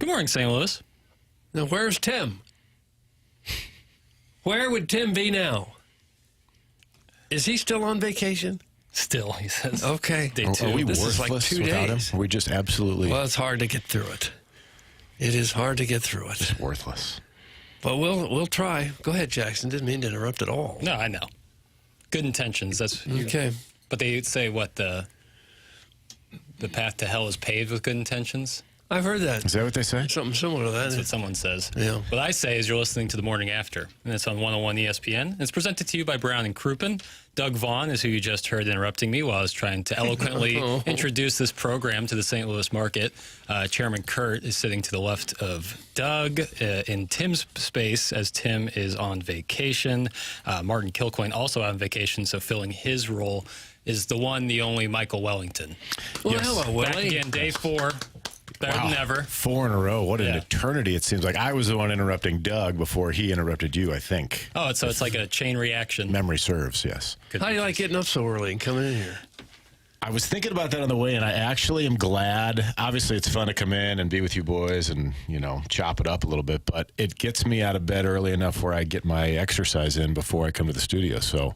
Good morning, St. Louis. Now, where's Tim? Where would Tim be now? Is he still on vacation? Still, he says. Okay. Day two. Are we This is worthless like 2 without days. him? We just absolutely Well, it's hard to get through it. It is hard to get through it. worthless. But we'll try. Go ahead, Jackson. Didn't mean to interrupt at all. No, I know. Good intentions. That's Okay. But they say what the path to hell is paved with good intentions. I've heard that. Is that what they say? Something similar to that. That's what someone says. Yeah. What I say is you're listening to the Morning After, and it's on 101 ESPN. It's presented to you by Brown and Crouppen. Doug Vaughn is who you just heard interrupting me while I was trying to eloquently introduce this program to the St. Louis market. Chairman Kurt is sitting to the left of Doug in Tim's space as Tim is on vacation. Martin Kilcoyne also on vacation, so filling his role is the one, the only Michael Wellington. Well, hello, Back Willie. again, day 4. Better than ever. 4 in a row. What an Yeah. eternity it seems like. I was the one interrupting Doug before he interrupted you, I think. Oh, so it's like a chain reaction. Memory serves, yes. How do you like getting up so early and coming in here? I was thinking about that on the way, and I actually am glad. Obviously, it's fun to come in and be with you boys and, chop it up a little bit, but it gets me out of bed early enough where I get my exercise in before I come to the studio. So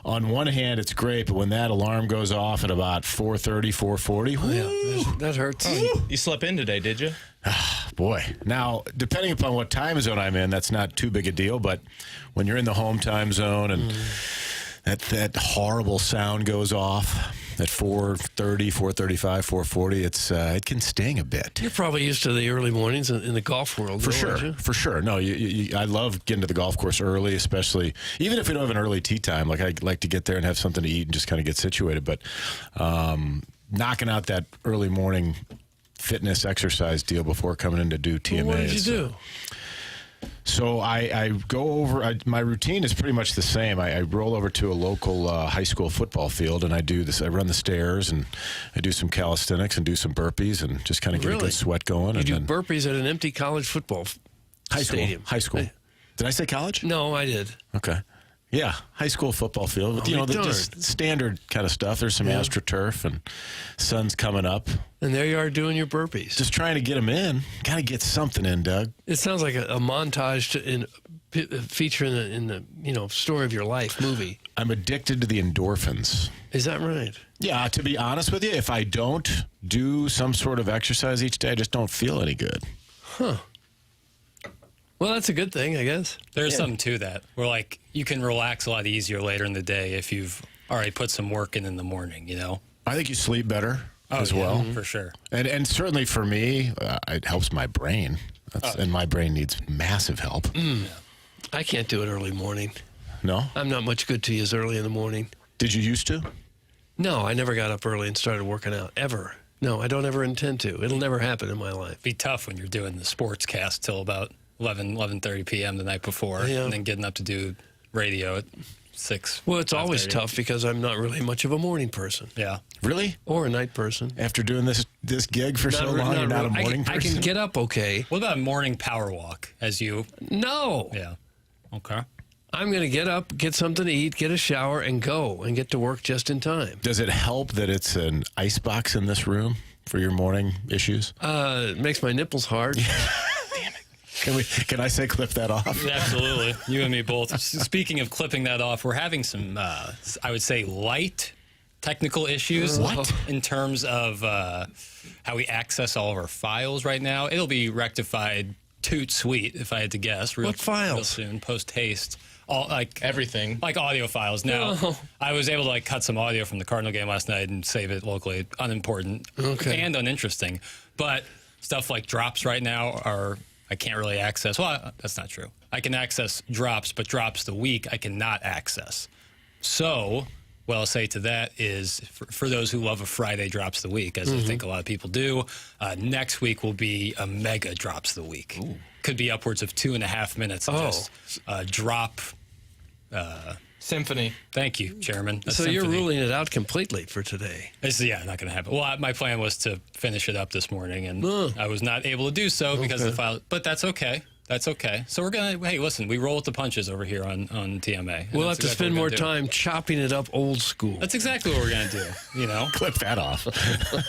on one hand, it's great, but when that alarm goes off at about 4:30, 4:40, That hurts. You slept in today, did you? boy. Now, depending upon what time zone I'm in, that's not too big a deal, but when you're in the home time zone and that horrible sound goes off at 4:30, 4:35, 4:40, it can sting a bit. You're probably used to the early mornings in the golf world. For though, aren't sure, you? for sure. No, I love getting to the golf course early, especially even if we don't have an early tee time. Like I like to get there and have something to eat and just kind of get situated. But knocking out that early morning fitness exercise deal before coming in to do TMA. Well, what did you do? So I go over. My routine is pretty much the same. I roll over to a local high school football field and I do this. I run the stairs and I do some calisthenics and do some burpees and just kind of get a Really? good sweat going. You and do then burpees at an empty college football stadium. High school. Did I say college? No, I did. Okay. Yeah, high school football field. With, just standard kind of stuff. There's some AstroTurf and sun's coming up. And there you are doing your burpees. Just trying to get them in. Got to get something in, Doug. It sounds like a montage feature in the story of your life movie. I'm addicted to the endorphins. Is that right? Yeah, to be honest with you, if I don't do some sort of exercise each day, I just don't feel any good. Huh. Well, that's a good thing, I guess. There's something to that. Where you can relax a lot easier later in the day if you've already put some work in the morning. I think you sleep better as well. For sure. And certainly for me, it helps my brain. And my brain needs massive help. I can't do it early morning. No? I'm not much good to use early in the morning. Did you used to? No, I never got up early and started working out, ever. No, I don't ever intend to. It'll never happen in my life. Be tough when you're doing the sports cast till about 11:30 p.m. the night before, and then getting up to do radio at 6. Well, it's always 5:30. tough because I'm not really much of a morning person. Yeah. Really? Or a night person. After doing this gig for so long, you're not a morning person? I can get up okay. What about a morning power walk as you? No. Yeah. Okay. I'm going to get up, get something to eat, get a shower, and go and get to work just in time. Does it help that it's an icebox in this room for your morning issues? It makes my nipples hard. Can I say clip that off? Absolutely. You and me both. Speaking of clipping that off, we're having some, I would say, light technical issues. What? In terms of how we access all of our files right now. It'll be rectified toot sweet, if I had to guess. What files? Real soon, post-haste. All Everything. Like audio files. Now, Oh. I was able to cut some audio from the Cardinal game last night and save it locally. Unimportant and uninteresting. But stuff like drops right now I can't really access. Well, that's not true. I can access drops, but drops the week I cannot access. So what I'll say to that is for those who love a Friday drops the week, as I think a lot of people do, next week will be a mega drops the week. Ooh. Could be upwards of 2.5 minutes of just drop. Symphony. Thank you, Chairman. So you're ruling it out completely for today. Not going to happen. Well, my plan was to finish it up this morning, and I was not able to do so because of the file. But that's okay. That's okay. So we're going to, hey, listen, we roll with the punches over here on TMA. We'll have to spend more time chopping it up old school. That's exactly what we're going to do, you know? Clip that off.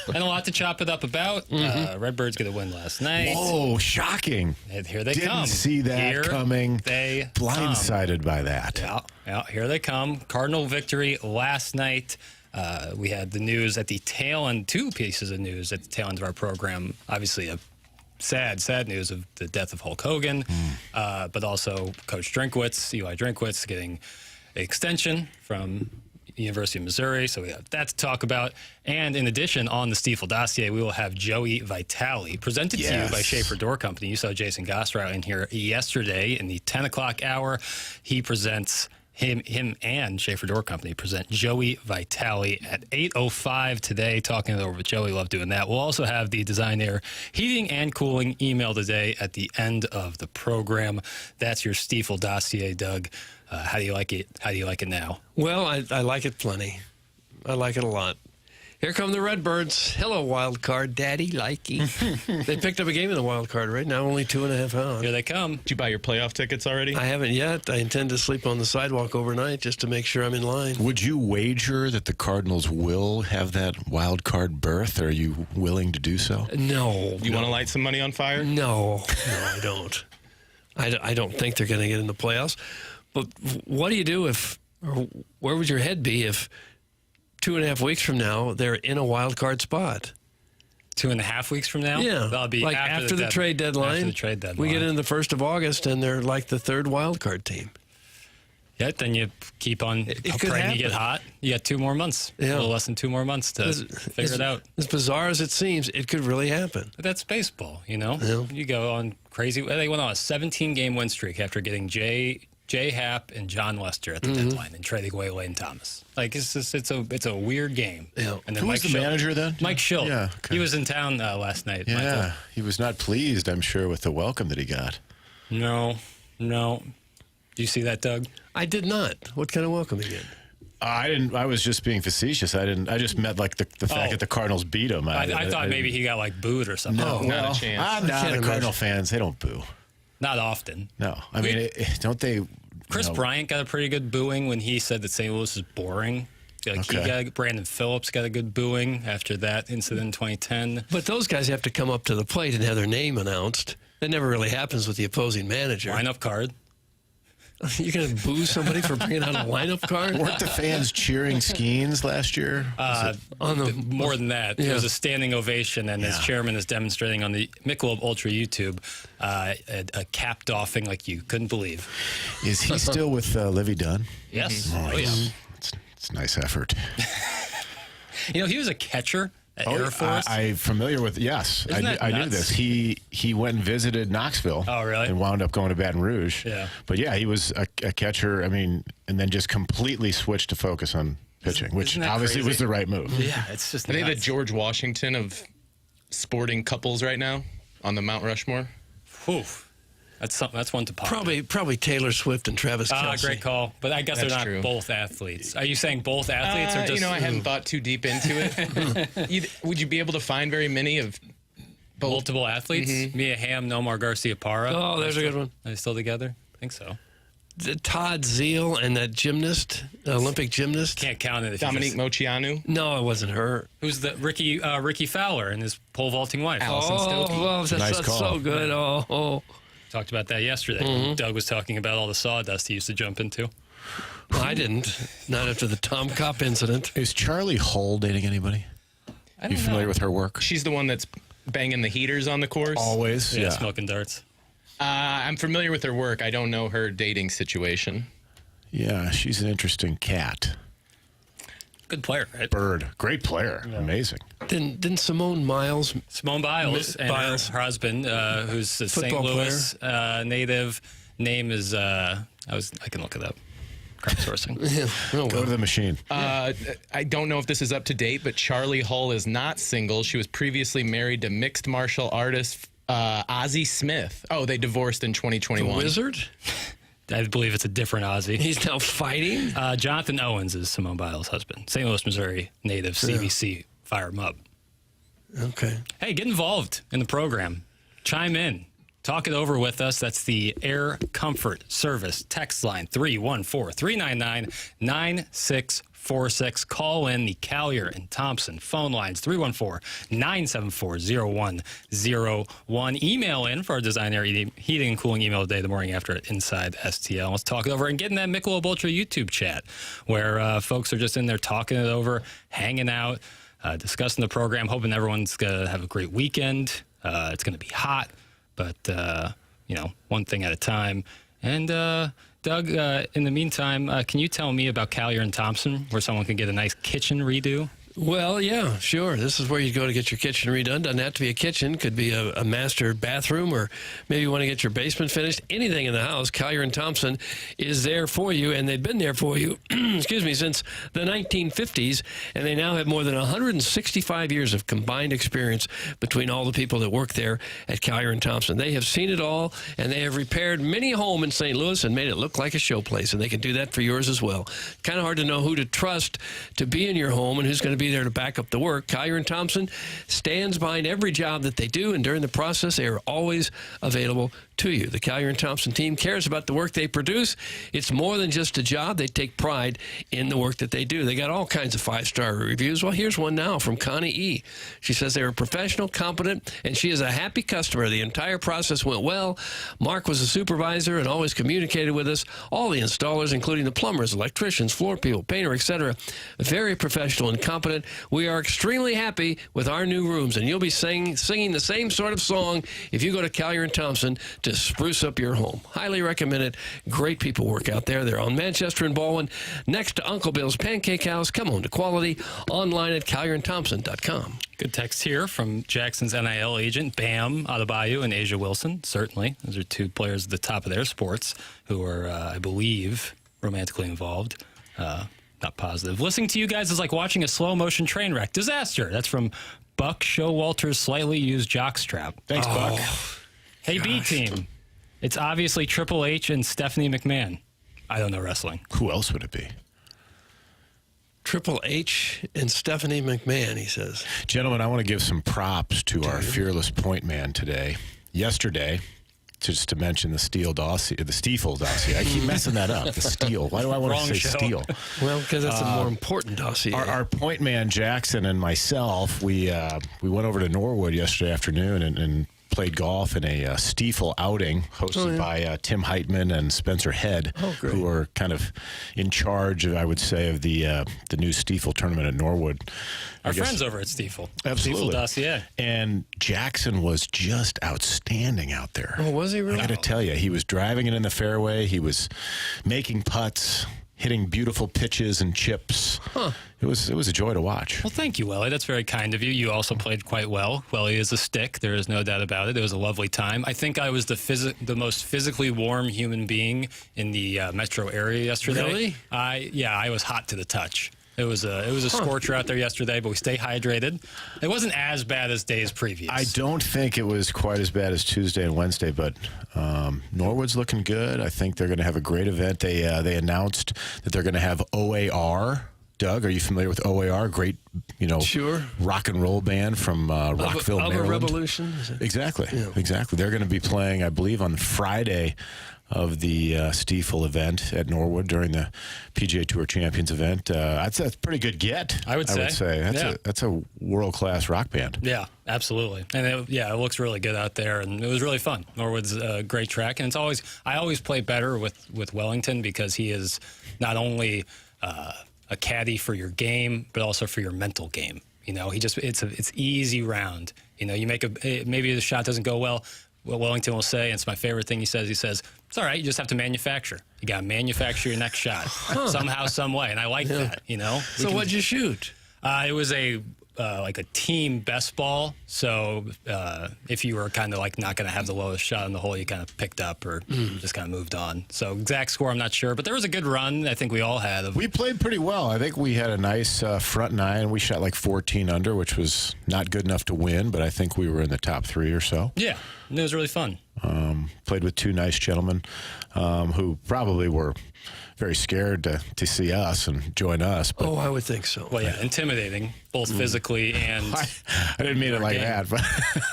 And a lot to chop it up about. Redbirds get a win last night. Whoa, shocking. And here they Didn't come. see that Here coming. They Blindsided by that. Yeah, here they come. Cardinal victory last night. We had the news at the tail end, 2 pieces of news at the tail end of our program. Obviously, a sad news of the death of Hulk Hogan, but also Coach Drinkwitz, Eli Drinkwitz, getting an extension from the University of Missouri. So we have that to talk about. And in addition, on the Stiefel dossier, we will have Joey Vitale, presented to you by Schaefer Door Company. You saw Jason Gostrow in here yesterday in the 10 o'clock hour. He presents... Him and Schaefer Door Company present Joey Vitale at 8:05 today. Talking it over with Joey, love doing that. We'll also have the Design Air Heating and Cooling email today at the end of the program. That's your Stiefel dossier, Doug. How do you like it? How do you like it now? Well, I like it plenty. I like it a lot. Here come the Redbirds. Hello, wild card, Daddy, likey. They picked up a game in the wild card right now, only 2.5 hours. Here they come. Did you buy your playoff tickets already? I haven't yet. I intend to sleep on the sidewalk overnight just to make sure I'm in line. Would you wager that the Cardinals will have that wild card berth? Are you willing to do so? No. You want to light some money on fire? No, I don't. I don't think they're going to get in the playoffs. But what do you do if, or where would your head be if 2.5 weeks from now they're in a wild card spot? 2.5 weeks from now? Yeah. That'll be like after the trade deadline. After the trade deadline. We get in the 1st of August and they're like the 3rd wild card team. Yeah, then you keep on praying you get hot. You got 2 more months. Yeah. A little less than 2 more months to figure it out. As bizarre as it seems, it could really happen. But that's baseball, you know? Yeah. You go on crazy. They went on a 17-game win streak after getting Jay Happ and John Lester at the deadline and trading away Lane Thomas. Like, it's a weird game. Yeah. And then Who was the manager then? Mike Schill. Yeah, okay. He was in town last night. Yeah, Michael. he was not pleased, I'm sure, with the welcome that he got. No. Do you see that, Doug? I did not. What kind of welcome again? I didn't. I was just being facetious. I didn't. I just meant like the fact that the Cardinals beat him. I thought maybe he got like booed or something. No, Not a chance. I'm not. The Cardinal fans, they don't boo. Not often. No, I mean, don't they? Chris Bryant got a pretty good booing when he said that St. Louis is boring. Like Brandon Phillips got a good booing after that incident in 2010. But those guys have to come up to the plate and have their name announced. That never really happens with the opposing manager. Lineup card. You're going to boo somebody for bringing out a lineup card? Weren't the fans cheering Skeens last year? More than that. Yeah. It was a standing ovation, and his chairman is demonstrating on the Michelob Ultra YouTube a cap doffing like you couldn't believe. Is he still with Livy Dunn? Yes. Oh, Oh, yeah. It's a nice effort. You know, he was a catcher at Air Force. I'm familiar with. Yes, Isn't that I knew nuts? this. He went and visited Knoxville. Oh, really? And wound up going to Baton Rouge. Yeah. But yeah, he was a catcher. I mean, and then just completely switched to focus on pitching, which Isn't that obviously crazy? was the right move. Yeah, it's just Are they the nuts. George Washington of sporting couples right now on the Mount Rushmore? Whew. That's one to pop. Probably Taylor Swift and Travis Kelce. Great call. But I guess That's they're not true. both athletes. Are you saying both athletes or just... I hadn't thought too deep into it. Would you be able to find very many of both? multiple athletes? Mia Hamm, Nomar Garcia-Parra. Oh, there's a good one. Are they still together? I think so. Todd Zeal and that gymnast, Olympic gymnast. Can't count it. If Dominique you just, Moceanu? No, it wasn't her. who's the Ricky Fowler and his pole vaulting wife? Allison Stokey. Oh, Nice that's call. so good. Oh. Talked about that yesterday. Doug was talking about all the sawdust he used to jump into. Well, I didn't. Not after the Tom Kopp incident. Is Charlie Hull dating anybody? I You familiar with her work? She's the one that's banging the heaters on the course. Always. Yeah, smoking darts. I'm familiar with her work. I don't know her dating situation. Yeah, she's an interesting cat. Good player, right? Bird. Great player. Amazing. Didn't Simone Miles? Simone Biles and Biles. her husband, who's a St. Football Louis native. Name is I can look it up. Crowdsourcing. Oh, Go to the machine. I don't know if this is up to date, but Charlie Hull is not single. She was previously married to mixed martial artist Ozzie Smith. Oh, they divorced in 2021. Wizard? I believe it's a different Aussie. He's now fighting? Jonathan Owens is Simone Biles' husband. St. Louis, Missouri native, CBC. Fire him up. Okay. Hey, get involved in the program. Chime in. Talk it over with us. That's the Air Comfort Service text line, 314-399-9646. Call in the Callier and Thompson phone lines, 314-974-0101. Email in for our Design Air Heating and Cooling email today, the morning after at Inside STL. Let's talk it over and get in that Michelob Ultra YouTube chat where folks are just in there talking it over, hanging out, discussing the program, hoping everyone's going to have a great weekend. It's going to be hot. But, one thing at a time. And, Doug, in the meantime, can you tell me about Callier and Thompson, where someone can get a nice kitchen redo? Well, yeah, sure. This is where you go to get your kitchen redone. Doesn't have to be a kitchen. Could be a master bathroom, or maybe you want to get your basement finished. Anything in the house, Callier and Thompson is there for you, and they've been there for you, since the 1950s, and they now have more than 165 years of combined experience between all the people that work there at Callier and Thompson. They have seen it all, and they have repaired many a home in St. Louis and made it look like a showplace, and they can do that for yours as well. Kind of hard to know who to trust to be in your home and who's going to be there to back up the work. Callier and Thompson stands behind every job that they do, and during the process, they are always available to you. The Callier and Thompson team cares about the work they produce. It's more than just a job. They take pride in the work that they do. They got all kinds of 5-star reviews. Well, here's one now from Connie E. She says they were professional, competent, and she is a happy customer. The entire process went well. Mark was a supervisor and always communicated with us. All the installers, including the plumbers, electricians, floor people, painter, etc., very professional and competent. We are extremely happy with our new rooms, and you'll be singing the same sort of song if you go to Callier and Thompson to spruce up your home. Highly recommend it. Great people work out there. They're on Manchester and Baldwin, next to Uncle Bill's Pancake House. Come home to quality. Online at CallierandThompson.com. Good text here from Jackson's NIL agent, Bam Adebayo and Asia Wilson. Certainly. Those are two players at the top of their sports who are, I believe, romantically involved. Not positive. Listening to you guys is like watching a slow-motion train wreck. Disaster. That's from Buck Showalter's slightly used jockstrap. Thanks, Buck. Hey, B-Team. It's obviously Triple H and Stephanie McMahon. I don't know wrestling. Who else would it be? Triple H and Stephanie McMahon, he says. Gentlemen, I want to give some props to our fearless point man today. Yesterday, just to mention the Stiefel dossier. I keep messing that up. The Steel. Why do I want Wrong to say show. Steel? Well, because that's a more important dossier. Our point man, Jackson, and myself, we went over to Norwood yesterday afternoon and played golf in a Stiefel outing hosted by Tim Heitman and Spencer Head, who are kind of in charge, I would say, of the new Stiefel tournament at Norwood. Our friends over at Stiefel. Absolutely. Stiefel dossier. And Jackson was just outstanding out there. Oh, was he really? I got to tell you, he was driving it in the fairway. He was making putts, hitting beautiful pitches and chips. Huh. It was a joy to watch. Well, thank you, Welly. That's very kind of you. You also played quite well. Welly is a stick. There is no doubt about it. It was a lovely time. I think I was the most physically warm human being in the metro area yesterday. Really? I was hot to the touch. It was a scorcher out there yesterday, but we stay hydrated. It wasn't as bad as days previous. I don't think it was quite as bad as Tuesday and Wednesday, but Norwood's looking good. I think they're going to have a great event. They announced that they're going to have OAR. Doug, are you familiar with OAR? Great, sure, rock and roll band from Rockville, Maryland. Revolution. Exactly, yeah. Exactly. They're going to be playing, I believe, on Friday of the Stiefel event at Norwood during the PGA Tour Champions event. That's a pretty good get. I would say. That's a world-class rock band. Yeah, absolutely. And it looks really good out there, and it was really fun. Norwood's a great track, and I always play better with Wellington because he is not only a caddy for your game, but also for your mental game. It's easy round. You make maybe the shot doesn't go well. What Wellington will say, and it's my favorite thing he says, it's all right, you just have to manufacture. You got to manufacture your next shot somehow, some way. And I like that, So what'd you shoot? It was like a team best ball. So if you were kind of like not going to have the lowest shot in the hole, you kind of picked up or just kind of moved on. So exact score, I'm not sure. But there was a good run I think we all had. We played pretty well. I think we had a nice front nine. We shot like 14 under, which was not good enough to win, but I think we were in the top 3 or so. Yeah, it was really fun. Played with 2 nice gentlemen who probably were very scared to see us and join us. But Oh, I would think so. Well, yeah, intimidating, both physically and. I didn't mean it like that. But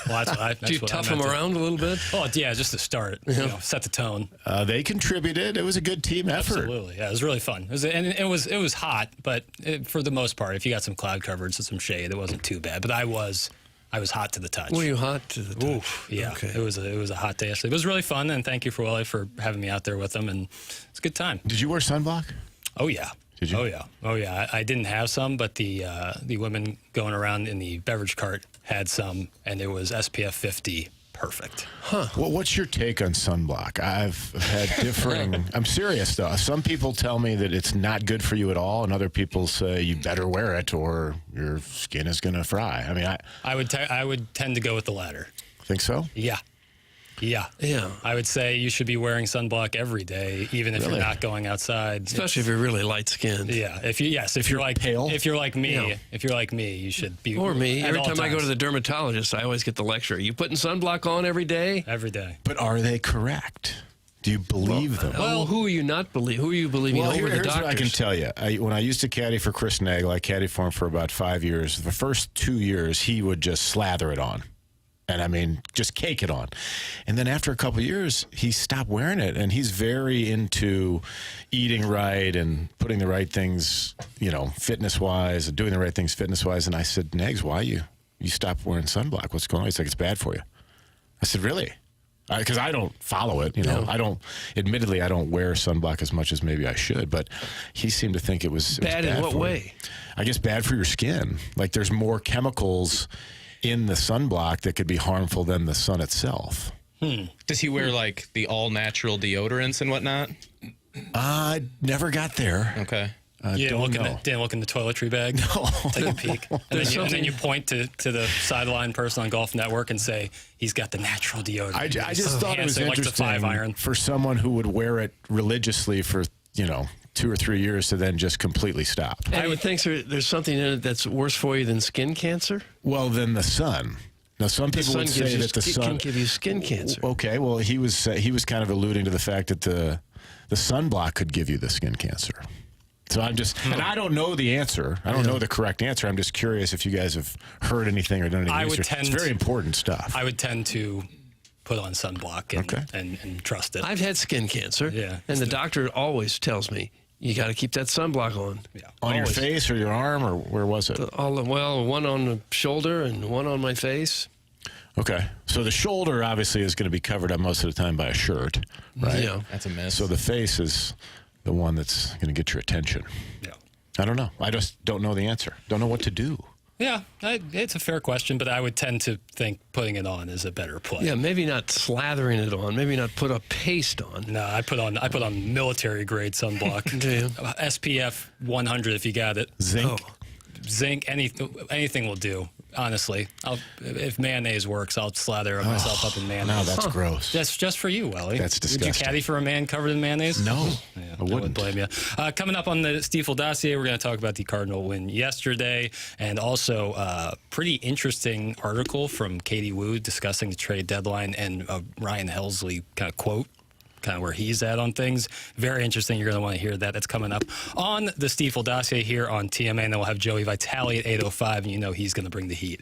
Well, that's Do you what I tough them meant to- around a little bit? Oh, yeah, just to start, set the tone. they contributed. It was a good team effort. Absolutely, yeah, it was really fun. It was hot, but for the most part, if you got some cloud coverage and some shade, it wasn't too bad. But I was hot to the touch. Were you hot to the touch? Oof, yeah, Okay. it was a hot day. Actually, it was really fun, and thank you for Willie for having me out there with them, and it's a good time. Did you wear sunblock? Oh yeah. Did you? Oh yeah. I didn't have some, but the women going around in the beverage cart had some, and it was SPF 50. Perfect. Well, what's your take on sunblock? I've had differing. I'm serious though. Some people tell me that it's not good for you at all, and other people say you better wear it or your skin is going to fry. I mean, I would tend to go with the latter. think so. Yeah. Yeah. I would say you should be wearing sunblock every day, even if Really? you're not going outside. Especially if you're really light-skinned. Yeah. If you're like pale? if you're like me, Yeah. you should be. Or me. at Every all time I go to times. the dermatologist, I always get the lecture. You putting sunblock on every day? Every day. But are they correct? Do you believe them? Well, who are you who are you believing over the here's doctors? what I can tell you. When I used to caddy for Chris Nagel, I caddied for him for about 5 years. The first 2 years, he would just slather it on. And I mean, just cake it on. And then after a couple of years, he stopped wearing it. And he's very into eating right and putting the right things, fitness-wise, and doing the right things fitness-wise. And I said, Nags, why you stopped wearing sunblock? What's going on? He's like, it's bad for you. I said, really? Because I don't follow it, Admittedly, I don't wear sunblock as much as maybe I should, but he seemed to think it was Bad in what for way? you. I guess bad for your skin. Like there's more chemicals in the sunblock that could be harmful than the sun itself. Does he wear like the all natural deodorants and whatnot? I never got there. Okay. Didn't look in the toiletry bag. No. Take a peek. And then you point to the sideline person on Golf Network and say, he's got the natural deodorant. I just thought it was Handsome, like the interesting 5-iron. for someone who would wear it religiously for, 2 or 3 years to then just completely stop. I would think there's something in it that's worse for you than skin cancer. Well, then the sun. Now, some people would say that the sun can give you skin cancer. Okay, well, he was kind of alluding to the fact that the sunblock could give you the skin cancer. So I'm just, and I don't know the answer. I don't know the correct answer. I'm just curious if you guys have heard anything or done any research. It's very important stuff. I would tend to put on sunblock and trust it. I've had skin cancer. Yeah. And the doctor always tells me, you got to keep that sunblock on. Yeah. On your Always. face or your arm, or where was it? One on the shoulder and one on my face. Okay. So the shoulder obviously is going to be covered up most of the time by a shirt, right? Yeah. That's a miss. So the face is the one that's going to get your attention. Yeah. I don't know. I just don't know the answer. Don't know what to do. Yeah, it's a fair question, but I would tend to think putting it on is a better play. Yeah, maybe not slathering it on. Maybe not put a paste on. No, I put on military grade sunblock. Do you? SPF 100 if you got it. Zinc. Zinc, anything will do. Honestly, if mayonnaise works, I'll slather myself up in mayonnaise. No, that's gross. That's just for you, Welly. That's Would you disgusting. caddy for a man covered in mayonnaise? No, Yeah, I wouldn't. blame you. Coming up on the Stiefel dossier, we're going to talk about the Cardinal win yesterday, and also a pretty interesting article from Katie Wu discussing the trade deadline and Ryan Helsley kind of quote, kind of where he's at on things. Very interesting. You're going to want to hear that. That's coming up on the Stiefel dossier here on TMA, and then we'll have Joey Vitale at 8:05, and he's going to bring the heat.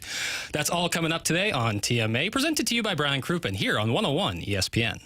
That's all coming up today on TMA, presented to you by Brian Crouppen here on 101 ESPN.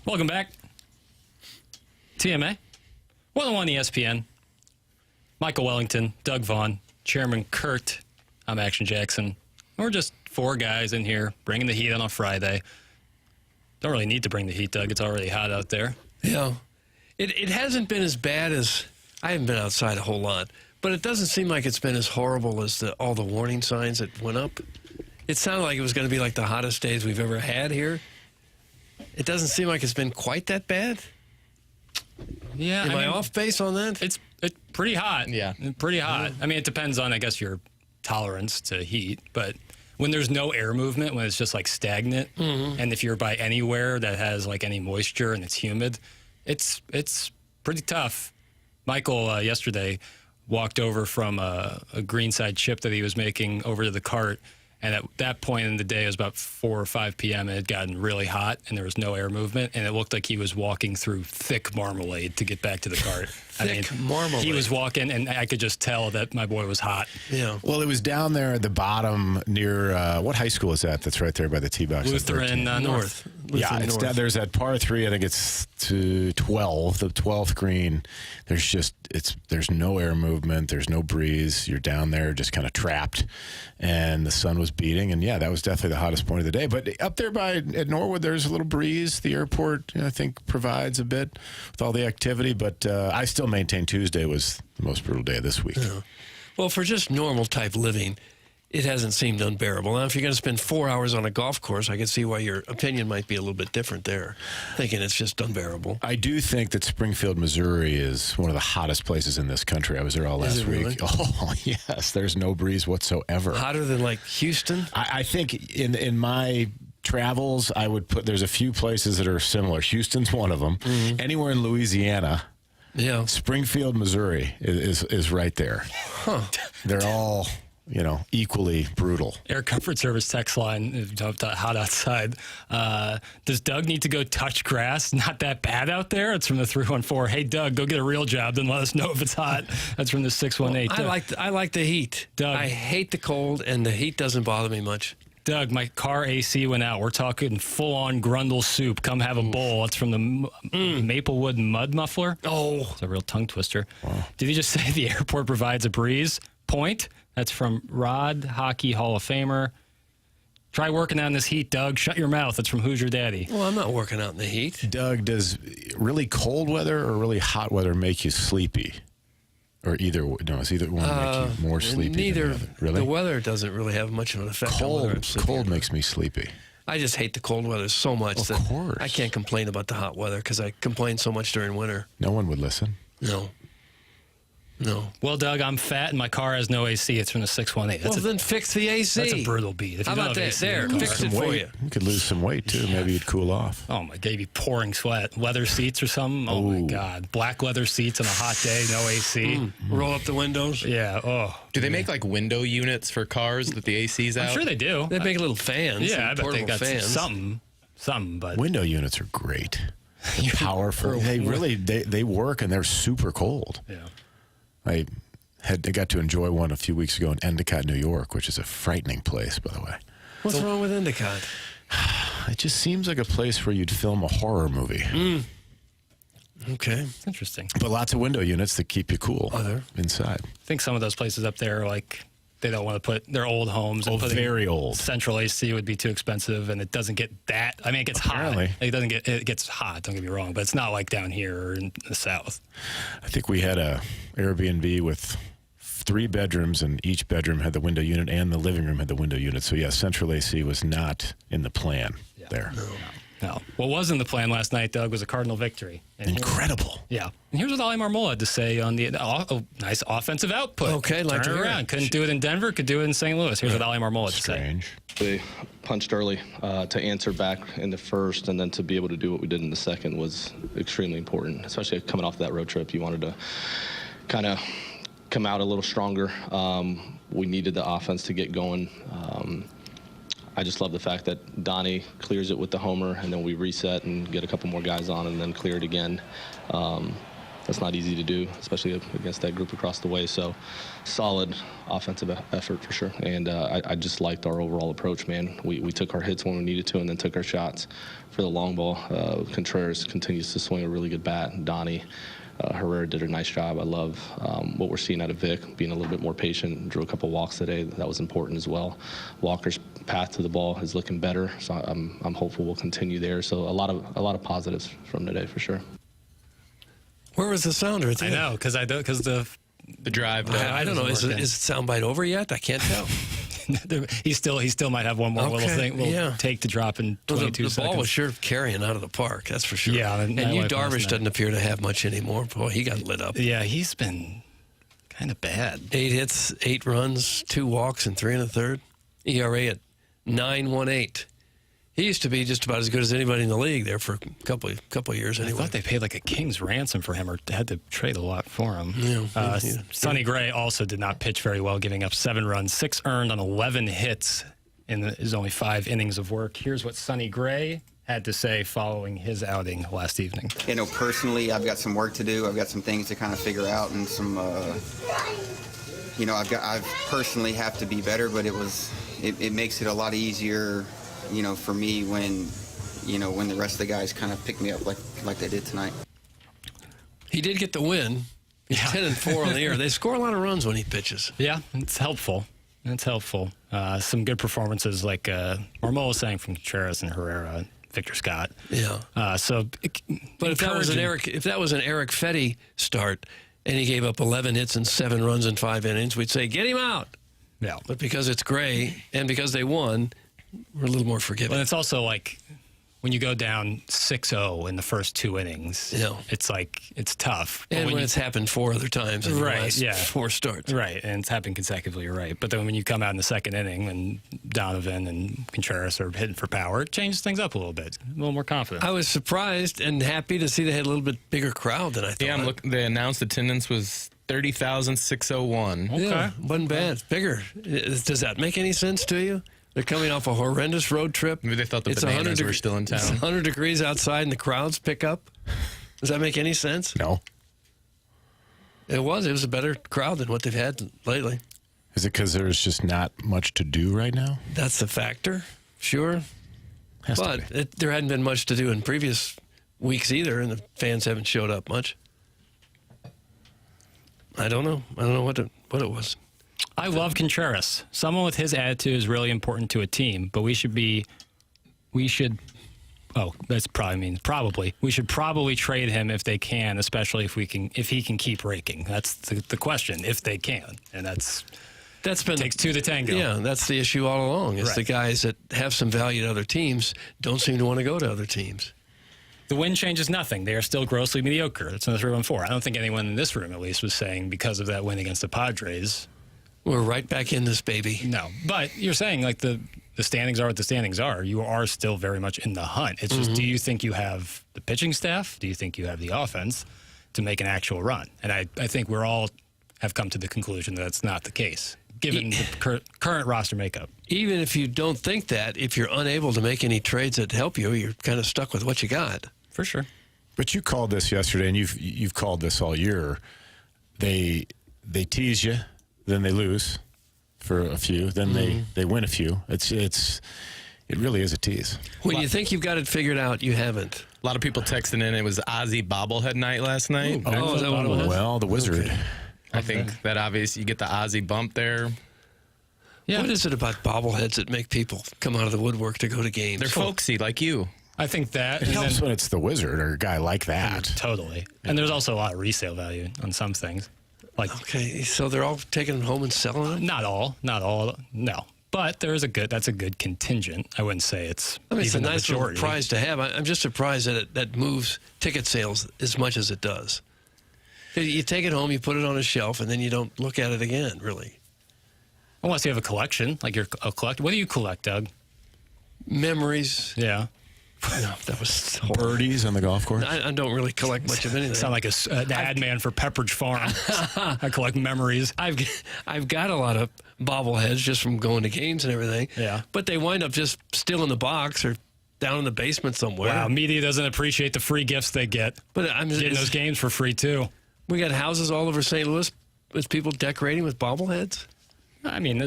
Welcome back. TMA. 101 ESPN. Michael Wellington, Doug Vaughn, Chairman Kurt. I'm Action Jackson. We're just 4 guys in here bringing the heat on a Friday. Don't really need to bring the heat, Doug. It's already hot out there. Yeah. It hasn't been as bad as, I haven't been outside a whole lot, but it doesn't seem like it's been as horrible as all the warning signs that went up. It sounded like it was going to be like the hottest days we've ever had here. It doesn't seem like it's been quite that bad. Yeah. Am I off base on that? It's pretty hot. Yeah. Pretty hot. I mean, it depends on, I guess, your tolerance to heat, but when there's no air movement, when it's just like stagnant, and if you're by anywhere that has like any moisture and it's humid, it's pretty tough. Michael yesterday walked over from a greenside chip that he was making over to the cart, and at that point in the day, it was about 4 or 5 p.m. It had gotten really hot, and there was no air movement, and it looked like he was walking through thick marmalade to get back to the cart. Thick marmalade. He was walking, and I could just tell that my boy was hot. Yeah. Well, it was down there at the bottom near, what high school is that? That's right there by the tee box. Lutheran North. Yeah, it's down, there's that par 3. I think it's to 12, the 12th green. There's no air movement. There's no breeze. You're down there just kind of trapped, and the sun was beating. And yeah, that was definitely the hottest point of the day. But up there at Norwood, there's a little breeze. The airport, I think, provides a bit with all the activity. But I still maintain Tuesday was the most brutal day of this week. Yeah. Well, for just normal type living, it hasn't seemed unbearable. Now, if you're going to spend 4 hours on a golf course, I can see why your opinion might be a little bit different there, thinking it's just unbearable. I do think that Springfield, Missouri is one of the hottest places in this country. I was there all last week. Really? Oh, yes. There's no breeze whatsoever. Hotter than like Houston? I think in my travels, I would put, there's a few places that are similar. Houston's one of them. Mm-hmm. Anywhere in Louisiana. Yeah. Springfield, Missouri is right there. Huh. They're all, equally brutal. Air Comfort Service text line, hot outside. Does Doug need to go touch grass? Not that bad out there. It's from the 314. Hey, Doug, go get a real job, then let us know if it's hot. That's from the 618. Well, I like the heat. Doug. I hate the cold, and the heat doesn't bother me much. Doug, my car AC went out. We're talking full-on Grundle soup. Come have a bowl. That's from the Maplewood Mud Muffler. Oh. It's a real tongue twister. Wow. Did he just say the airport provides a breeze? Point. That's from Rod, Hockey Hall of Famer. Try working out in this heat, Doug. Shut your mouth. That's from Who's Your Daddy. Well, I'm not working out in the heat. Doug, does really cold weather or really hot weather make you sleepy? Or either one make you more sleepy? Neither. Than the other? Really? The weather doesn't really have much of an effect on whether I'm sleepy. Cold makes me sleepy. I just hate the cold weather so much that course. I can't complain about the hot weather because I complain so much during winter. No one would listen. No. Well, Doug, I'm fat and my car has no AC. It's from the 618. Then fix the AC. That's a brutal beat. If How you don't about have that? AC There, in your fix car- it for you. You could lose some weight, too. Maybe you'd cool off. Oh, my God. You'd be pouring sweat. Leather seats or something? Oh, my God. Black leather seats on a hot day, no AC. Roll up the windows. Yeah. Oh. Do they make like window units for cars that the AC's out? I'm sure they do. They make little fans. Yeah, I bet they portable got fans. something, but Window units are great. They're powerful. They work, and they're super cold. yeah. I got to enjoy one a few weeks ago in Endicott, New York, which is a frightening place, by the way. What's wrong with Endicott? It just seems like a place where you'd film a horror movie. Okay. Interesting. But lots of window units that keep you cool inside. I think some of those places up there, like, they don't want to put their old homes. And putting very old. Central AC would be too expensive, and it doesn't get that. I mean, it gets Apparently. hot. It gets hot. Don't get me wrong, but it's not like down here or in the South. I think we had a Airbnb with 3 bedrooms, and each bedroom had the window unit, and the living room had the window unit. So, yeah, central AC was not in the plan there. No. What was in the plan last night, Doug, was a Cardinal victory. And Incredible. yeah. And here's what Ali Marmol had to say on the nice offensive output. Okay, like Turn to it hear around. it. Couldn't do it in Denver, could do it in St. Louis. Here's what Ali Marmol had to say. Strange. They punched early to answer back in the first, and then to be able to do what we did in the second was extremely important, especially coming off that road trip. You wanted to kind of come out a little stronger. We needed the offense to get going. I just love the fact that Donnie clears it with the homer, and then we reset and get a couple more guys on and then clear it again. that's not easy to do, especially against that group across the way. So solid offensive effort for sure. And I just liked our overall approach, man. We took our hits when we needed to and then took our shots for the long ball. Contreras continues to swing a really good bat. Donnie, Herrera did a nice job. I love what we're seeing out of Vic, being a little bit more patient. Drew a couple walks today. That was important as well. Walker's path to the ball is looking better, so I'm hopeful we'll continue there. So a lot of positives from today for sure. Where was the sounder? I know, because the drive. I don't know. Is the soundbite over yet? I can't tell. he still might have one more little thing we'll take to drop in 22 the seconds. ball was sure carrying out of the park, that's for sure. Yeah, and you Darvish doesn't appear to have much anymore. Boy, he got lit up. Yeah, he's been kind of bad. 8 hits, 8 runs, 2 walks, and 3 1/3. ERA at 9.18. He used to be just about as good as anybody in the league there for a couple of years anyway. I thought they paid like a king's ransom for him or had to trade a lot for him. Yeah, Sonny Gray also did not pitch very well, giving up 7 runs, 6 earned on 11 hits in his only 5 innings of work. Here's what Sonny Gray had to say following his outing last evening. You know, personally, I've got some work to do. I've got some things to kind of figure out and some, you know, I personally have to be better, but it makes it a lot easier, you know, for me when the rest of the guys kind of pick me up like they did tonight. He did get the win. He's 10-4 on the year. They score a lot of runs when he pitches. Yeah, it's helpful. It's helpful. Some good performances like Marmol was saying from Contreras and Herrera, Victor Scott. Yeah. But if that was an Eric Fetty start and he gave up 11 hits and 7 runs in 5 innings, we'd say get him out. Yeah. But because it's Gray and because they won, we're a little more forgiving. But it's also like when you go down 6-0 in the first 2 innings, it's like it's tough. But And when it's happened 4 other times in the last 4 starts. Right, and it's happened consecutively, you're right. But then when you come out in the second inning and Donovan and Contreras are hitting for power, it changes things up a little bit, a little more confident. I was surprised and happy to see they had a little bit bigger crowd than I thought. Yeah, they announced attendance was 30,601. Okay. Yeah, wasn't bad. It's bigger. Does that make any sense to you? They're coming off a horrendous road trip. Maybe they thought the bananas were still in town. It's 100 degrees outside and the crowds pick up. Does that make any sense? No. It was a better crowd than what they've had lately. Is it because there's just not much to do right now? That's the factor, sure. But there hadn't been much to do in previous weeks either, and the fans haven't showed up much. I don't know. I don't know what it was. I love Contreras. Someone with his attitude is really important to a team, but we should probably trade him if they can, especially if he can keep raking. That's the question, if they can. And that's been takes 2 to tango. Yeah, that's the issue all along. Is the guys that have some value to other teams don't seem to want to go to other teams. The win changes nothing. They are still grossly mediocre. It's in the 3-1-4. I don't think anyone in this room, at least, was saying because of that win against the Padres, we're right back in this, baby. No, but you're saying like the standings are what the standings are. You are still very much in the hunt. It's just, do you think you have the pitching staff? Do you think you have the offense to make an actual run? And I think we're all have come to the conclusion that that's not the case, given the current roster makeup. Even if you don't think that, if you're unable to make any trades that help you, you're kind of stuck with what you got. For sure. But you called this yesterday, and you've called this all year. They tease you. Then they lose for a few. Then they win a few. It really is a tease. When you think you've got it figured out, you haven't. A lot of people texting in. It was Ozzy bobblehead night last night. Is that what it was? Well, the Wizard. Okay. I think that obviously you get the Ozzy bump there. Yeah. What is it about bobbleheads that make people come out of the woodwork to go to games? They're folksy, like you. I think that. It helps when it's the Wizard or a guy like that. Totally. And there's also a lot of resale value on some things. Okay, so they're all taking them home and selling them? Not all, no. But that's a good contingent. I wouldn't say it's it's a even nice the little majority. prize to have. I'm just surprised that that moves ticket sales as much as it does. You take it home, you put it on a shelf, and then you don't look at it again, really. Unless you have a collection, like you're a collector. What do you collect, Doug? Memories. Yeah. No, that was Birdies on the golf course. I don't really collect much of anything. Sound like an ad man for Pepperidge Farm. I collect memories. I've got a lot of bobbleheads just from going to games and everything. Yeah. But they wind up just still in the box or down in the basement somewhere. Wow, media doesn't appreciate the free gifts they get. But I'm getting those games for free too. We got houses all over St. Louis with people decorating with bobbleheads. I mean,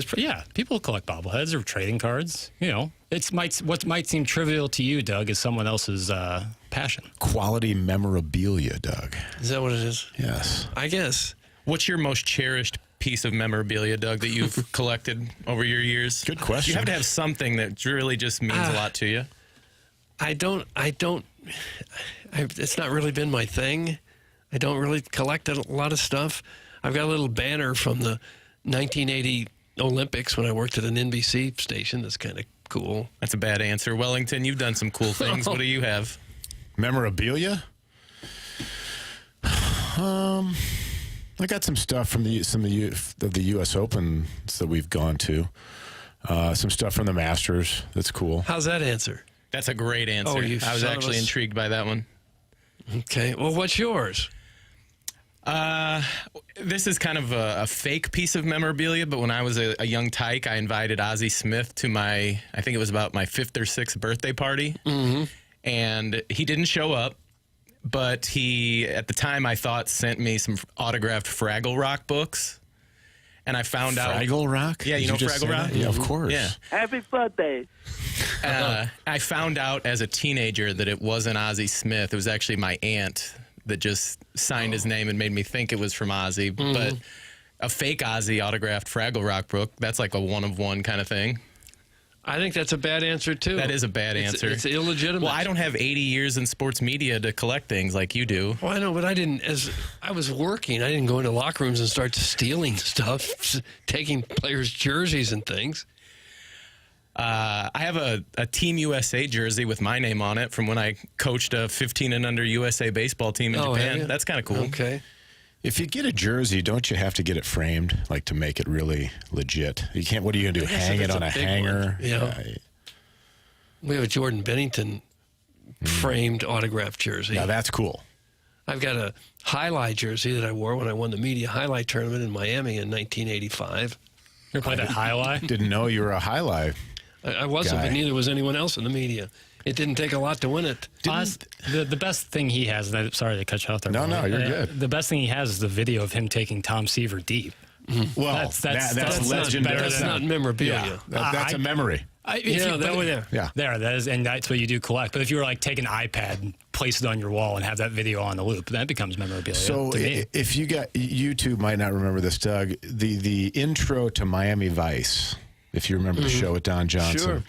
people collect bobbleheads or trading cards. What might seem trivial to you, Doug, is someone else's passion. Quality memorabilia, Doug. Is that what it is? Yes. I guess. What's your most cherished piece of memorabilia, Doug, that you've collected over your years? Good question. You have to have something that really just means a lot to you. It's not really been my thing. I don't really collect a lot of stuff. I've got a little banner from the 1980 Olympics when I worked at an NBC station. That's kind of cool. That's a bad answer. Wellington, you've done some cool things. What do you have? Memorabilia? I got some stuff from some of the U.S. Opens that we've gone to. Some stuff from the Masters. That's cool. How's that answer? That's a great answer. I was actually intrigued by that one. Okay. Well, what's yours? This is kind of a fake piece of memorabilia, but when I was a young tyke, I invited Ozzie Smith to I think it was about my 5th or 6th birthday party. Mm-hmm. And he didn't show up, but he, at the time, I thought, sent me some autographed Fraggle Rock books. And I found out. Fraggle Rock? Yeah, you know Fraggle Rock? Yeah, of course. Yeah. Happy birthday. I found out as a teenager that it wasn't Ozzie Smith. It was actually my aunt that just signed his name and made me think it was from Ozzie. Mm-hmm. But a fake Ozzie autographed Fraggle Rock book, that's like a one-of-one kind of thing. I think that's a bad answer, too. That is a bad answer. It's illegitimate. Well, I don't have 80 years in sports media to collect things like you do. Well, I know, but as I was working, I didn't go into locker rooms and start stealing stuff, taking players' jerseys and things. I have a Team USA jersey with my name on it from when I coached a 15 and under USA baseball team in Japan. That's kind of cool. Okay. If you get a jersey, don't you have to get it framed, like to make it really legit? You can't. What are you gonna do? Hang it on a hanger? Yeah. We have a Jordan Bennington framed autographed jersey. Now that's cool. I've got a highlight jersey that I wore when I won the media highlight tournament in Miami in 1985. You ever played that highlight? Didn't know you were a highlight. I wasn't, guy. but neither was anyone else in the media. It didn't take a lot to win it. The best thing he has, and I'm sorry to cut you off there. No, you're good. The best thing he has is the video of him taking Tom Seaver deep. Well, that's legendary. That's not memorabilia. Yeah, that's a memory. That is, and that's what you do collect. But if you were like take an iPad and place it on your wall and have that video on the loop, that becomes memorabilia. So to me. if you two might not remember this, Doug, the intro to Miami Vice, if you remember the show with Don Johnson, Sure.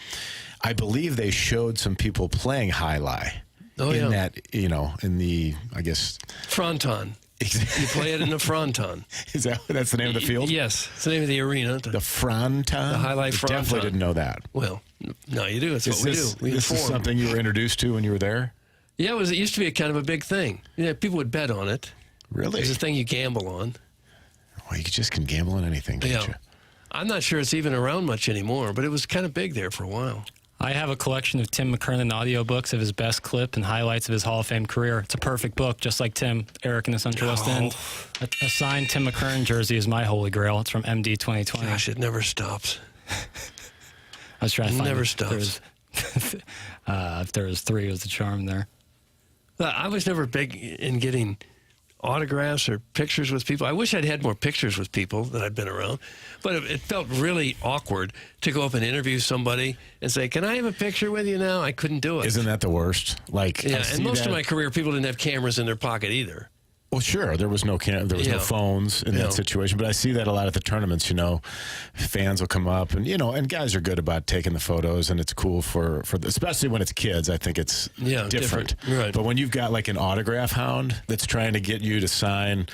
I believe they showed some people playing highlight in that, in the, I guess. Fronton. You play it in the Fronton. That's the name of the field? Yes. It's the name of the arena. The Fronton? The highlight Fronton. Definitely didn't know that. Well, no, you do. It's what we do. We this inform. is something you were introduced to when you were there? Yeah, it used to be a kind of a big thing. Yeah, people would bet on it. Really? It's a thing you gamble on. Well, you just can gamble on anything, can't you? I'm not sure it's even around much anymore, but it was kind of big there for a while. I have a collection of Tim McKernan audiobooks of his best clip and highlights of his Hall of Fame career. It's a perfect book, just like Tim, Eric in the Central West End. A signed Tim McKernan jersey is my holy grail. It's from MD 2020. Gosh, it never stops. I was trying to find never it. stops. If there was 3, it was the charm there. I was never big in getting autographs or pictures with people. I wish I'd had more pictures with people that I'd been around, but it felt really awkward to go up and interview somebody and say, "Can I have a picture with you now?" I couldn't do it. Isn't that the worst? And most of my career, people didn't have cameras in their pocket either. Well, sure. There was no no phones in that situation, but I see that a lot at the tournaments. Fans will come up, and and guys are good about taking the photos, and it's cool for especially when it's kids. I think it's different. Right. But when you've got like an autograph hound that's trying to get you to sign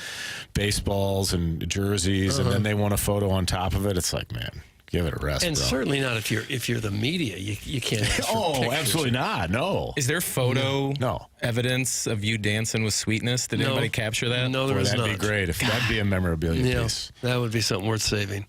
baseballs and jerseys, and then they want a photo on top of it, it's like, man, give it a rest. And bro. certainly not if you're the media. You can't. Ask for pictures. Absolutely not. No. Is there photo No. evidence of you dancing with Sweetness? Did anybody capture that? No, there was That'd not. be great. If that'd be a memorabilia piece. That would be something worth saving.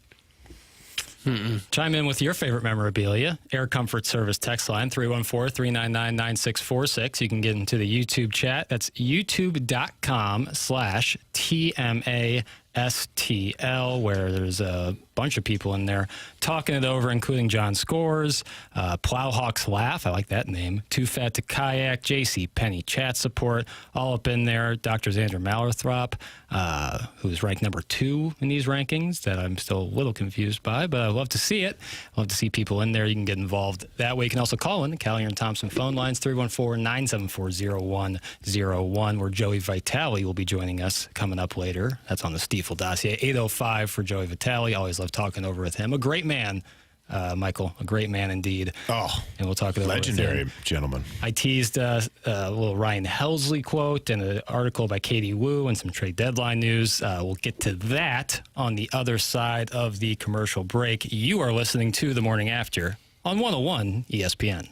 Chime in with your favorite memorabilia. Air Comfort Service text line 314-399-9646. You can get into the YouTube chat. That's youtube.com/TMA STL, where there's a bunch of people in there talking it over, including John Scores, Plowhawks Laugh, I like that name, Too Fat to Kayak, JC Penny Chat Support, all up in there. Dr. Xander Mallerthrop, who's ranked number 2 in these rankings, that I'm still a little confused by, but I love to see it. I love to see people in there. You can get involved that way. You can also call in the Callier and Thompson phone lines, 314-974-0101, where Joey Vitale will be joining us coming up later. That's on the Stiefel dossier. 8:05 for Joey Vitale. Always love talking over with him. A great man, Michael. A great man indeed. Oh, and we'll talk about legendary gentleman. I teased a little Ryan Helsley quote and an article by Katie Wu and some trade deadline news. We'll get to that on the other side of the commercial break. You are listening to The Morning After on 101 ESPN.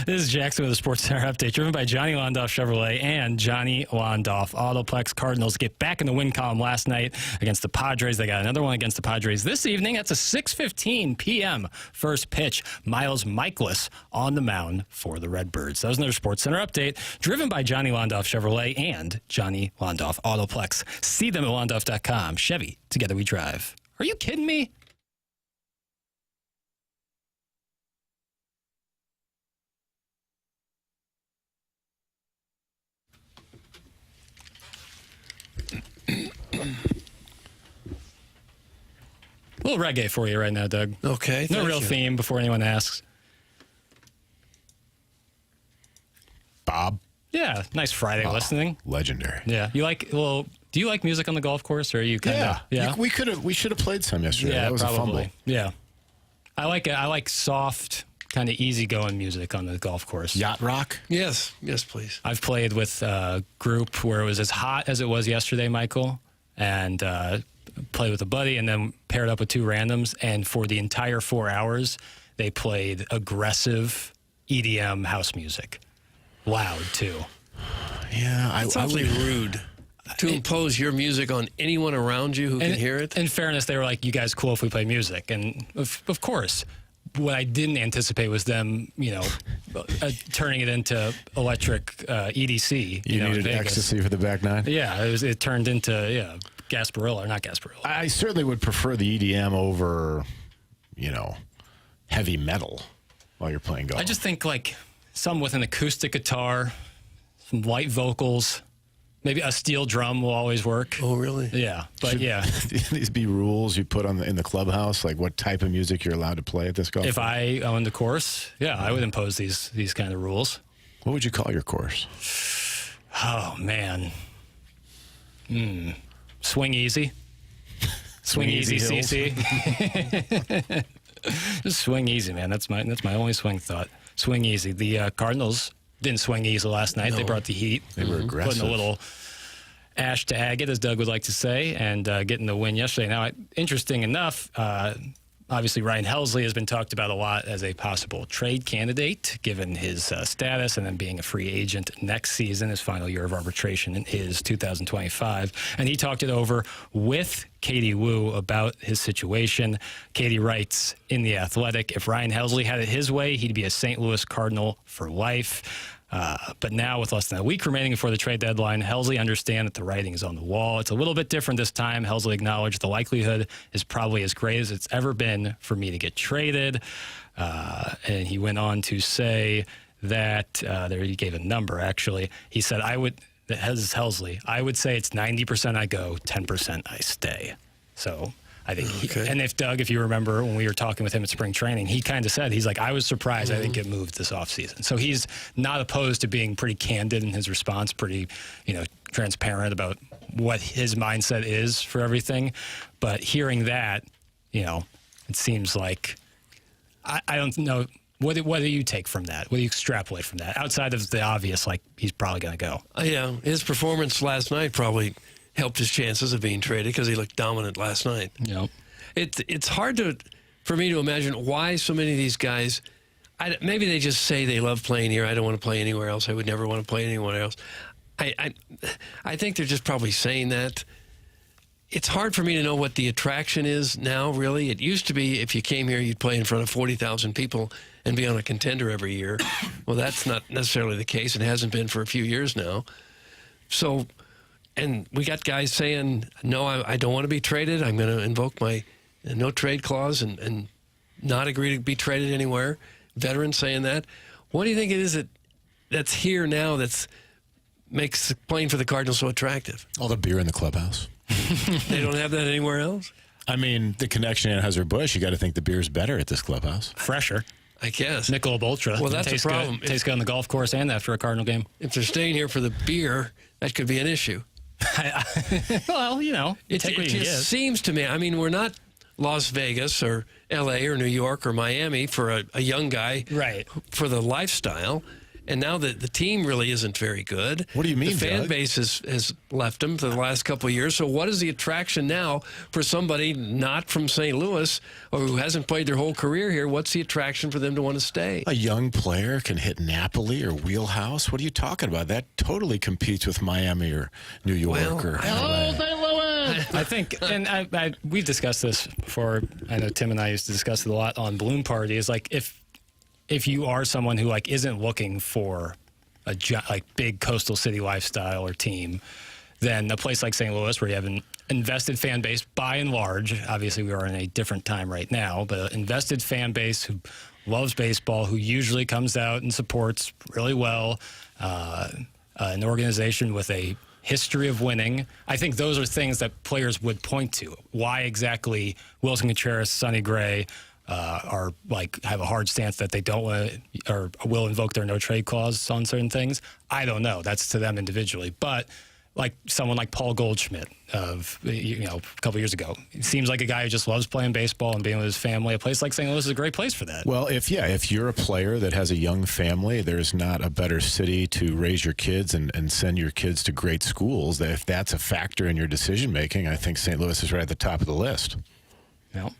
This is Jackson with the Sports Center update, driven by Johnny Londoff Chevrolet and Johnny Londoff Autoplex. Cardinals get back in the win column last night against the Padres. They got another one against the Padres this evening. That's a 6:15 p.m. first pitch. Miles Michaelis on the mound for the Redbirds. That was another Sports Center update, driven by Johnny Londoff Chevrolet and Johnny Londoff Autoplex. See them at londoff.com. Chevy, together we drive. Are you kidding me? A little reggae for you right now, Doug. Okay. No thank real you. theme before anyone asks. Bob. Yeah, nice Friday listening. Legendary. Yeah, do you like music on the golf course, or are you kind of? Yeah, We should have played some yesterday. yeah, That was probably. a fumble. Yeah, I like soft, kind of easygoing music on the golf course. Yacht rock. Yes, please. I've played with a group where it was as hot as it was yesterday, Michael, and played with a buddy, and then paired up with two randoms, and for the entire 4 hours, they played aggressive EDM house music. Loud, too. Yeah, It's awfully rude to impose your music on anyone around you who can hear it. In fairness, they were like, you guys cool if we play music? And of course, what I didn't anticipate was them, turning it into electric EDC. you in needed Vegas. ecstasy for the back nine. Yeah, it turned into, Gasparilla, or not Gasparilla. I certainly would prefer the EDM over, heavy metal while you're playing golf. I just think like some with an acoustic guitar, some light vocals, maybe a steel drum will always work. Oh, really? Yeah, but these be rules you put in the clubhouse, like what type of music you're allowed to play at this golf if course? I owned the course, I would impose these kind of rules. What would you call your course? Oh man, swing easy, swing easy, Hills. CC. Just swing easy, man. That's my only swing thought. Swing easy. The Cardinals didn't swing easy last night. They brought the heat. They were aggressive. Putting a little ash to agate, as Doug would like to say, and getting the win yesterday. Now, interesting enough, obviously Ryan Helsley has been talked about a lot as a possible trade candidate, given his status and then being a free agent next season. His final year of arbitration is 2025. And he talked it over with Katie Wu about his situation. Katie writes in The Athletic, if Ryan Helsley had it his way, he'd be a St. Louis Cardinal for life. But now, with less than a week remaining before the trade deadline, Helsley understands that the writing is on the wall. It's a little bit different this time. Helsley acknowledged the likelihood is probably as great as it's ever been for me to get traded. And he went on to say that, there he gave a number, actually. He said, this is Helsley, I would say it's 90% I go, 10% I stay. So I think, and if you remember when we were talking with him at spring training, he kind of said, he's like, I was surprised I didn't get moved this offseason. So he's not opposed to being pretty candid in his response, pretty, transparent about what his mindset is for everything. But hearing that, it seems like, I don't know, what do you take from that? What do you extrapolate from that? Outside of the obvious, like, he's probably going to go. Yeah, his performance last night probably helped his chances of being traded because he looked dominant last night. It's hard for me to imagine why so many of these guys, maybe they just say they love playing here. I don't want to play anywhere else. I would never want to play anywhere else. I think they're just probably saying that. It's hard for me to know what the attraction is now, really. It used to be if you came here, you'd play in front of 40,000 people and be on a contender every year. Well, that's not necessarily the case. It hasn't been for a few years now. So, and we got guys saying, no, I don't want to be traded. I'm going to invoke my no trade clause and not agree to be traded anywhere. Veterans saying that. What do you think it is that's here now that makes playing for the Cardinals so attractive? All the beer in the clubhouse. They don't have that anywhere else? I mean, the connection in Anheuser-Busch, you got to think the beer's better at this clubhouse. Fresher. I guess. Michelob Ultra. Well, that's the problem. Tastes good on the golf course and after a Cardinal game. If they're staying here for the beer, that could be an issue. Well, It take what you just get. seems to me, I mean, we're not Las Vegas or L.A. or New York or Miami for a young guy Right. for the lifestyle. And now the team really isn't very good. What do you mean, The fan Doug? base has left them for the last couple of years. So what is the attraction now for somebody not from St. Louis or who hasn't played their whole career here? What's the attraction for them to want to stay? A young player can hit Napoli or Wheelhouse. What are you talking about? That totally competes with Miami or New York or LA. I think, and we've discussed this before. I know Tim and I used to discuss it a lot on Balloon Party. Is like if you are someone who isn't looking for a big coastal city lifestyle or team, then a place like St. Louis, where you have an invested fan base by and large, obviously we are in a different time right now, but an invested fan base who loves baseball, who usually comes out and supports really well, an organization with a history of winning. I think those are things that players would point to. Why exactly Wilson Contreras, Sonny Gray are like have a hard stance that they don't want to, or will invoke their no trade clause on certain things. I don't know. That's to them individually. But like someone like Paul Goldschmidt of a couple years ago, it seems like a guy who just loves playing baseball and being with his family. A place like St. Louis is a great place for that. Well, if you're a player that has a young family, there's not a better city to raise your kids and send your kids to great schools. If that's a factor in your decision making, I think St. Louis is right at the top of the list. Yeah.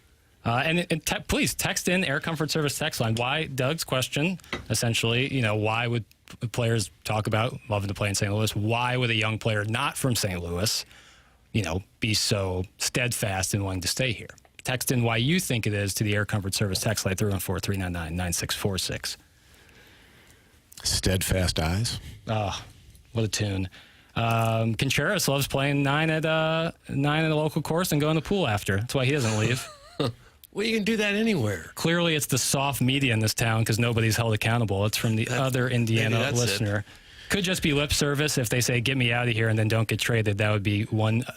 Please text in Air Comfort Service text line. Why, Doug's question, essentially, why would players talk about loving to play in St. Louis? Why would a young player not from St. Louis, be so steadfast in wanting to stay here? Text in why you think it is to the Air Comfort Service text line 314-399-9646. Steadfast eyes. Oh, what a tune. Contreras loves playing 9 at a local course and going to the pool after. That's why he doesn't leave. Well, you can do that anywhere. Clearly, it's the soft media in this town because nobody's held accountable. It's from the other Indiana listener. Could just be lip service if they say, get me out of here and then don't get traded. That would be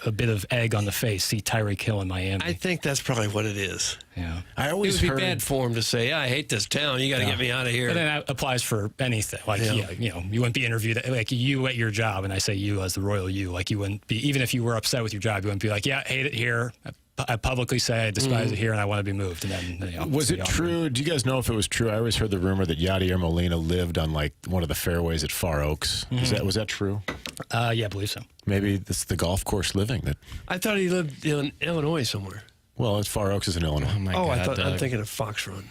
a bit of egg on the face. See Tyreek Hill in Miami. I think that's probably what it is. Yeah. It would be bad for him to say, I hate this town. You got to get me out of here. But then that applies for anything. Like, you wouldn't be interviewed, like you at your job, and I say you as the royal you. Like, you wouldn't be, even if you were upset with your job, you wouldn't be like, yeah, I hate it here. I publicly say I despise it here and I want to be moved. And then, was it true? Do you guys know if it was true? I always heard the rumor that Yadier Molina lived on like one of the fairways at Far Oaks. Was that true? Yeah, I believe so. Maybe it's the golf course living that. I thought he lived in Illinois somewhere. Well, it's Far Oaks is in Illinois. Oh my God, I'm thinking of Fox Run.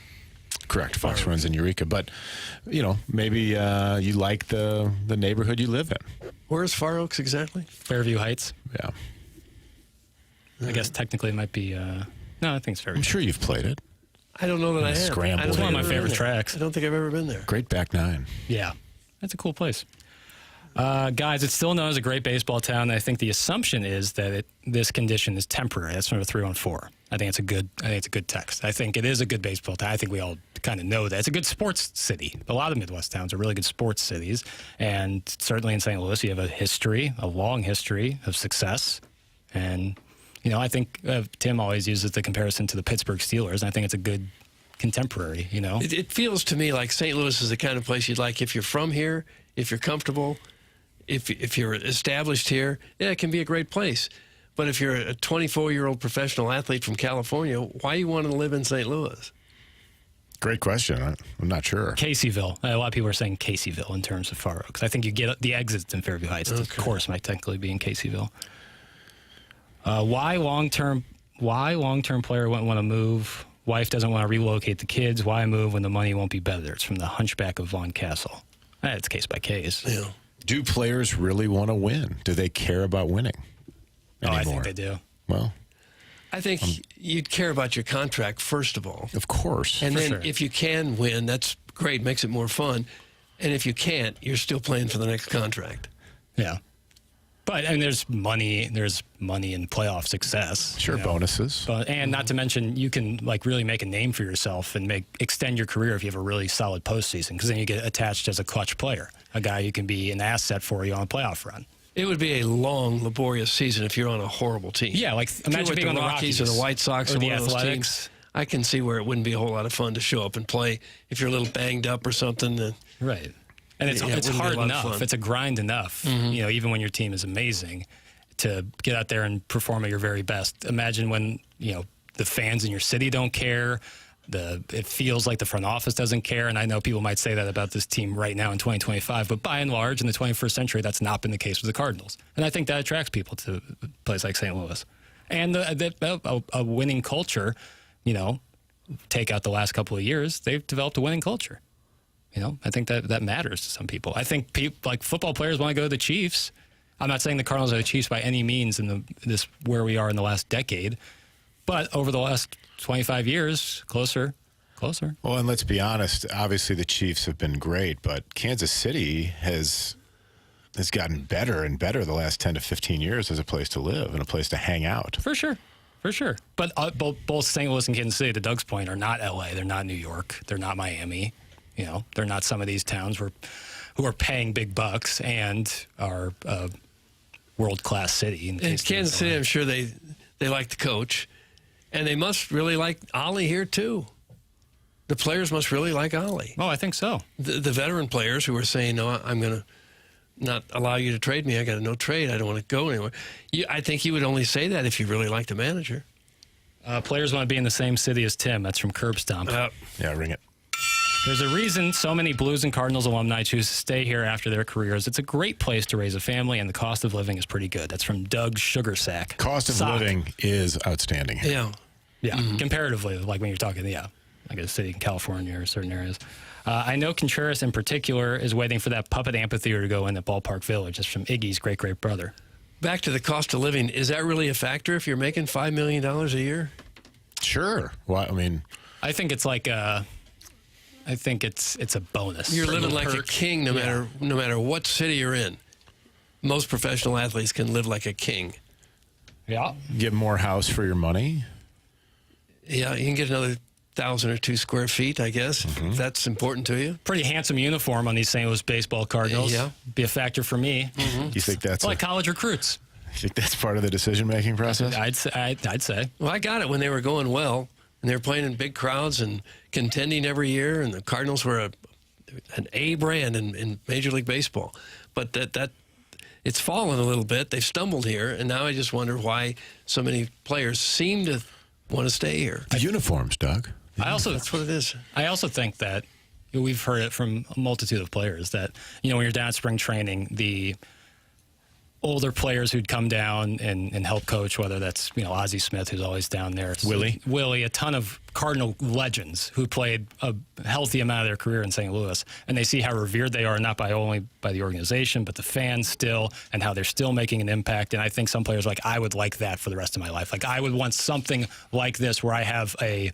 Correct. Fox Run's in Eureka, but maybe you like the neighborhood you live in. Where's Far Oaks exactly? Fairview Heights. Yeah. I guess technically it might be. No, I think it's Fairview. I'm sure you've played it. I don't know that I have. Scramble. It's one of my favorite there. tracks. I don't think I've ever been there. Great back nine. Yeah, that's a cool place. Guys, it's still known as a great baseball town. And I think the assumption is that this condition is temporary. That's number 314. I think it's a good text. I think it is a good baseball town. I think we all kind of know that. It's a good sports city. A lot of Midwest towns are really good sports cities. And certainly in St. Louis, you have a long history of success. And, I think Tim always uses the comparison to the Pittsburgh Steelers. And I think it's a good contemporary, It feels to me like St. Louis is the kind of place you'd like if you're from here, if you're comfortable, if you're established here, yeah, it can be a great place. But if you're a 24-year-old professional athlete from California, why you want to live in St. Louis? Great question. I'm not sure. Caseyville. A lot of people are saying Caseyville in terms of Far Oaks. I think you get the exits in Fairview Heights. Okay. The course might technically be in Caseyville. Why long-term player wouldn't want to move? Wife doesn't want to relocate the kids. Why move when the money won't be better? It's from the Hunchback of Vaughn Castle. It's case by case. Yeah. Do players really want to win? Do they care about winning anymore? I think they do. Well, I think you'd care about your contract, first of all. Of course. And then if you can win, that's great, makes it more fun. And if you can't, you're still playing for the next contract. Yeah. But there's money in playoff success. Sure, bonuses. And not to mention, you can really make a name for yourself and extend your career if you have a really solid postseason, because then you get attached as a clutch player, a guy who can be an asset for you on a playoff run. It would be a long, laborious season if you're on a horrible team. Yeah, imagine being on the Rockies or the White Sox or the one of those Athletics. teams. I can see where it wouldn't be a whole lot of fun to show up and play if you're a little banged up or something. Right. And it's hard enough. It's a grind enough, even when your team is amazing, to get out there and perform at your very best. Imagine when, the fans in your city don't care. It feels like the front office doesn't care. And I know people might say that about this team right now in 2025, but by and large, in the 21st century, that's not been the case with the Cardinals. And I think that attracts people to a place like St. Louis. And a winning culture, take out the last couple of years, they've developed a winning culture. I think that matters to some people. I think football players want to go to the Chiefs. I'm not saying the Cardinals are the Chiefs by any means in this where we are in the last decade, but over the last 25 years, closer. Well, and let's be honest. Obviously, the Chiefs have been great, but Kansas City has gotten better and better the last 10 to 15 years as a place to live and a place to hang out. For sure. But both St. Louis and Kansas City, to Doug's point, are not L.A. They're not New York. They're not Miami. They're not some of these towns who are paying big bucks and are world-class city. In Kansas City, I'm sure they like the coach, and they must really like Ollie here too. The players must really like Ollie. Oh, I think so. The veteran players who are saying, no, I'm going to not allow you to trade me. I got a no trade. I don't want to go anywhere. I think you would only say that if you really like the manager. Players want to be in the same city as Tim. That's from Curb Stomp. Yeah, ring it. There's a reason so many Blues and Cardinals alumni choose to stay here after their careers. It's a great place to raise a family, and the cost of living is pretty good. That's from Doug Sugarsack. Cost of living is outstanding. Yeah, comparatively, like when you're talking, like a city in California or certain areas. I know Contreras in particular is waiting for that puppet amphitheater to go in at Ballpark Village. That's from Iggy's great brother. Back to the cost of living. Is that really a factor if you're making $5 million a year? Sure. Well, I mean, I think it's like I think it's a bonus. You're living like a king no matter what city you're in. Most professional athletes can live like a king. Yeah. Get more house for your money. Yeah, you can get another 1,000 or 2 square feet, I guess, if that's important to you. Pretty handsome uniform on these St. Louis baseball Cardinals. Yeah. Be a factor for me. You think that's like college recruits? You think that's part of the decision-making process? I'd say. Well, I got it when they were going well, and they were playing in big crowds and contending every year, and the Cardinals were an A brand in Major League Baseball. But that it's fallen a little bit. They've stumbled here, and now I just wonder why so many players seem to want to stay here. The uniforms, Doug. That's what it is. I also think that we've heard it from a multitude of players that, when you're down at spring training, the older players who'd come down and help coach, whether that's, Ozzie Smith, who's always down there. Willie, a ton of Cardinal legends who played a healthy amount of their career in St. Louis. And they see how revered they are, not only by the organization, but the fans still, and how they're still making an impact. And I think some players are like, I would like that for the rest of my life. Like, I would want something like this where I have a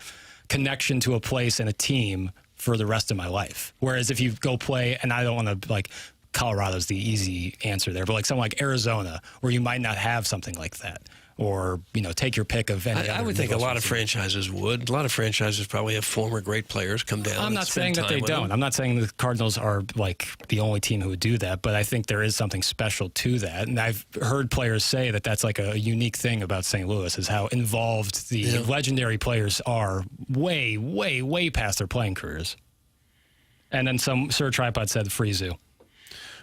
connection to a place and a team for the rest of my life. Whereas if you go play, and I don't want to, Colorado's the easy answer there, but something like Arizona, where you might not have something like that, or take your pick of any. I would think a lot of franchises would. A lot of franchises probably have former great players come down. I'm not saying that they don't. I'm not saying the Cardinals are the only team who would do that, but I think there is something special to that, and I've heard players say that that's like a unique thing about St. Louis is how involved the legendary players are, way past their playing careers. And then some Sir Tripod said the free zoo.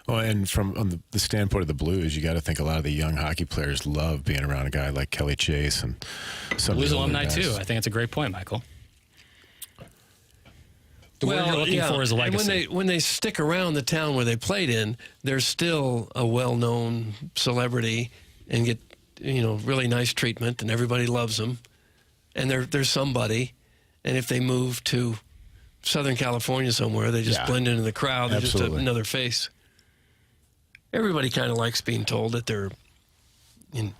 Well, and on the standpoint of the Blues, you got to think a lot of the young hockey players love being around a guy like Kelly Chase and some Blues of the alumni guys. too. I think it's a great point, Michael. The word you're looking for is a legacy. And when they stick around the town where they played in, they're still a well-known celebrity and get really nice treatment, and everybody loves them, and they're somebody. And if they move to Southern California somewhere, they just blend into the crowd. They're just another face. Everybody kind of likes being told that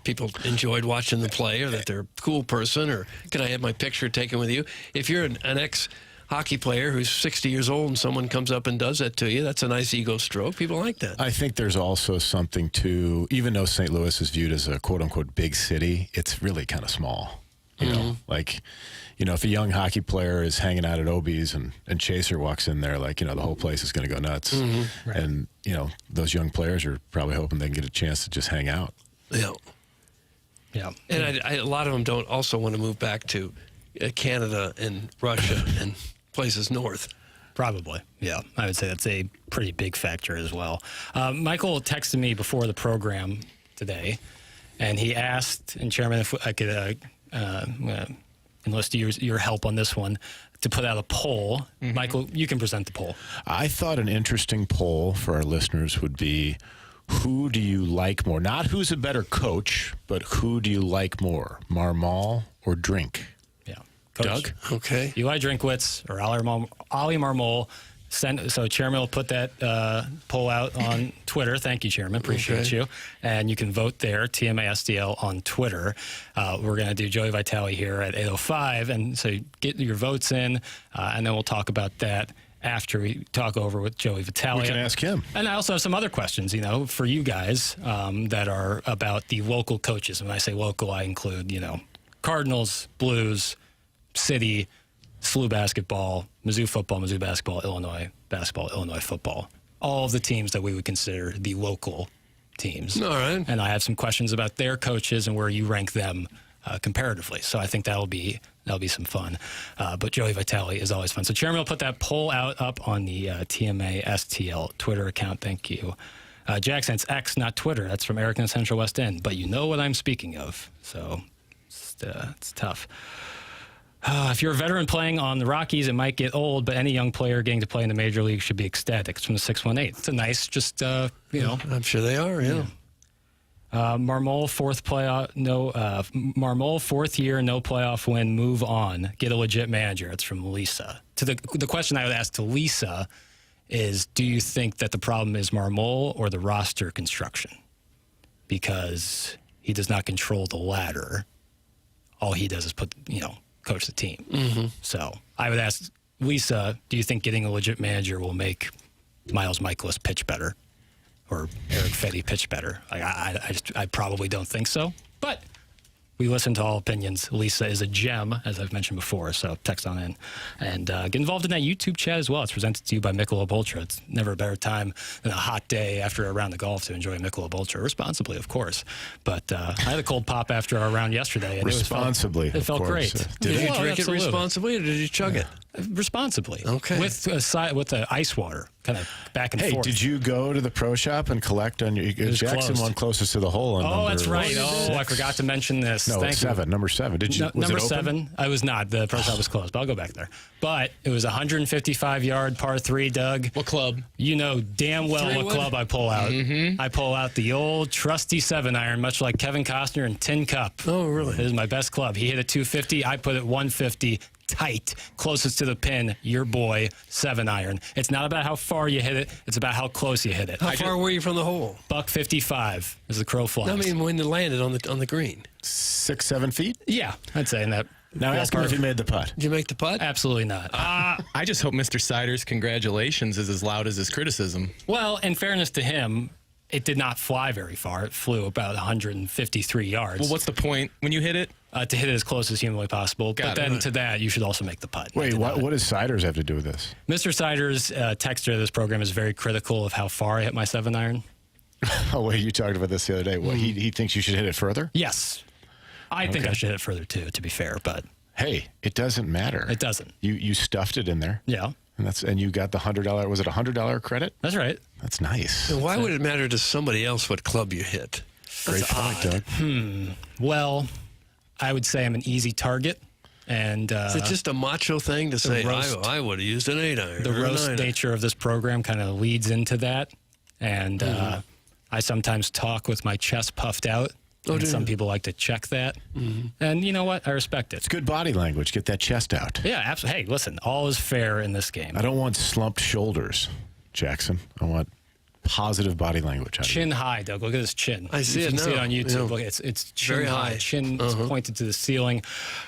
people enjoyed watching them play, or that they're a cool person, or can I have my picture taken with you? If you're an ex-hockey player who's 60 years old and someone comes up and does that to you, that's a nice ego stroke. People like that. I think there's also something to, even though St. Louis is viewed as a quote-unquote big city, it's really kind of small. You know, if a young hockey player is hanging out at Obie's and Chaser walks in there, the whole place is going to go nuts. Right. And, those young players are probably hoping they can get a chance to just hang out. Yeah. And a lot of them don't also want to move back to Canada and Russia and places north. Probably, yeah. I would say that's a pretty big factor as well. Michael texted me before the program today, and he asked, and Chairman, if I could enlist your help on this one, to put out a poll. Mm-hmm. Michael, you can present the poll. I thought an interesting poll for our listeners would be, who do you like more? Not who's a better coach, but who do you like more, Marmol or Drink? Yeah. Coach. Doug? Okay. Eli Drinkwitz or Ollie Marmol. So Chairman will put that poll out on Twitter. Thank you, Chairman. Appreciate you. And you can vote there, TMA STL on Twitter. We're going to do Joey Vitale here at 8:05. And so get your votes in, and then we'll talk about that after we talk over with Joey Vitale. We can ask him. And I also have some other questions, for you guys that are about the local coaches. When I say local, I include, Cardinals, Blues, City, SLU basketball, Mizzou football, Mizzou basketball, Illinois basketball, Illinois football. All of the teams that we would consider the local teams. All right. And I have some questions about their coaches and where you rank them comparatively. So I think that'll be some fun. But Joey Vitale is always fun. So Chairman will put that poll up on the TMA STL Twitter account. Thank you. Jackson, it's X, not Twitter. That's from Eric in the Central West End. But you know what I'm speaking of. So it's tough. If you're a veteran playing on the Rockies, it might get old, but any young player getting to play in the major league should be ecstatic. It's from the 618. It's a nice, I'm sure they are, yeah. Marmol, Marmol, fourth year, no playoff win, move on. Get a legit manager. It's from Lisa. To the question I would ask to Lisa is, do you think that the problem is Marmol or the roster construction? Because he does not control the latter. All he does is coach the team. Mm-hmm. So I would ask Lisa, do you think getting a legit manager will make Miles Michaelis pitch better or Eric Fetty pitch better? I probably don't think so, but we listen to all opinions. Lisa is a gem, as I've mentioned before, so text on in. And get involved in that YouTube chat as well. It's presented to you by Michelob Ultra. It's never a better time than a hot day after a round of golf to enjoy Michelob Ultra. Responsibly, of course. But I had a cold pop after our round yesterday. And Responsibly, it felt great. Did you drink it responsibly or did you chug it? Responsibly. Okay. With the ice water, kind of back and forth. Hey, did you go to the pro shop and collect on your Jackson closed. one closest to the hole? That's right. I forgot to mention this. No, Thank you. number 7. Did you? Number 7. I was not. The pro shop was closed, but I'll go back there. But it was a 155-yard par 3, Doug. What club? You know damn well what club I pull out. Mm-hmm. I pull out the old trusty 7-iron, much like Kevin Costner in Tin Cup. Oh, really? It is my best club. He hit a 250. I put it 150. Tight, closest to the pin, your boy, 7-iron. It's not about how far you hit it. It's about how close you hit it. How far were you from the hole? $155 as the crow flies. I mean, when you landed on the green. 6-7 feet? Yeah, I'd say in that. Now ask him if he made the putt. Did you make the putt? Absolutely not. I just hope Mr. Sider's congratulations is as loud as his criticism. Well, in fairness to him, it did not fly very far. It flew about 153 yards. Well, what's the point when you hit it? To hit it as close as humanly possible. Got but it. then to that, you should also make the putt. Wait, what does Siders have to do with this? Mr. Siders, texter of this program, is very critical of how far I hit my 7-iron. Oh, wait, you talked about this the other day. What, he thinks you should hit it further? Yes. I think I should hit it further, too, to be fair. But hey, it doesn't matter. It doesn't. You stuffed it in there. Yeah. And you got the $100. Was it $100 credit? That's right. That's nice. And why would it matter to somebody else what club you hit? Great point, Doug. Well, I would say I'm an easy target. And is it just a macho thing to say, I would have used an 8-iron? The roast nature of this program kind of leads into that. And I sometimes talk with my chest puffed out. And some people like to check that. Mm-hmm. And you know what? I respect it. It's good body language. Get that chest out. Yeah, absolutely. Hey, listen, all is fair in this game. I don't want slumped shoulders, Jackson. I want positive body language. Chin high, Doug. Look at his chin. I see you it can now. see it on YouTube. Yeah. Look, it's chin very high. Chin is pointed to the ceiling.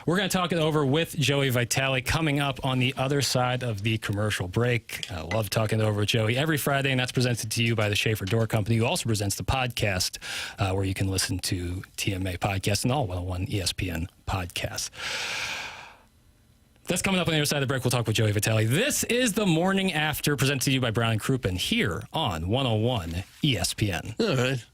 We're going to talk it over with Joey Vitale coming up on the other side of the commercial break. I love talking it over with Joey every Friday, and that's presented to you by the Schaefer Door Company, who also presents the podcast where you can listen to TMA podcasts and all 101 ESPN podcasts. That's coming up on the other side of the break. We'll talk with Joey Vitale. This is the Morning After, presented to you by Brown & Crouppen here on 101 ESPN. All right.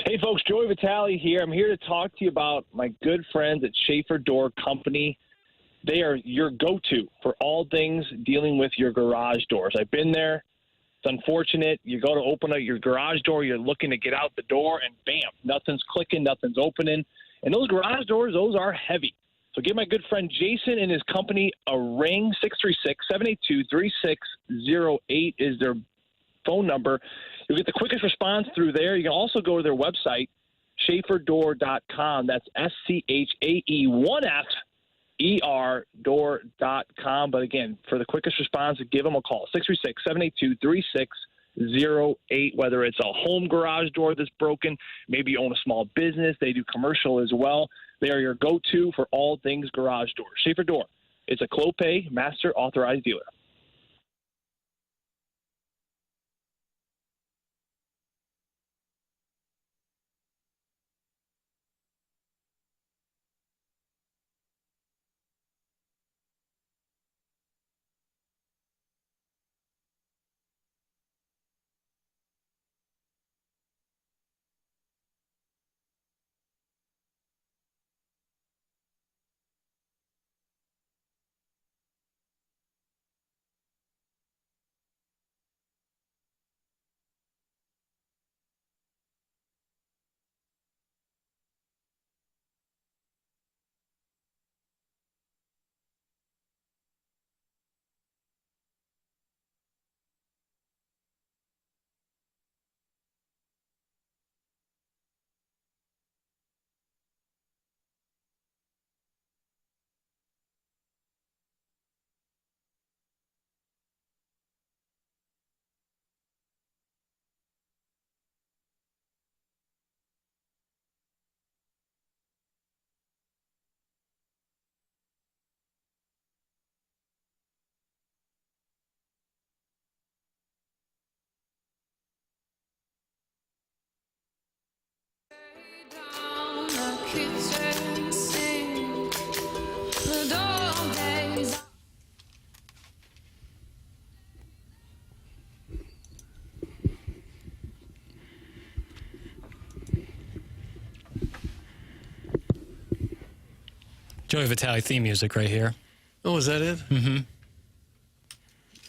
Hey, folks, Joey Vitale here. I'm here to talk to you about my good friends at Schaefer Door Company. They are your go-to for all things dealing with your garage doors. I've been there. It's unfortunate. You go to open up your garage door, you're looking to get out the door, and bam, nothing's clicking, nothing's opening. And those garage doors, those are heavy. So give my good friend Jason and his company a ring. 636-782-3608 is their phone number. You'll get the quickest response through there. You can also go to their website, schaeferdoor.com. That's SCHAER.com. But again, for the quickest response, give them a call, 636-782-3608, whether it's a home garage door that's broken, maybe you own a small business, they do commercial as well. They are your go-to for all things garage doors. Schaefer Door. It's a Clopay Master Authorized Dealer. Joey Vitale theme music right here. Oh, is that it? Mm-hmm.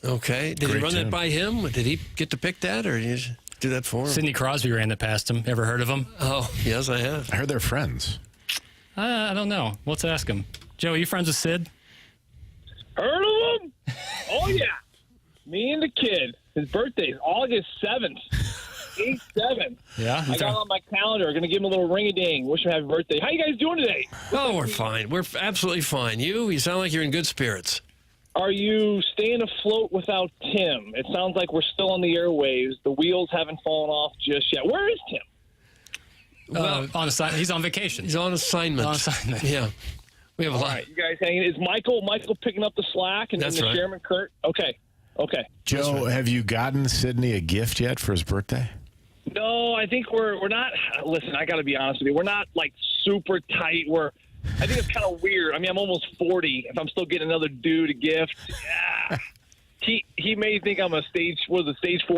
Okay. Did Great you run tune. that by him? Did he get to pick that, or did you just do that for him? Sidney Crosby ran that past him. Ever heard of him? Oh, yes, I have. I heard they're friends. I don't know. Let's ask him. Joe, you friends with Sid? Heard of him? Oh, yeah. Me and the kid. His birthday is August 7th. 8-7. Yeah? I got it on my calendar. Going to give him a little ring-a-ding. Wish him happy birthday. How you guys doing today? Oh, we're fine. We're absolutely fine. You sound like you're in good spirits. Are you staying afloat without Tim? It sounds like we're still on the airwaves. The wheels haven't fallen off just yet. Where is Tim? On assignment. He's on vacation. He's on assignment. On assignment. Yeah. We have a All lot. right, you guys hanging. Is Michael picking up the slack and That's the right. chairman Kurt? Okay. Joe, have you gotten Sydney a gift yet for his birthday? No, I think we're not. Listen, I got to be honest with you. We're not like super tight. I think it's kind of weird. I mean, I'm almost 40. If I'm still getting another dude a gift, yeah. He may think I'm a stage 4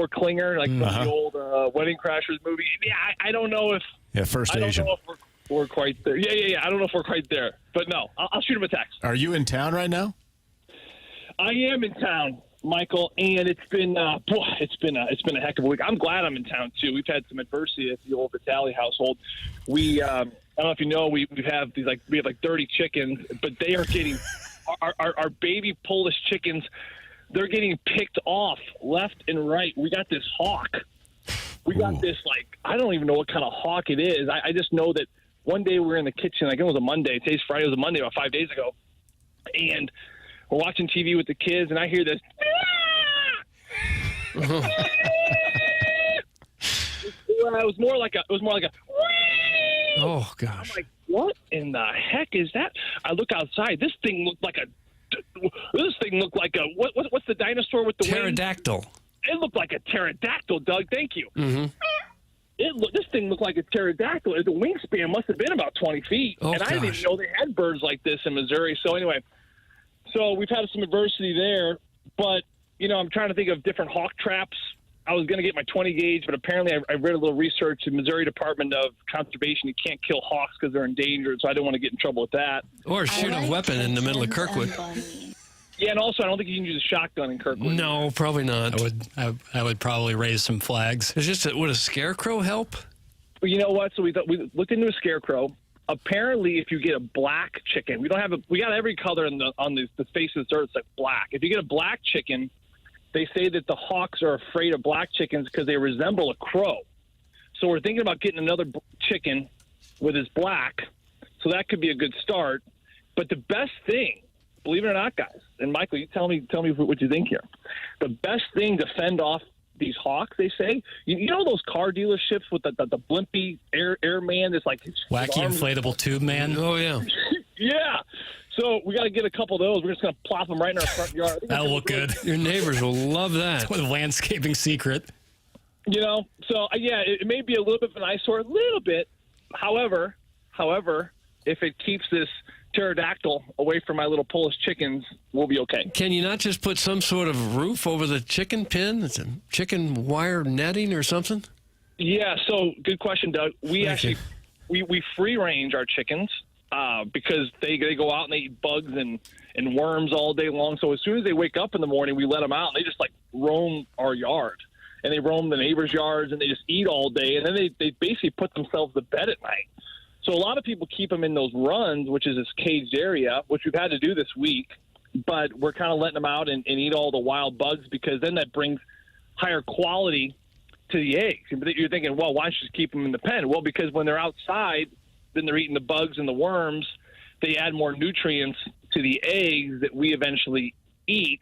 clinger, like from the old Wedding Crashers movie. Yeah, I don't know if. Yeah, first I don't Asian. know if we're quite there. Yeah. I don't know if we're quite there, but no, I'll shoot him a text. Are you in town right now? I am in town, Michael, and it's been a heck of a week. I'm glad I'm in town too. We've had some adversity at the old Vitale household. I don't know if you know, we have 30 chickens, but they are getting our baby Polish chickens. They're getting picked off left and right. We got this hawk. We got this I don't even know what kind of hawk it is. I just know that one day we were in the kitchen. It was a Monday. Today's Friday. It was a Monday about 5 days ago, and we're watching TV with the kids, and I hear this. It was more like a. Oh, gosh. I'm like, what in the heck is that? I look outside. This thing looked like a. What's the dinosaur with the wings? Pterodactyl. It looked like a pterodactyl, Doug. Thank you. Mm-hmm. This thing looked like a pterodactyl. The wingspan must have been about 20 feet. Oh, and I didn't gosh. even know they had birds like this in Missouri. So anyway, we've had some adversity there. But, I'm trying to think of different hawk traps I was going to get my 20 gauge, but apparently I read a little research in Missouri Department of Conservation. You can't kill hawks because they're endangered, so I didn't want to get in trouble with that. Or shoot a weapon in the middle of Kirkwood. Yeah, and also I don't think you can use a shotgun in Kirkwood. No, probably not. I would probably raise some flags. It's just would a scarecrow help? Well, you know what? So we looked into a scarecrow. Apparently, if you get a black chicken, we got every color on the face of the earth. It's like black. If you get a black chicken, they say that the hawks are afraid of black chickens because they resemble a crow. So we're thinking about getting another chicken with his black. So that could be a good start. But the best thing, believe it or not, guys, and Michael, you tell me what you think here. The best thing to fend off these hawks, they say, you know those car dealerships with the blimpy airman that's like wacky inflatable tube man. Oh yeah. Yeah. So we got to get a couple of those. We're just going to plop them right in our front yard. That'll look good. Your neighbors will love that. It's a landscaping secret. You know, so yeah, it may be a little bit of an eyesore, a little bit. However, if it keeps this pterodactyl away from my little Polish chickens, we'll be okay. Can you not just put some sort of roof over the chicken pen? It's a chicken wire netting or something? Yeah, so good question, Doug. We free range our chickens because they go out and they eat bugs and worms all day long. So as soon as they wake up in the morning, we let them out and they just like roam our yard. And they roam the neighbors' yards and they just eat all day. And then they basically put themselves to bed at night. So a lot of people keep them in those runs, which is this caged area, which we've had to do this week. But we're kind of letting them out and eat all the wild bugs because then that brings higher quality to the eggs. You're thinking, well, why don't you just keep them in the pen? Well, because when they're outside, then they're eating the bugs and the worms. They add more nutrients to the eggs that we eventually eat.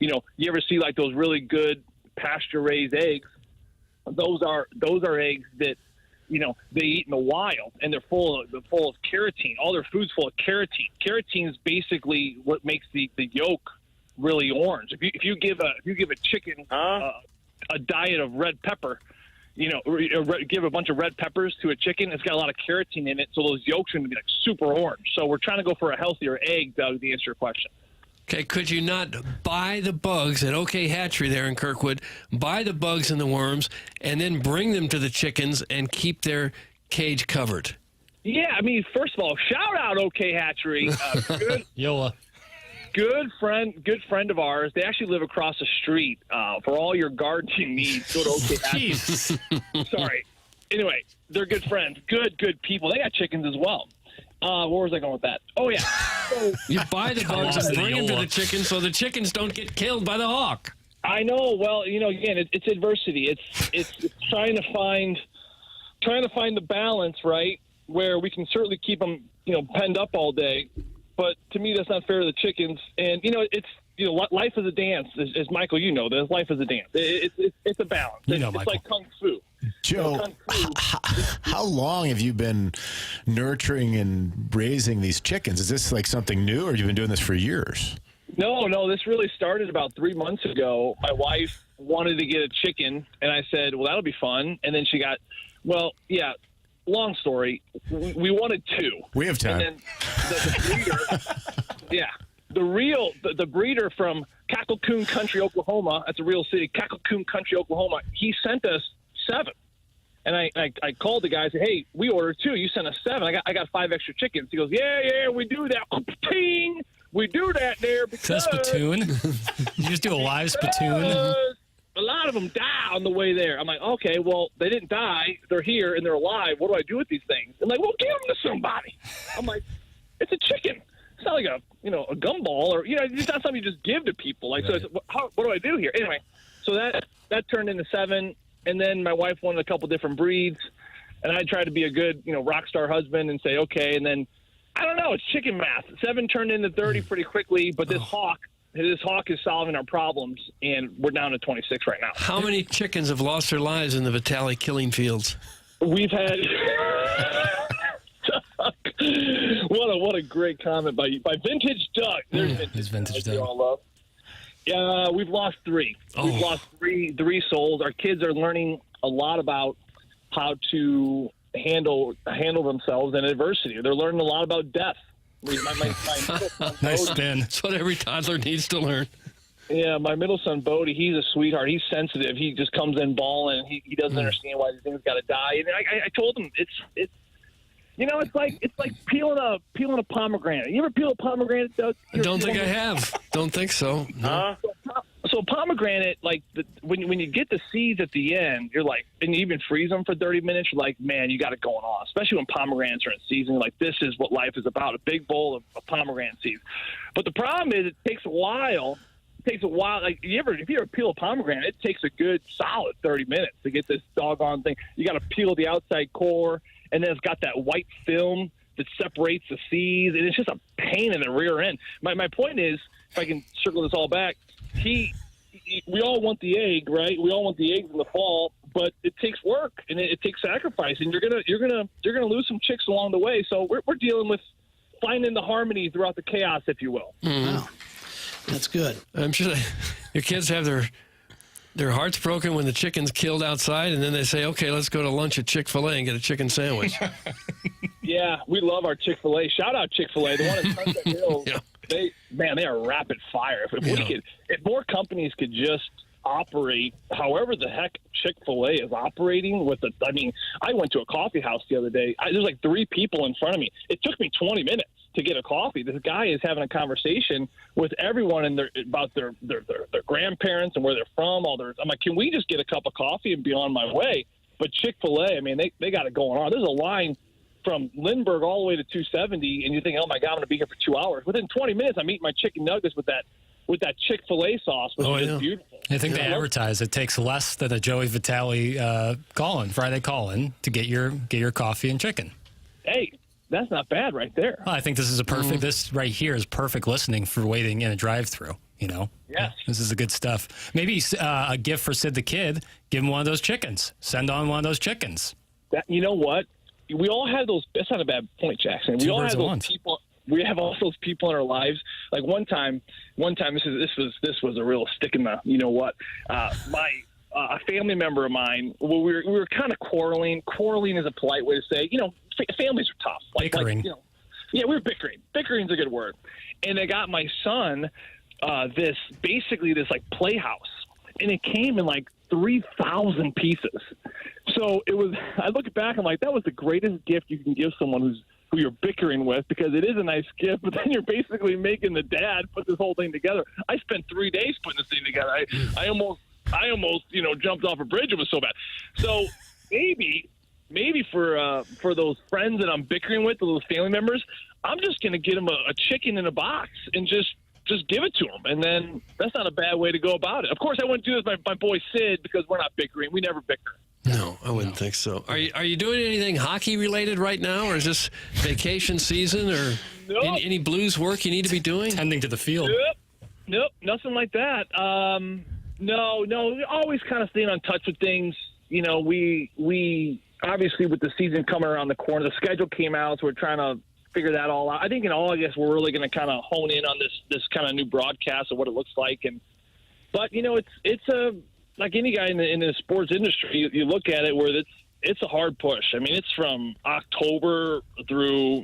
You ever see like those really good pasture-raised eggs? Those are eggs that they eat in the wild, and they're full of carotene. All their food's full of carotene. Carotene is basically what makes the yolk really orange. If you give a chicken a diet of red pepper, give a bunch of red peppers to a chicken, it's got a lot of carotene in it, so those yolks are going to be like super orange. So we're trying to go for a healthier egg, Doug, to answer your question. Okay, could you not buy the bugs at OK Hatchery there in Kirkwood, buy the bugs and the worms, and then bring them to the chickens and keep their cage covered? Yeah, I mean, first of all, shout out OK Hatchery. Yola. Good friend of ours. They actually live across the street. For all your gardening needs, go to OK Hatchery. Sorry. Anyway, they're good friends. Good people. They got chickens as well. Where was I going with that? Oh, yeah. So, you buy the bugs and bring them to the chickens so the chickens don't get killed by the hawk. I know. Well, again, it's adversity. It's trying to find the balance, right, where we can certainly keep them, penned up all day. But to me, that's not fair to the chickens. And, life is a dance. As Michael, this. Life is a dance. It's a balance. It's Michael. like Kung Fu. Joe, how long have you been nurturing and raising these chickens? Is this like something new, or have you been doing this for years? No, this really started about 3 months ago. My wife wanted to get a chicken, and I said, well, that'll be fun. And then she got, long story. We wanted two. We have time. And then the breeder, the breeder from Kilcoyne Country, Oklahoma, that's a real city, Kilcoyne Country, Oklahoma, he sent us 7. And I called the guy and said, hey, we ordered 2. You sent us 7. I got 5 extra chickens. He goes, yeah, we do that. Ting! We do that there because... Is that spittoon? You just do a live spittoon? A lot of them die on the way there. I'm like, okay, well, they didn't die. They're here and they're alive. What do I do with these things? They're like, well, give them to somebody. I'm like, it's a chicken. It's not like a gumball or, it's not something you just give to people. Like, right. So what do I do here? Anyway, so that turned into 7. And then my wife wanted a couple different breeds, and I tried to be a good, rock star husband and say, okay. And then, I don't know, it's chicken math. 7 turned into 30 pretty quickly, but this hawk is solving our problems, and we're down to 26 right now. How many chickens have lost their lives in the Vitale killing fields? We've had what a great comment by Vintage Doug. There's Vintage Doug. You all love. We've lost 3. We've lost three souls. Our kids are learning a lot about how to handle themselves in adversity. They're learning a lot about death. Nice spin. That's what every toddler needs to learn. Yeah, my middle son, Bodie, he's a sweetheart. He's sensitive. He just comes in balling. He doesn't understand why these things got to die. And I told him it's it's like peeling a pomegranate. You ever peel a pomegranate, Doug? I don't think I have. Don't think so. No. So pomegranate, like when you get the seeds at the end, you're like, and you even freeze them for 30 minutes. You're like, man, you got it going on. Especially when pomegranates are in season. Like, this is what life is about: a big bowl of pomegranate seeds. But the problem is, it takes a while. Like, if you ever peel a pomegranate, it takes a good solid 30 minutes to get this doggone thing. You got to peel the outside core, and then it's got that white film that separates the seeds, and it's just a pain in the rear end. My point is, if I can circle this all back, we all want the egg, right? We all want the eggs in the fall, but it takes work and it takes sacrifice, and you're gonna lose some chicks along the way. So we're dealing with finding the harmony throughout the chaos, if you will. Wow. That's good. I'm sure your kids have their hearts broken when the chicken's killed outside, and then they say, okay, let's go to lunch at Chick-fil-A and get a chicken sandwich. Yeah, we love our Chick-fil-A. Shout out Chick-fil-A. The one in Sunset Hills, Yeah. they are rapid fire. If more companies could just operate however the heck Chick-fil-A is operating I went to a coffee house the other day. There's like 3 people in front of me. It took me 20 minutes to get a coffee. This guy is having a conversation with everyone about their grandparents and where they're from. I'm like, can we just get a cup of coffee and be on my way? But Chick-fil-A, I mean, they got it going on. There's a line from Lindbergh all the way to 270, and you think, oh my God, I'm going to be here for 2 hours. Within 20 minutes, I'm eating my chicken nuggets with that Chick-fil-A sauce, which is beautiful. I think they advertise it takes less than a Joey Vitale Friday call-in to get your coffee and chicken. Hey, that's not bad right there. Well, I think this is this right here is perfect listening for waiting in a drive-through, Yes. This is the good stuff. Maybe a gift for Sid the Kid. Give him one of those chickens. Send on one of those chickens. You know what? We all have those. That's not a bad point, Jackson. We all have those people. We have all those people in our lives. Like one time, this was a real stick in the. You know what? A family member of mine. We were kind of quarreling. Quarreling is a polite way to say. Families are tough. Bickering. We were bickering. Bickering's a good word. And I got my son this like playhouse, and it came in like 3,000 pieces. So it was. I look back, I'm like, that was the greatest gift you can give someone who you're bickering with, because it is a nice gift, but then you're basically making the dad put this whole thing together. I spent 3 days putting this thing together. I almost jumped off a bridge. It was so bad. So maybe for those friends that I'm bickering with, those family members, I'm just going to get them a chicken in a box and just give it to them. And then that's not a bad way to go about it. Of course, I wouldn't do this with my boy Sid, because we're not bickering. We never bicker. No, I wouldn't think so. Are you doing anything hockey related right now, or is this vacation season, or any Blues work you need to be doing? Tending to the field. Nope, nothing like that. No, always kind of staying on touch with things. We obviously, with the season coming around the corner, the schedule came out, so we're trying to figure that all out. I think in August we're really going to kind of hone in on this kind of new broadcast of what it looks like. But it's a like any guy in the sports industry, you look at it where it's a hard push. I mean, it's from October through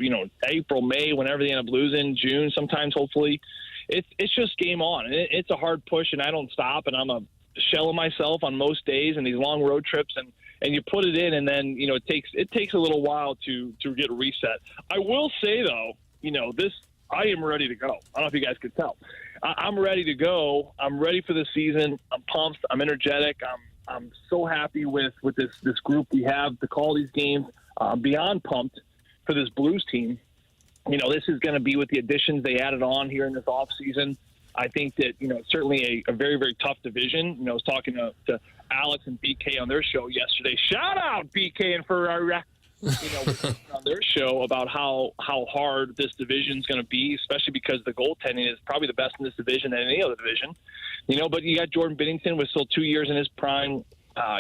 April, May, whenever they end up losing, June sometimes, hopefully. It's just game on. And it's a hard push, and I don't stop, and I'm a shell of myself on most days and these long road trips, and you put it in, and then it takes a little while to get a reset. I will say though, I am ready to go. I don't know if you guys could tell. I'm ready to go. I'm ready for the season. I'm pumped. I'm energetic. I'm so happy with this group we have to call these games. I'm beyond pumped for this Blues team. This is going to be with the additions they added on here in this offseason. I think that, it's certainly a very, very tough division. I was talking to Alex and BK on their show yesterday. Shout out BK and Ferrari. On their show about how hard this division is going to be, especially because the goaltending is probably the best in this division than any other division. But you got Jordan Binnington with still 2 years in his prime.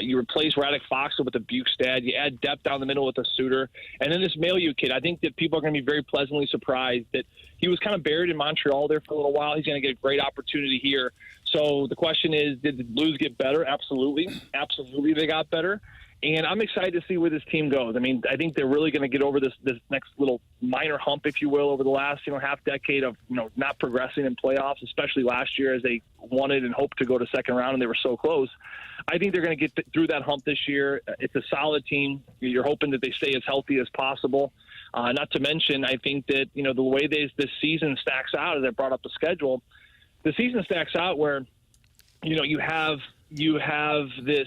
You replace Radek Foxel with a Bukestad. You add depth down the middle with a Suter. And then this Mailloux kid, I think that people are going to be very pleasantly surprised that he was kind of buried in Montreal there for a little while. He's going to get a great opportunity here. So the question is, did the Blues get better? Absolutely. Absolutely they got better. And I'm excited to see where this team goes. I mean, I think they're really going to get over this next little minor hump, if you will, over the last half decade of not progressing in playoffs, especially last year as they wanted and hoped to go to second round and they were so close. I think they're going to get through that hump this year. It's a solid team. You're hoping that they stay as healthy as possible. Not to mention, I think that the way this season stacks out, as I brought up the schedule, the season stacks out where you have this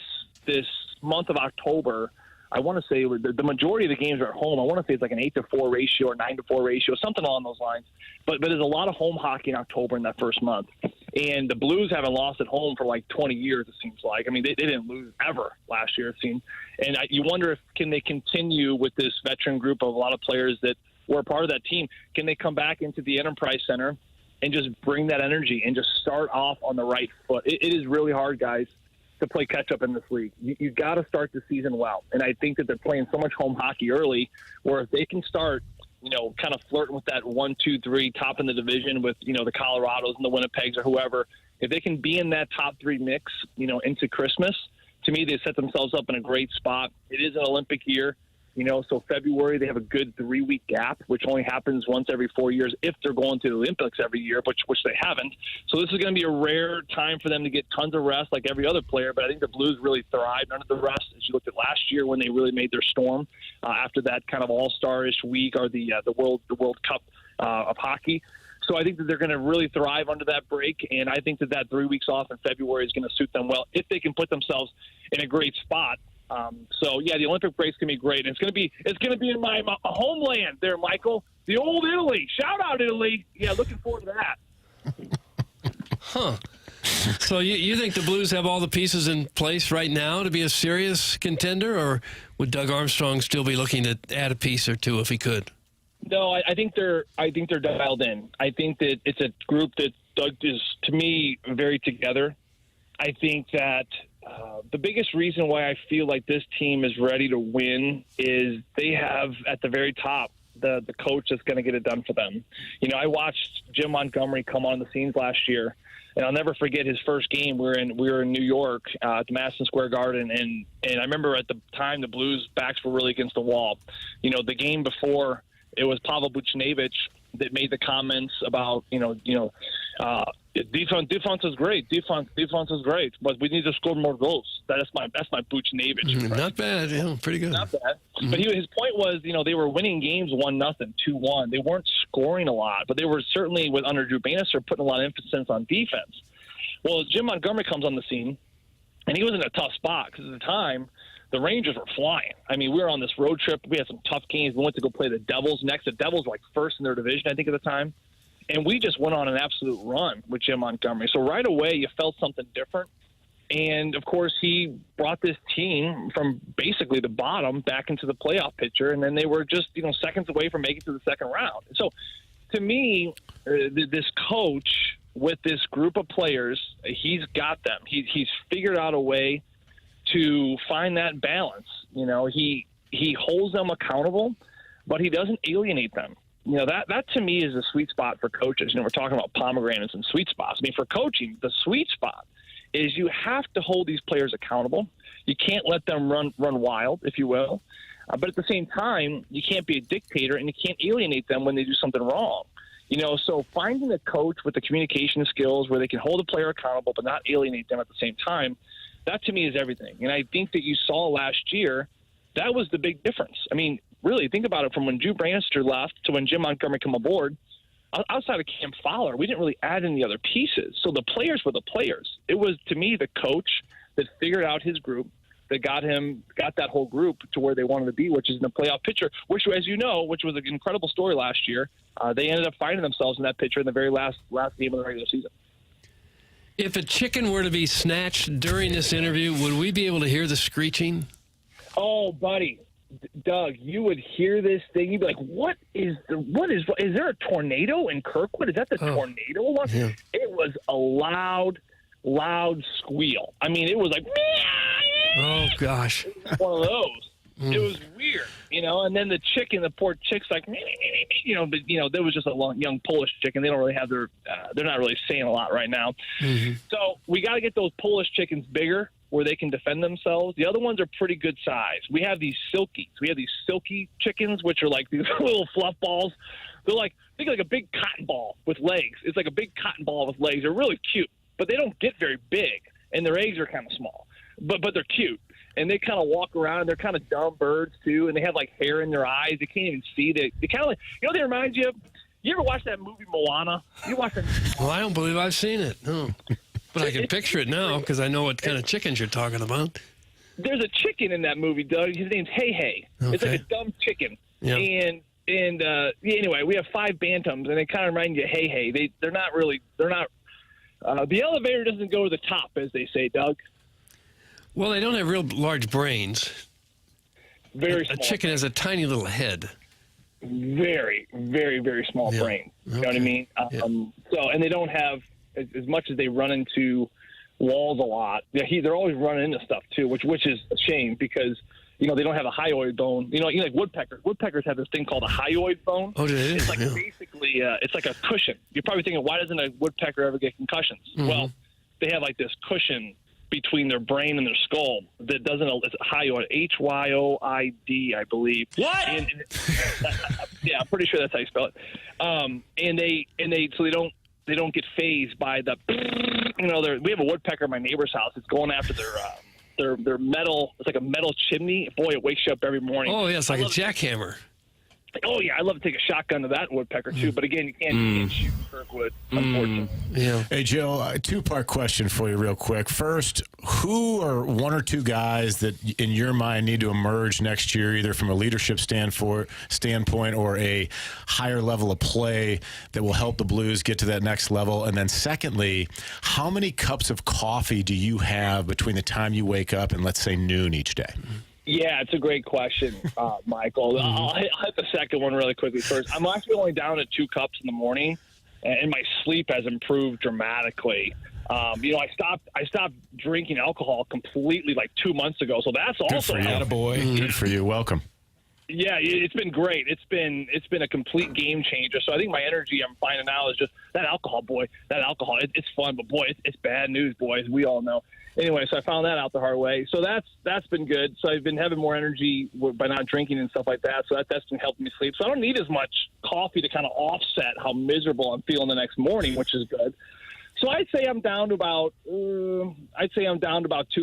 month of October. I want to say the majority of the games are at home. I want to say it's like an 8-4 ratio or 9-4 ratio, something along those lines. But there's a lot of home hockey in October in that first month. And the Blues haven't lost at home for like 20 years, it seems like. I mean, they didn't lose ever last year, it seems. And you wonder if can they continue with this veteran group of a lot of players that were a part of that team. Can they come back into the Enterprise Center and just bring that energy and just start off on the right foot? It is really hard, guys, to play catch-up in this league. You've got to start the season well. And I think that they're playing so much home hockey early where if they can start, kind of flirting with that 1, 2, 3 top in the division with, the Colorados and the Winnipegs or whoever, if they can be in that top 3 mix, into Christmas, to me, they set themselves up in a great spot. It is an Olympic year. So February, they have a good 3-week gap, which only happens once every 4 years if they're going to the Olympics every year, which they haven't. So this is going to be a rare time for them to get tons of rest like every other player. But I think the Blues really thrived under the rest as you looked at last year when they really made their storm after that kind of all-star-ish week or the World Cup of hockey. So I think that they're going to really thrive under that break, and I think that 3 weeks off in February is going to suit them well if they can put themselves in a great spot. The Olympic break's gonna be great. And it's gonna be in my homeland there, Michael. The old Italy. Shout out Italy. Yeah, looking forward to that. Huh. So you think the Blues have all the pieces in place right now to be a serious contender, or would Doug Armstrong still be looking to add a piece or two if he could? No, I think they're dialed in. I think that it's a group that Doug is, to me, very together. I think that the biggest reason why I feel like this team is ready to win is they have at the very top the coach that's going to get it done for them. I watched Jim Montgomery come on the scenes last year, and I'll never forget his first game. We were in New York at the Madison Square Garden, and I remember at the time the Blues' backs were really against the wall. The game before, it was Pavel Buchnevich that made the comments about defense is great. Defense is great, but we need to score more goals. That's my Buchnevich. Not bad, yeah, pretty good. Not bad. Mm-hmm. But his point was, they were winning games 1-0, 2-1. They weren't scoring a lot, but they were certainly under Drew Bannister putting a lot of emphasis on defense. Well, Jim Montgomery comes on the scene, and he was in a tough spot because at the time the Rangers were flying. I mean, we were on this road trip. We had some tough games. We went to go play the Devils next. The Devils were like first in their division, I think, at the time. And we just went on an absolute run with Jim Montgomery. So right away, you felt something different. And, of course, he brought this team from basically the bottom back into the playoff picture. And then they were just, seconds away from making it to the second round. So, to me, this coach with this group of players, he's got them. He's figured out a way to find that balance. He holds them accountable, but he doesn't alienate them. That to me is the sweet spot for coaches. We're talking about pomegranates and sweet spots. I mean, for coaching, the sweet spot is you have to hold these players accountable. You can't let them run wild, if you will. But at the same time, you can't be a dictator and you can't alienate them when they do something wrong. So finding a coach with the communication skills where they can hold a player accountable but not alienate them at the same time, that to me is everything. And I think that you saw last year, that was the big difference. I mean, really, think about it, from when Drew Bannister left to when Jim Montgomery came aboard, outside of Cam Fowler, we didn't really add any other pieces. So the players were the players. It was, to me, the coach that figured out his group, that got that whole group to where they wanted to be, which is in the playoff picture, which, as you know, which was an incredible story last year. They ended up finding themselves in that picture in the very last game of the regular season. If a chicken were to be snatched during this interview, would we be able to hear the screeching? Oh, buddy. Doug, you would hear this thing. You'd be like, is there a tornado in Kirkwood? Is that the tornado one? Yeah. It was a loud squeal. I mean, it was like, oh, gosh. It was one of those. It was weird, and then the poor chick's like, but, there was just a young Polish chicken. They don't really have they're not really saying a lot right now. Mm-hmm. So we got to get those Polish chickens bigger where they can defend themselves. The other ones are pretty good size. We have these silkies. We have these silky chickens, which are like these little fluff balls. They're like, think like a big cotton ball with legs. It's like a big cotton ball with legs. They're really cute, but they don't get very big, and their eggs are kind of small. But they're cute, and they kind of walk around. They're kind of dumb birds too, and they have like hair in their eyes. They can't even see. They kind of like, you know what they remind you of? You ever watch that movie Moana? You watch that? Well, I don't believe I've seen it. No. But I can picture it now because I know what kind of chickens you're talking about. There's a chicken in that movie, Doug. His name's Hey Hey. Okay. It's like a dumb chicken. Yeah. And anyway, we have 5 bantams, and they kind of remind you of Hey Hey. They're not. The elevator doesn't go to the top, as they say, Doug. Well, they don't have real large brains. Very small. A chicken has a tiny little head. Very, very, very small brain. You know what I mean? So, and they don't have as much as they run into walls a lot. They're always running into stuff too, which is a shame because they don't have a hyoid bone. Like woodpeckers. Woodpeckers have this thing called a hyoid bone. Oh, do they? It's like basically it's like a cushion. You're probably thinking, why doesn't a woodpecker ever get concussions? Mm-hmm. Well, they have like this cushion between their brain and their skull that doesn't. It's hyoid, Hyoid, I believe. What? Yeah, I'm pretty sure that's how you spell it. So they don't get phased by the. We have a woodpecker in my neighbor's house. It's going after their metal. It's like a metal chimney. Boy, it wakes you up every morning. Oh yeah, it's like a jackhammer. Oh yeah, I love to take a shotgun to that woodpecker too. But again, you can't shoot Kirkwood, unfortunately. Yeah. Hey Joe, a 2-part question for you, real quick. First, who are 1 or 2 guys that, in your mind, need to emerge next year, either from a leadership standpoint or a higher level of play that will help the Blues get to that next level? And then, secondly, how many cups of coffee do you have between the time you wake up and, let's say, noon each day? Yeah, it's a great question, Michael. I'll hit the second one really quickly first. I'm actually only down to 2 cups in the morning, and my sleep has improved dramatically. I stopped drinking alcohol completely like 2 months ago, so that's also attaboy. Good for you. Welcome. Yeah, it's been great. It's been a complete game changer. So I think my energy I'm finding now is just that alcohol, boy. That alcohol, it's fun, but boy, it's bad news, boys. We all know. Anyway, so I found that out the hard way. So that's been good. So I've been having more energy by not drinking and stuff like that. So that's been helping me sleep. So I don't need as much coffee to kind of offset how miserable I'm feeling the next morning, which is good. So I'd say I'm down to about 2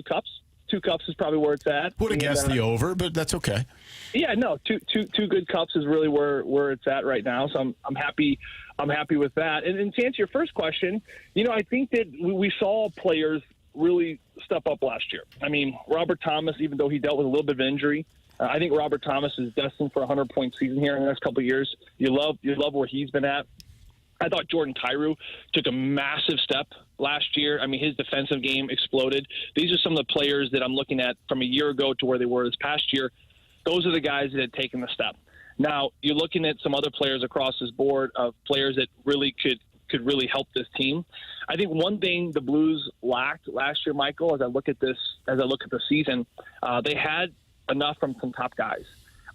cups. 2 cups is probably where it's at. Would have guessed the over, but that's okay. Yeah, no, two good cups is really where it's at right now. So I'm happy with that. And to answer your first question, I think that we saw players really step up last year. I mean, Robert Thomas, even though he dealt with a little bit of injury, I think Robert Thomas is destined for a 100-point season here in the next couple of years. You love where he's been at. I thought Jordan Kyrou took a massive step last year. I mean, his defensive game exploded. These are some of the players that I'm looking at from a year ago to where they were this past year. Those are the guys that had taken the step. Now, you're looking at some other players across this board of players that really could really help this team. I think one thing the Blues lacked last year, Michael, as I look at the season, they had enough from some top guys.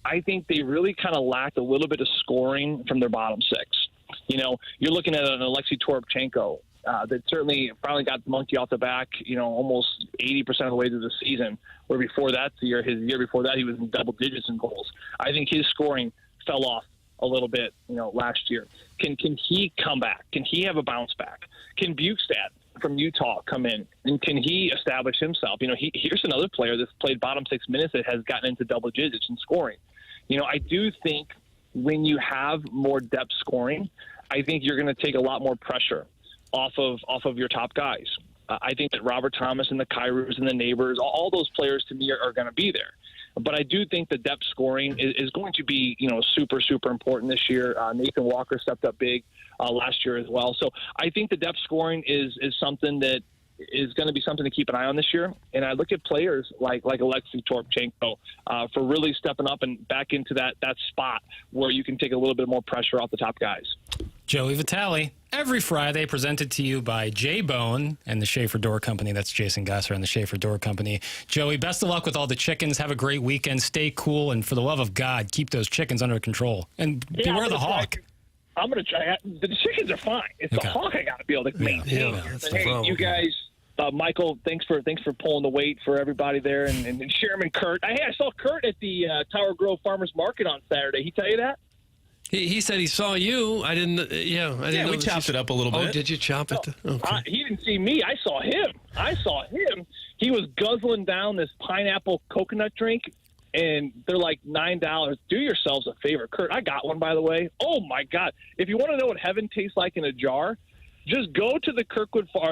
I think they really kind of lacked a little bit of scoring from their bottom 6. You're looking at an Alexei Toropchenko that certainly finally got the monkey off the back, almost 80% of the way through the season, where before that, his year before that, he was in double digits in goals. I think his scoring fell off a little bit, last year. Can he come back? Can he have a bounce back? Can Bukestad from Utah come in, and can he establish himself? Here's another player that's played bottom 6 minutes that has gotten into double digits in scoring. I do think when you have more depth scoring, I think you're going to take a lot more pressure off of your top guys. I think that Robert Thomas and the Kyrous and the Neighbors, all those players to me are going to be there. But I do think the depth scoring is going to be, super, super important this year. Nathan Walker stepped up big last year as well. So I think the depth scoring is something that is going to be something to keep an eye on this year. And I look at players like Alexei Toropchenko for really stepping up and back into that spot where you can take a little bit more pressure off the top guys. Joey Vitale, every Friday, presented to you by J-Bone and the Schaefer Door Company. That's Jason Gasser and the Schaefer Door Company. Joey, best of luck with all the chickens. Have a great weekend. Stay cool. And for the love of God, keep those chickens under control. And beware the hawk. I'm going to try. The chickens are fine. It's the hawk I got to be able to maintain. Yeah, that's the hey, problem. you guys, Michael, thanks for pulling the weight for everybody there, and Chairman Kurt. I saw Kurt at the Tower Grove Farmers Market on Saturday. He tell you that? He said he saw you. I didn't. I didn't know we chopped it up a little bit. Oh, did you chop it? Okay. He didn't see me. I saw him. He was guzzling down this pineapple coconut drink, and they're like $9. Do yourselves a favor, Kurt. I got one, by the way. Oh my God! If you want to know what heaven tastes like in a jar, just go to the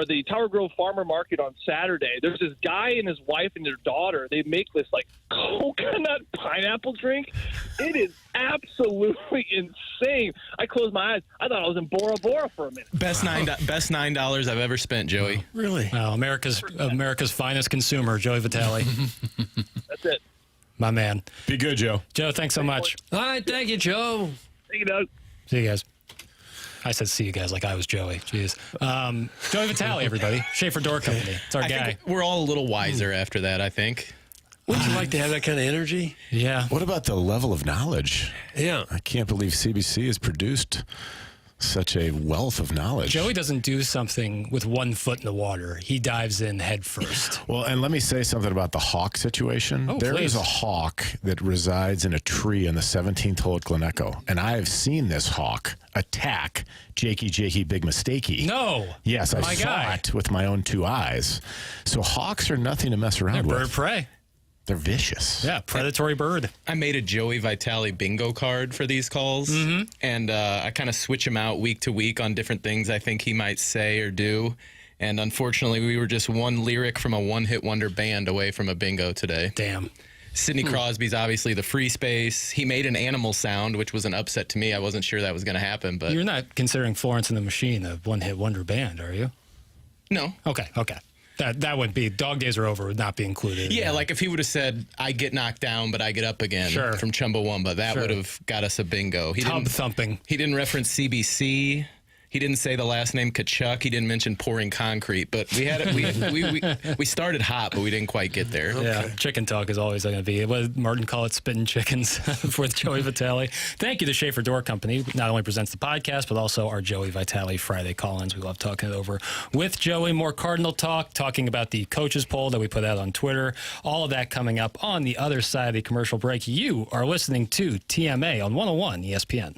the Tower Grove Farmer Market on Saturday. There's this guy and his wife and their daughter. They make this like coconut pineapple drink. It is absolutely insane. I closed my eyes. I thought I was in Bora Bora for a minute. Best $9 I've ever spent, Joey. Really? Well, America's finest consumer, Joey Vitale. That's it. My man. Be good, Joe. Joe, thanks so much. All right, thank you, Joe. Thank you, Doug. See you guys. I said see you guys like I was Joey. Jeez. Joey Vitale, everybody. Schaefer Door Company. It's our I guy. think we're all a little wiser after that, I think. Wouldn't you like to have that kind of energy? Yeah. What about the level of knowledge? Yeah. I can't believe CBC has produced such a wealth of knowledge. Joey doesn't do something with 1 foot in the water. He dives in head first. Well, and let me say something about the hawk situation. Oh, There please. is a hawk that resides in a tree in the 17th hole at Glenecho, and I have seen this hawk attack Jakey Big Mistakey. No. Yes, I My saw guy. it with my own 2 eyes. So hawks are nothing to mess They're around bird with. prey. They're vicious. Yeah, predatory bird. I made a Joey Vitale bingo card for these calls, and I kind of switch him out week to week on different things I think he might say or do. And unfortunately, we were just one lyric from a one-hit wonder band away from a bingo today. Damn. Sidney Crosby's obviously the free space. He made an animal sound, which was an upset to me. I wasn't sure that was going to happen, but You're not considering Florence and the Machine a one-hit wonder band, are you? no. Okay. That would be Dog Days Are Over would not be included. Yeah, like if he would have said, I get knocked down, but I get up again Sure. from Chumbawamba, that Sure. would have got us a bingo. Tub thumping. He didn't reference CBC. He didn't say the last name Kachuk. He didn't mention pouring concrete. But we had it. We started hot, but we didn't quite get there. Yeah, chicken talk is always going to be. What did Martin call it? Spitting chickens with Joey Vitale. Thank you to Schaefer Door Company. Not only presents the podcast, but also our Joey Vitale Friday call-ins. We love talking it over with Joey. More Cardinal talk, talking about the coaches poll that we put out on Twitter. All of that coming up on the other side of the commercial break. You are listening to TMA on 101 ESPN.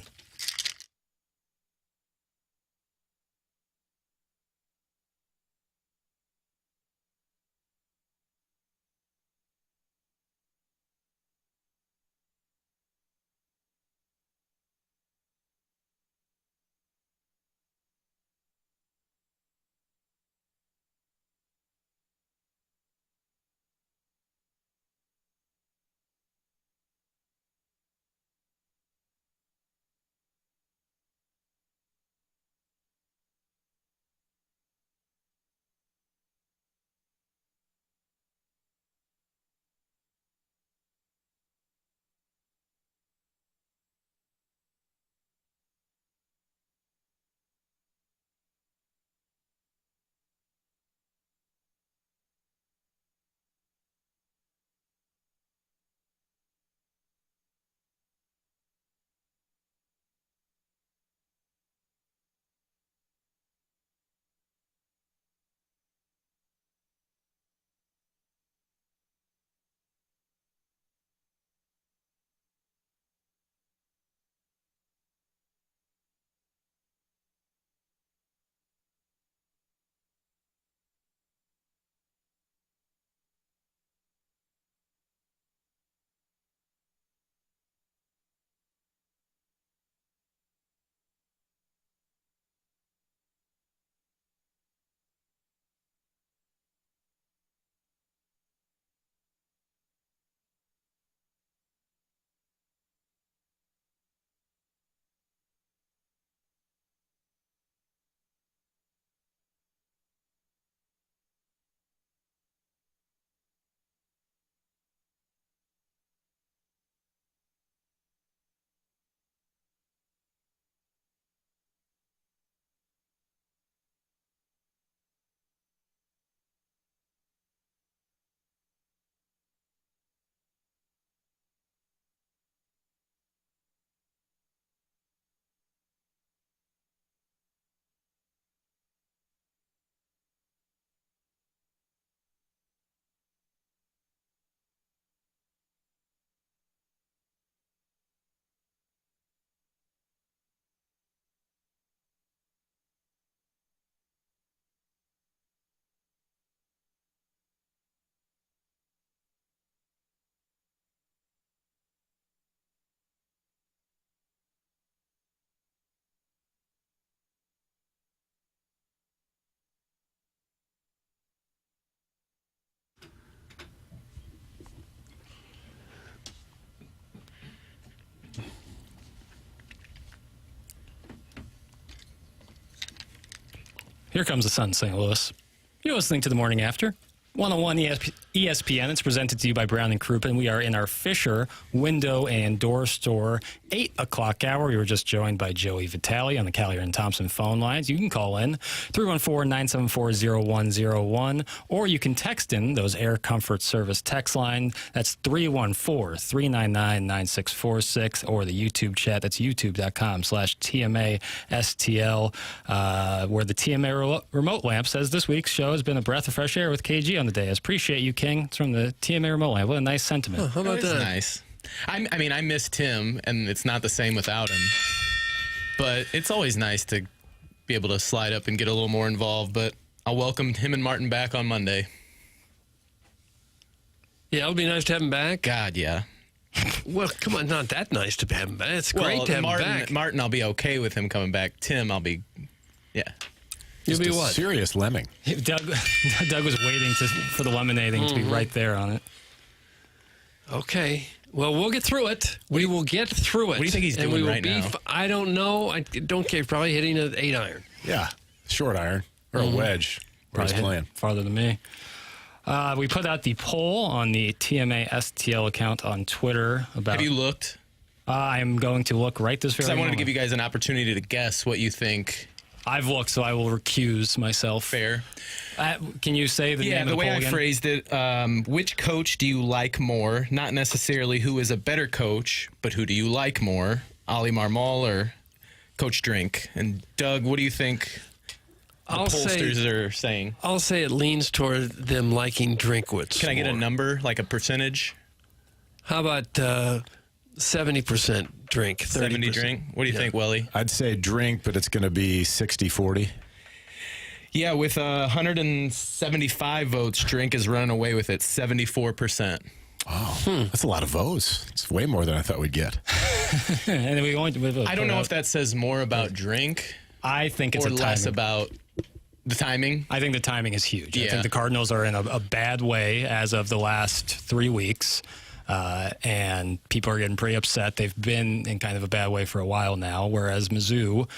Here comes the sun, St. Louis. You're listening to the Morning After. 101 ESPN. It's presented to you by Brown and Crouppen. We are in our Fisher window and door store 8 o'clock hour. We were just joined by Joey Vitale on the Callier and Thompson phone lines. You can call in 314-974-0101, or you can text in those Air Comfort Service text line. That's 314-399-9646, or the YouTube chat. That's youtube.com/TMASTL, where the TMA remote lamp says this week's show has been a breath of fresh air with KG on the day. I appreciate you, King. It's from the TMA remote lamp. What a nice sentiment. Oh, how about that? Nice. I mean, I miss Tim, and it's not the same without him. But it's always nice to be able to slide up and get a little more involved. But I'll welcome him and Martin back on Monday. Yeah, it would be nice to have him back. God, yeah. Well, come on, not that nice to have him back. It's great to have him back. Martin, I'll be okay with him coming back. Tim, I'll be, yeah. You'll be what? Serious lemming. Doug was waiting for the lemonading to be right there on it. Okay. Well, we'll get through it. We will get through it. What do you think he's doing right now? I don't know. I don't care. Probably hitting an 8-iron. Yeah, short iron or a wedge. Where he's playing. Farther than me. We put out the poll on the TMA STL account on Twitter about. Have you looked? I'm going to look right this very Because I wanted moment. to give you guys an opportunity to guess what you think. I've looked, so I will recuse myself. Fair. Can you say the name of the way poll I again? phrased it, which coach do you like more? Not necessarily who is a better coach, but who do you like more? Ollie Marmol or Coach Drink? And Doug, what do you think the pollsters are saying? I'll say it leans toward them liking Drinkwitz. Can I get a number, like a percentage? How about 70% drink, 30%? 70 drink? What do you think, Welly? I'd say drink, but it's going to be 60-40. Yeah, with 175 votes, Drink is running away with it, 74%. Oh, that's a lot of votes. It's way more than I thought we'd get. And we going to I don't know if that says more about Drink I think it's or a less timing. about the timing. I think the timing is huge. I Yeah. think the Cardinals are in a bad way as of the last 3 weeks. And people are getting pretty upset. They've been in kind of a bad way for a while now, whereas Mizzou,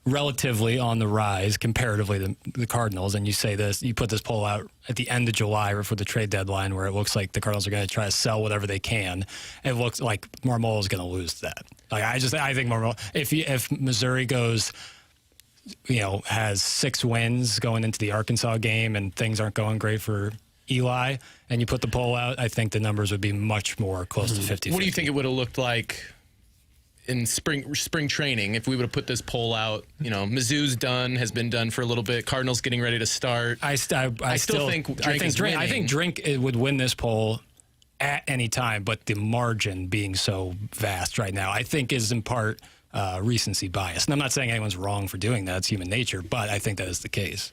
relatively on the rise comparatively to the Cardinals. And you say this, you put this poll out at the end of July or for the trade deadline, where it looks like the Cardinals are going to try to sell whatever they can. It looks like Marmol is going to lose that. Like I think Marmol, if Missouri goes, has 6 wins going into the Arkansas game and things aren't going great for Eli, and you put the poll out, I think the numbers would be much more close to 50-50. What do you think it would have looked like in spring training if we would have put this poll out? Mizzou's has been done for a little bit. Cardinals getting ready to start. I still think Drink is winning. I think Drink would win this poll at any time, but the margin being so vast right now, I think is in part recency bias. And I'm not saying anyone's wrong for doing that. It's human nature, but I think that is the case.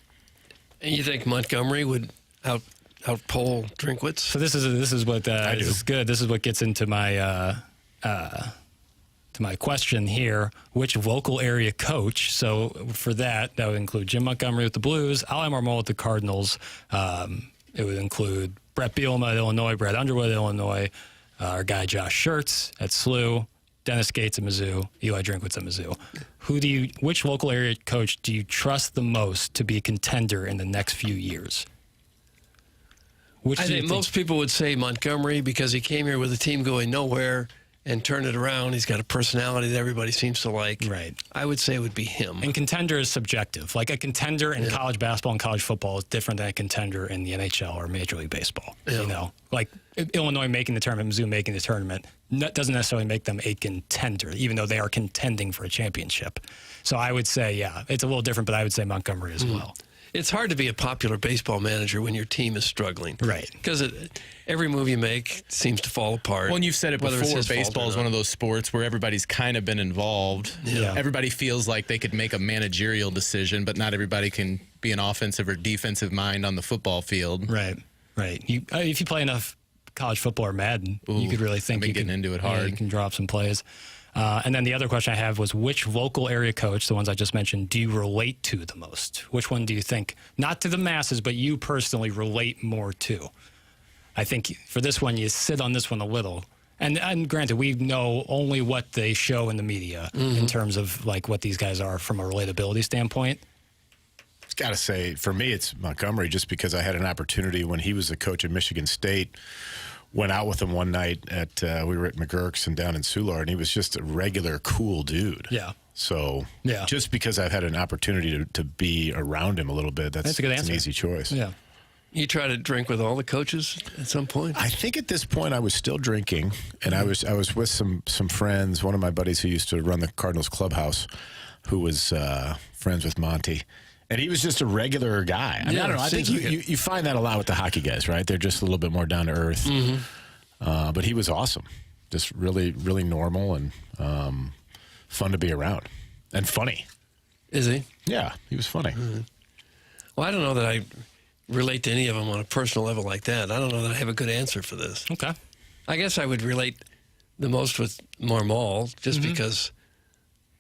And you think Montgomery would outpoll Drinkwitz? So this is what this is good. This is what gets into my question here. Which local area coach? So for that would include Jim Montgomery with the Blues, Ollie Marmol with the Cardinals. It would include Brett Bielema at Illinois, Brad Underwood at Illinois, our guy Josh Schertz at SLU, Dennis Gates at Mizzou, Eli Drinkwitz at Mizzou. Which local area coach do you trust the most to be a contender in the next few years? I think most people would say Montgomery because he came here with a team going nowhere and turned it around. He's got a personality that everybody seems to like. Right. I would say it would be him. And contender is subjective. Like a contender in college basketball and college football is different than a contender in the NHL or Major League Baseball. Yeah. Like Illinois making the tournament, Mizzou making the tournament, doesn't necessarily make them a contender, even though they are contending for a championship. So I would say, it's a little different, but I would say Montgomery as well. It's hard to be a popular baseball manager when your team is struggling. Right. Because every move you make seems to fall apart. Well, and you've said it whether it's before, his fault or baseball is not. one of those sports where everybody's kind of been involved. Yeah. Everybody feels like they could make a managerial decision, but not everybody can be an offensive or defensive mind on the football field. Right. If you play enough college football or Madden, you could really think I've been you getting can, into it hard. You can drop some plays. And then the other question I have was, which local area coach, the ones I just mentioned, do you relate to the most? Which one do you think, not to the masses, but you personally relate more to? I think for this one, you sit on this one a little. And granted, we know only what they show in the media in terms of like what these guys are from a relatability standpoint. got to say, for me, it's Montgomery, just because I had an opportunity when he was the coach at Michigan State. Went out with him one night at we were at McGurk's and down in Soulard, and he was just a regular cool dude. Yeah. So yeah. Just because I've had an opportunity to be around him a little bit, that's a good answer. An easy choice. Yeah. You try to drink with all the coaches at some point? I think at this point I was still drinking, and I was with some friends. One of my buddies who used to run the Cardinals clubhouse, who was friends with Monty. And he was just a regular guy. I don't know. I think you find that a lot with the hockey guys, right? They're just a little bit more down to earth. Mm-hmm. But he was awesome. Just really, really normal and fun to be around. And funny. Is he? Yeah, he was funny. Mm-hmm. Well, I don't know that I relate to any of them on a personal level like that. I don't know that I have a good answer for this. Okay. I guess I would relate the most with Marmol, just because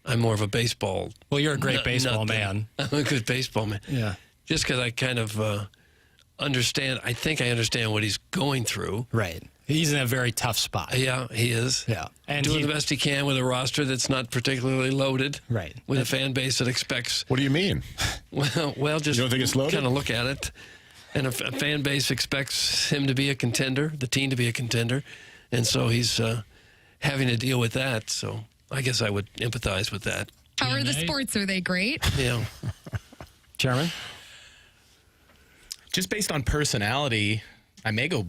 I'm more of a baseball. Well, you're a great baseball man. I'm a good baseball man. Yeah. Just because I kind of understand. I think I understand what he's going through. Right. He's in a very tough spot. Yeah, he is. Yeah. And doing the best he can with a roster that's not particularly loaded. Right. With a fan base that expects. What do you mean? Well, just you don't think it's loaded? Kind of look at it. And a fan base expects him to be a contender, the team to be a contender. And so he's having to deal with that. So I guess I would empathize with that. How are the sports? Are they great? Yeah. Chairman? Just based on personality, I may go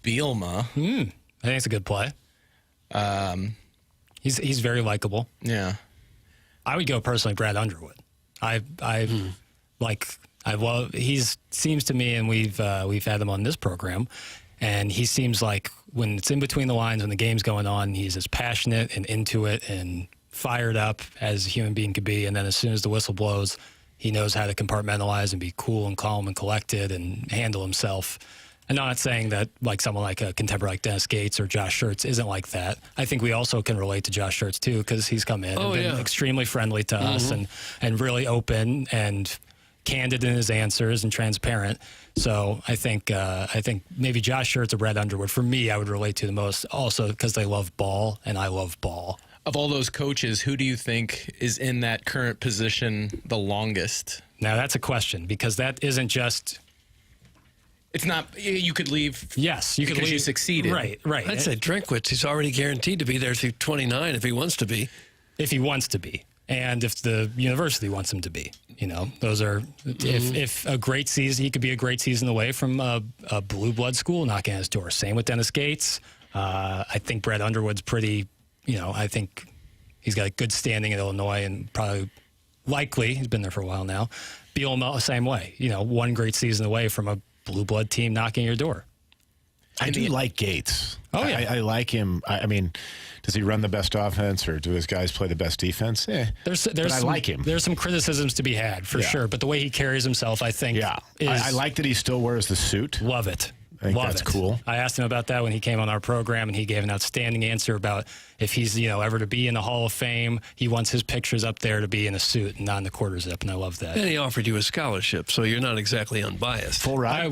Bielma. I think it's a good play. He's very likable. Yeah. I would go personally Brad Underwood. He seems to me, and we've had him on this program, and he seems like when it's in between the lines, when the game's going on, he's as passionate and into it and fired up as a human being could be. And then as soon as the whistle blows, he knows how to compartmentalize and be cool and calm and collected and handle himself. And I'm not saying that like someone like a contemporary like Dennis Gates or Josh Schertz isn't like that. I think we also can relate to Josh Schertz too, because he's come in and been extremely friendly to us and really open and candid in his answers and transparent. So I think maybe Josh Schertz or Brad Underwood, for me, I would relate to the most also because they love ball and I love ball. Of all those coaches, who do you think is in that current position the longest? Now that's a question because that isn't just... It's not, you could leave. Yes, you could leave. You succeeded. Right. I'd say Drinkwitz, he's already guaranteed to be there through 29 if he wants to be. If he wants to be. And if the university wants him to be. You know, those are, if a great season, he could be a great season away from a blue blood school knocking on his door. Same with Dennis Gates. I think Brad Underwood's pretty, I think he's got a good standing in Illinois and probably likely, he's been there for a while now. Bielma, same way. One great season away from a blue blood team knocking your door. I do like Gates. Oh, yeah. I like him. I mean, does he run the best offense or do his guys play the best defense? I like him. There's some criticisms to be had, for sure. But the way he carries himself, I think, I like that he still wears the suit. Love it. I think that's cool. I asked him about that when he came on our program, and he gave an outstanding answer about if he's ever to be in the Hall of Fame, he wants his pictures up there to be in a suit and not in the quarter zip, and I love that. And he offered you a scholarship, so you're not exactly unbiased. Full ride.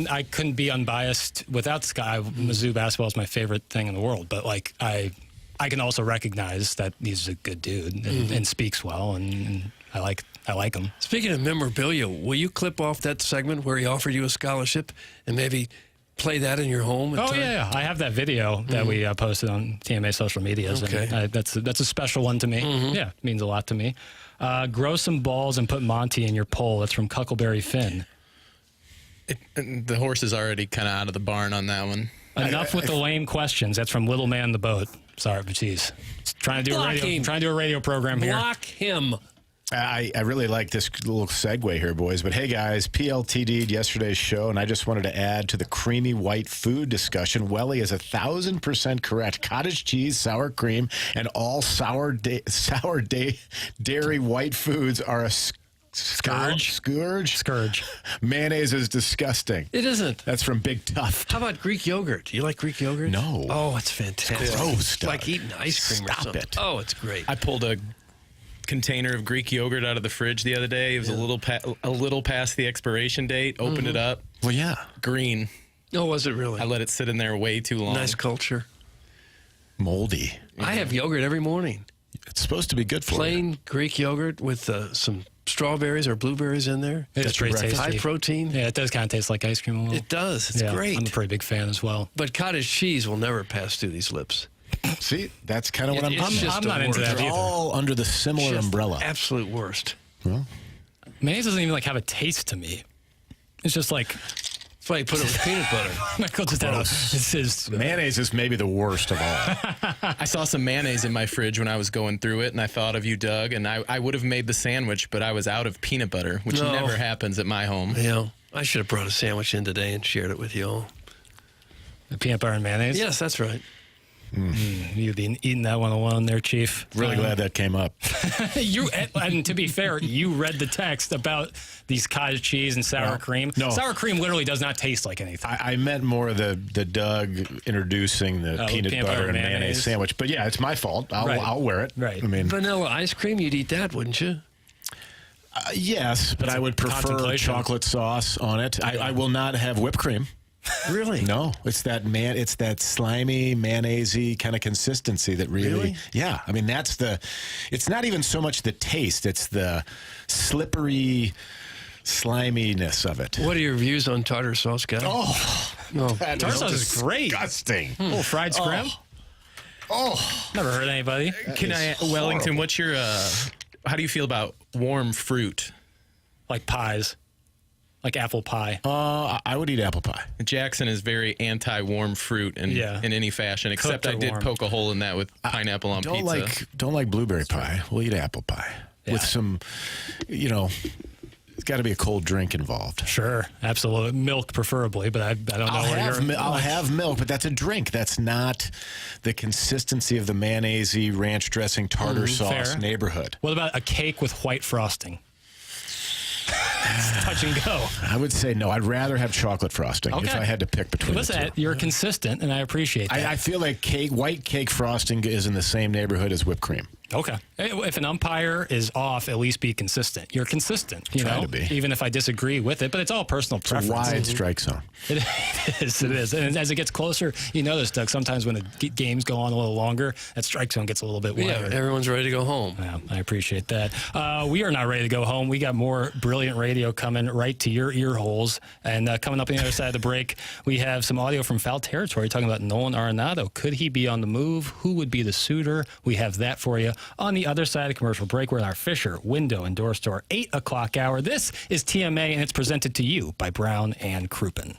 I couldn't be unbiased without this guy. Mizzou basketball is my favorite thing in the world, but I can also recognize that he's a good dude and speaks well, and I like him. Speaking of memorabilia, will you clip off that segment where he offered you a scholarship and maybe play that in your home? Yeah. I have that video that we posted on TMA social medias. Okay. And that's a special one to me. Yeah, it means a lot to me. Grow some balls and put Monty in your poll. That's from Cuckleberry Finn. The horse is already kind of out of the barn on that one. Enough with the lame questions. That's from Little Man the Boat. Sorry, but geez. Trying to do a radio program here. Block him. I really like this little segue here, boys. But hey, guys, PLTD'd yesterday's show, and I just wanted to add to the creamy white food discussion. Welly is 1,000% correct. Cottage cheese, sour cream, and all sour dairy white foods are a scourge. Mayonnaise is disgusting. It isn't. That's from Big Tough. How about Greek yogurt? Do you like Greek yogurt? No. Oh, it's fantastic. It's gross. It's like eating ice cream or something. It. Oh, it's great. I pulled a container of Greek yogurt out of the fridge the other day. It was a little past the expiration date. Opened it up. Well, yeah. Green. Oh, was it really? I let it sit in there way too long. Nice culture. Moldy. I have yogurt every morning. It's supposed to be good for you. Plain Greek yogurt with some strawberries or blueberries in there. It's pretty tasty. High protein. Yeah, it does kind of taste like ice cream a little. It does. It's great. I'm a pretty big fan as well. But cottage cheese will never pass through these lips. See, that's kind of what I'm It's talking just about. I'm not into that They're either. all under the similar Just umbrella. Absolute worst. Mayonnaise doesn't even like have a taste to me. It's just like That's why you put it with peanut butter. Michael just had Mayonnaise is maybe the worst of all. I saw some mayonnaise in my fridge when I was going through it, and I thought of you, Doug, and I would have made the sandwich, but I was out of peanut butter, which No. never happens at my home. Yeah. I should have brought a sandwich in today and shared it with you all. the peanut butter and mayonnaise. Yes, that's right. You've been eating that one alone there, Chief. Really glad that came up. And to be fair, you read the text about these cottage cheese and sour cream. No. Sour cream literally does not taste like anything. I meant more the Doug introducing the peanut butter and mayonnaise sandwich. But yeah, it's my fault. I'll wear it. Right. I mean, Vanilla ice cream, you'd eat that, wouldn't you? yes, but I would prefer contemplation. chocolate sauce on it. I will not have whipped cream. Really? No, it's that slimy, mayonnaise-y kind of consistency that really, yeah. I mean, it's not even so much the taste, it's the slippery sliminess of it. What are your views on tartar sauce, guy? Oh, no. Tartar sauce is great. disgusting. A little fried scrim. Never hurt anybody. Can I, Wellington, what's your, how do you feel about warm fruit? Like pies. Like apple pie. I would eat apple pie. Jackson is very anti-warm fruit in any fashion, except Cooked or I did warm. poke a hole in that with pineapple on pizza. Don't like blueberry pie. We'll eat apple pie with some, it's got to be a cold drink involved. Sure, absolutely. Milk preferably, but I don't know I'll have milk, but that's a drink. That's not the consistency of the mayonnaise ranch dressing tartar sauce fair. neighborhood. What about a cake with white frosting? It's touch and go. I would say no. I'd rather have chocolate frosting if I had to pick between the Listen, two. you're consistent, and I appreciate that. I feel like white cake frosting is in the same neighborhood as whipped cream. Okay. If an umpire is off, at least be consistent. You're consistent, Try to be. even if I disagree with it, but it's all personal It's a preference. wide strike zone. It is. And as it gets closer, you know this, Doug, sometimes when the games go on a little longer, that strike zone gets a little bit wider. Yeah, everyone's ready to go home. Yeah, I appreciate that. We are not ready to go home. We got more brilliant radio coming right to your ear holes. And coming up on the other side of the break, we have some audio from Foul Territory talking about Nolan Arenado. Could he be on the move? Who would be the suitor? We have that for you. On the other side of commercial break, we're in our Fisher Window and Door Store 8 o'clock hour. This is TMA, and it's presented to you by Brown and Crouppen.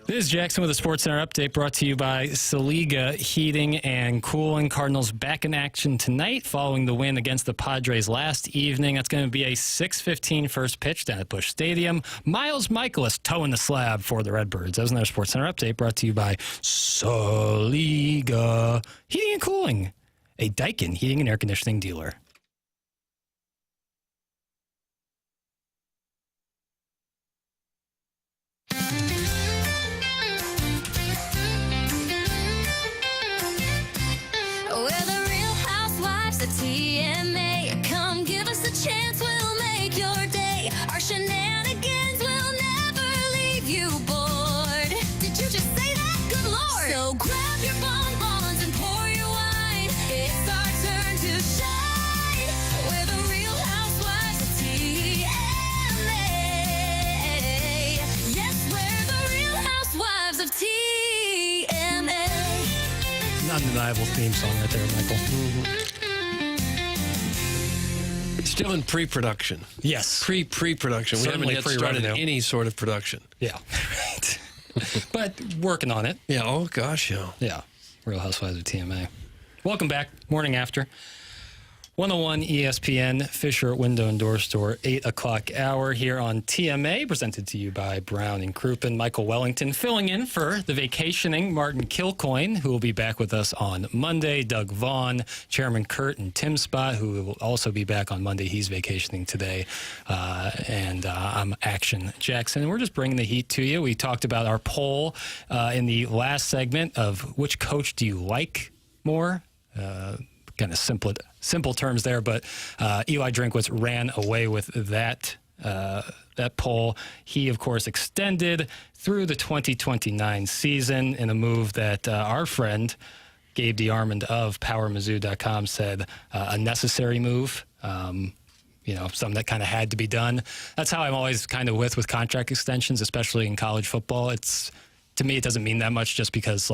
This is Jackson with a Sports Center update brought to you by Saliga Heating and Cooling. Cardinals back in action tonight following the win against the Padres last evening. That's going to be a 6:15 first pitch down at Busch Stadium. Miles Michaelis toeing the slab for the Redbirds. That was another Sports Center update brought to you by Saliga Heating and Cooling, a Daikin heating and air conditioning dealer. TMA, come give us a chance, we'll make your day. Our shenanigans will never leave you bored. Did you just say that? Good Lord! So grab your bonbons and pour your wine. It's our turn to shine. We're the Real Housewives of TMA. Yes, we're the Real Housewives of TMA. Undeniable theme song right there, Michael. Mm-hmm. Still in pre-production. Yes. Pre-production. We Certainly haven't yet started pre-revenue. any sort of production. Yeah, right. But working on it. Yeah, oh gosh, yeah. Yeah, Real Housewives of TMA. Welcome back. Morning After. 101 ESPN, Fisher Window and Door Store, 8 o'clock hour here on TMA, presented to you by Brown and Crouppen. Michael Wellington filling in for the vacationing Martin Kilcoyne, who will be back with us on Monday. Doug Vaughn, Chairman Kurt, and Tim Spot, who will also be back on Monday. He's vacationing today. And I'm Action Jackson. And we're just bringing the heat to you. We talked about our poll in the last segment of which coach do you like more? Kind of simple terms there, but Eli Drinkwitz ran away with that poll. He, of course, extended through the 2029 season in a move that our friend Gabe DeArmond of PowerMizzou.com said a necessary move. Something that kind of had to be done. That's how I'm always kind of with contract extensions, especially in college football. To me, it doesn't mean that much just because,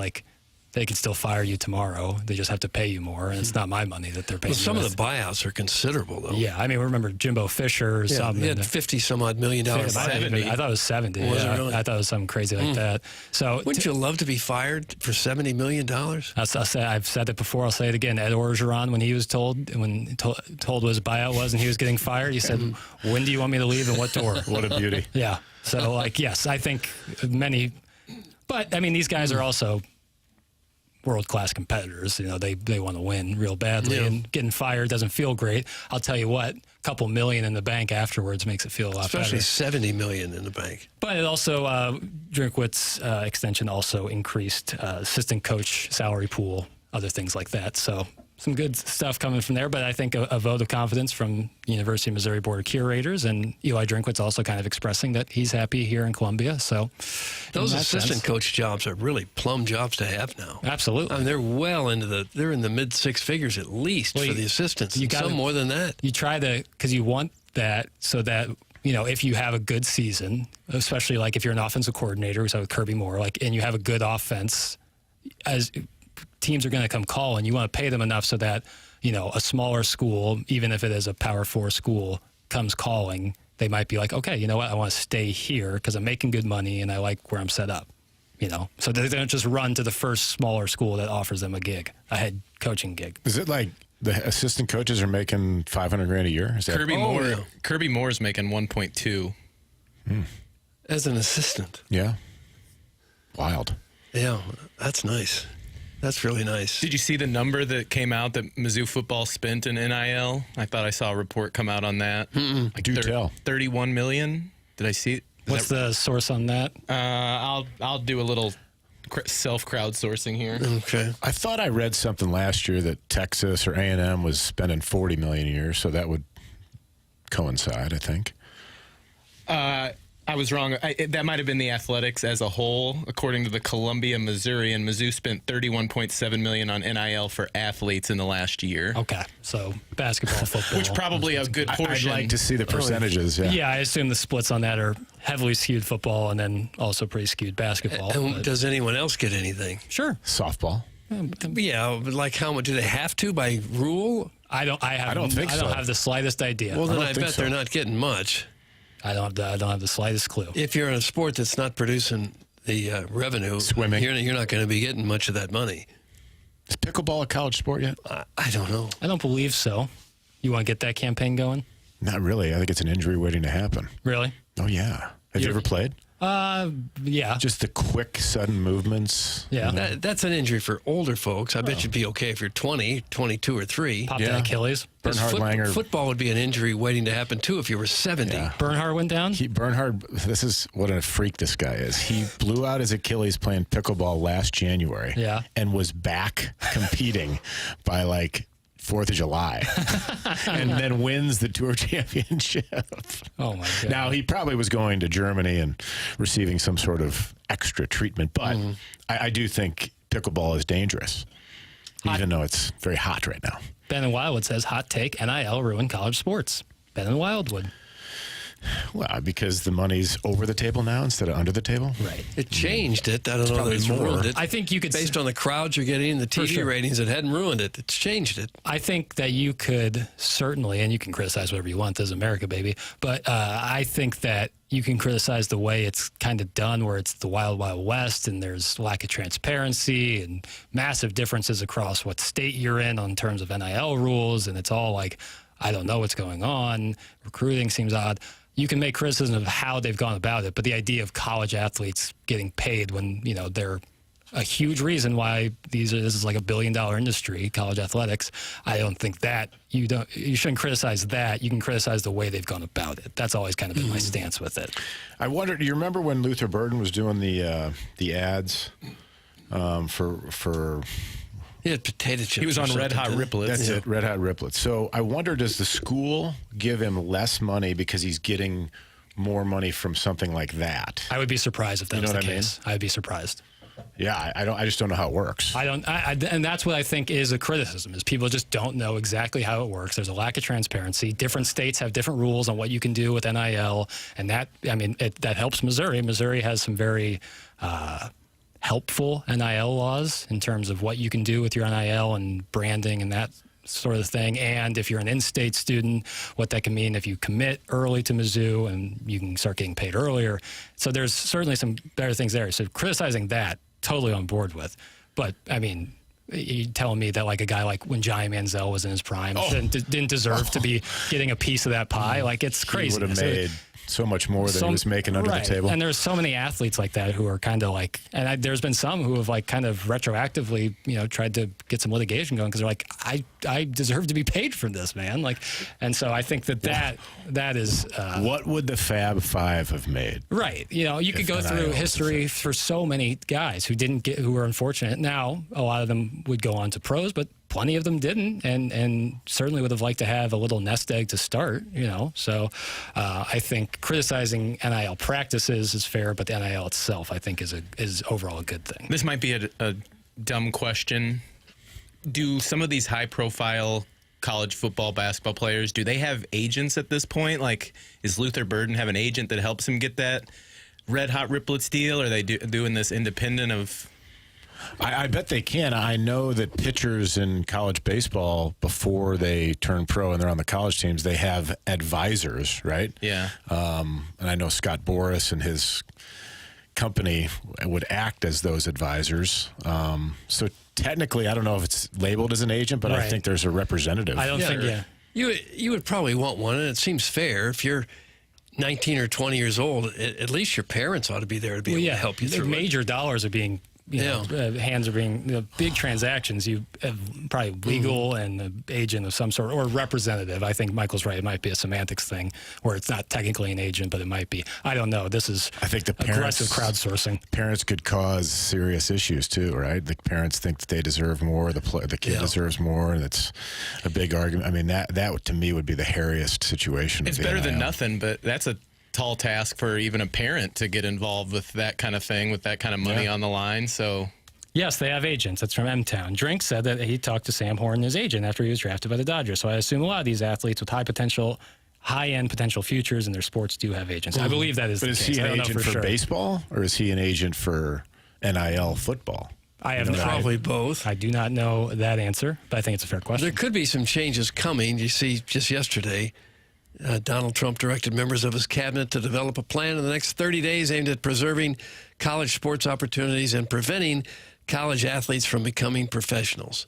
they can still fire you tomorrow. They just have to pay you more, and it's not my money that they're paying. Well, some you of the buyouts are considerable, though. Yeah, I mean, remember Jimbo Fisher or something. He had $50-some-odd million. I thought it was 70. Was it really? I thought it was something crazy like that. So, wouldn't you love to be fired for $70 million? I've said it before. I'll say it again. Ed Orgeron, when he was told what his buyout was and he was getting fired, he said, "When do you want me to leave and what door?" What a beauty. Yeah. So, yes, I think many. But I mean, these guys are also world-class competitors. They want to win real badly, and getting fired doesn't feel great. I'll tell you what, a couple million in the bank afterwards makes it feel a lot Especially better. $70 million in the bank. But it also, Drinkwitz's extension also increased assistant coach salary pool, other things like that. So some good stuff coming from there, but I think a vote of confidence from University of Missouri Board of Curators, and Eli Drinkwitz also kind of expressing that he's happy here in Columbia. So those assistant coach jobs are really plum jobs to have now. Absolutely. I mean, they're in the mid six figures at least for the assistants. Some more than that. You try because you want that so that, if you have a good season, especially if you're an offensive coordinator, we saw with Kirby Moore, and you have a good offense, as teams are going to come call, and you want to pay them enough so that, a smaller school, even if it is a Power 4 school, comes calling, they might be like, okay, you know what, I want to stay here because I'm making good money and I like where I'm set up, So they don't just run to the first smaller school that offers them a head coaching gig. Is it like the assistant coaches are making $500,000 a year? Is that Kirby Moore's making 1.2 as an assistant? Yeah. Wild. Yeah, that's nice. That's really nice. Did you see the number that came out that Mizzou football spent in NIL? I thought I saw a report come out on that. Do tell. 31 million. Did I see it? What's the source on that? I'll do a little self crowdsourcing here. Okay. I thought I read something last year that Texas or A&M was spending $40 million a year, so that would coincide, I think. I was wrong. That might have been the athletics as a whole, according to the Columbia Missourian. Mizzou spent $31.7 million on NIL for athletes in the last year. Okay, so basketball, football, which probably a good portion. I'd like to see the percentages. Yeah, I assume the splits on that are heavily skewed football and then also pretty skewed basketball. And does anyone else get anything? Sure, softball. Yeah, but how much do they have to by rule? I don't think so. I don't have the slightest idea. Well, then I bet they're not getting much. I don't have the slightest clue. If you're in a sport that's not producing the revenue. Swimming. You're not going to be getting much of that money. Is pickleball a college sport yet? I don't know. I don't believe so. You want to get that campaign going? Not really. I think it's an injury waiting to happen. Really? Oh, yeah. Have you ever played? Yeah. Just the quick, sudden movements. Yeah. That's an injury for older folks. I bet you'd be okay if you're 20, 22, or 3. Popped an Achilles. Bernhard Langer. Football would be an injury waiting to happen, too, if you were 70. Yeah. Bernhard went down? Bernhard, this is what a freak this guy is. He blew out his Achilles playing pickleball last January. Yeah. And was back competing by like 4th of July. And then wins the Tour Championship. Oh, my God. Now, he probably was going to Germany and receiving some sort of extra treatment, but I do think pickleball is dangerous, even though it's very hot right now. Ben and Wildwood says, hot take, NIL ruined college sports. Ben and Wildwood. Well, because the money's over the table now instead of under the table. Right. It changed it. I don't know probably if it's more. ruined it. I think you could... Based on the crowds you're getting, the TV sure. ratings, it hadn't ruined it. It's changed it. I think that you could certainly, and you can criticize whatever you want, this is America, baby, but I think that you can criticize the way it's kind of done, where it's the wild, wild west, and there's lack of transparency and massive differences across what state you're in terms of NIL rules, and it's all like, I don't know what's going on. Recruiting seems odd. You can make criticism of how they've gone about it, but the idea of college athletes getting paid when, you know, they're a huge reason why this is like $1 billion industry, college athletics. I don't think that you shouldn't criticize that. You can criticize the way they've gone about it. That's always kind of been my stance with it. I wonder, do you remember when Luther Burden was doing the ads for He had potato chips. He was on Red Hot Riplets. That's it, Red Hot Riplets. So I wonder, does the school give him less money because he's getting more money from something like that? I would be surprised if that You was know the what I mean? case. I would be surprised. Yeah, I just don't know how it works. And that's what I think is a criticism, is people just don't know exactly how it works. There's a lack of transparency. Different states have different rules on what you can do with NIL, and that helps Missouri. Missouri has some very helpful NIL laws in terms of what you can do with your NIL and branding and that sort of thing. And if you're an in-state student, what that can mean if you commit early to Mizzou, and you can start getting paid earlier. So there's certainly some better things there. So criticizing that, totally on board with. But, I mean, you telling me that like a guy like when Johnny Manziel was in his prime didn't deserve to be getting a piece of that pie? Like, it's crazy. He would have made so much more than he was making under the table. And there's so many athletes like that who are kind of like, and there's been some who have like kind of retroactively, you know, tried to get some litigation going because they're like, I deserve to be paid for this, man. Like, and so I think that is what would the Fab Five have made? Right. You know, you could go through history for so many guys who were unfortunate. Now, a lot of them would go on to pros, but plenty of them didn't, and certainly would have liked to have a little nest egg to start, you know. So I think criticizing NIL practices is fair, but the NIL itself, I think, is overall a good thing. This might be a dumb question. Do some of these high-profile college football, basketball players, do they have agents at this point? Like, is Luther Burden have an agent that helps him get that Red Hot Riplets deal? Or are they doing this independent of... I bet they can. I know that pitchers in college baseball, before they turn pro and they're on the college teams, they have advisors, right? Yeah. And I know Scott Boras and his company would act as those advisors. So technically, I don't know if it's labeled as an agent, but I think there's a representative. I don't think, You would probably want one, and it seems fair. If you're 19 or 20 years old, at least your parents ought to be there to be able to help you through major dollars are being... hands are being big transactions. You have probably legal and an agent of some sort, or representative. I think Michael's right. It might be a semantics thing where it's not technically an agent, but it might be. I don't know. This is aggressive crowdsourcing. Parents could cause serious issues too, right? The parents think that they deserve more. The kid deserves more, and it's a big argument. I mean, that to me would be the hairiest situation. It's better than nothing, but that's a tall task for even a parent to get involved with that kind of thing, with that kind of money on the line. So, yes, they have agents. That's from M-Town. Drink said that he talked to Sam Horn, his agent, after he was drafted by the Dodgers. So I assume a lot of these athletes with high-end potential futures in their sports do have agents. I believe that is the case. But is he an agent for baseball, or is he an agent for NIL football? I have probably both. I do not know that answer, but I think it's a fair question. There could be some changes coming. You see, just yesterday, Donald Trump directed members of his cabinet to develop a plan in the next 30 days aimed at preserving college sports opportunities and preventing college athletes from becoming professionals.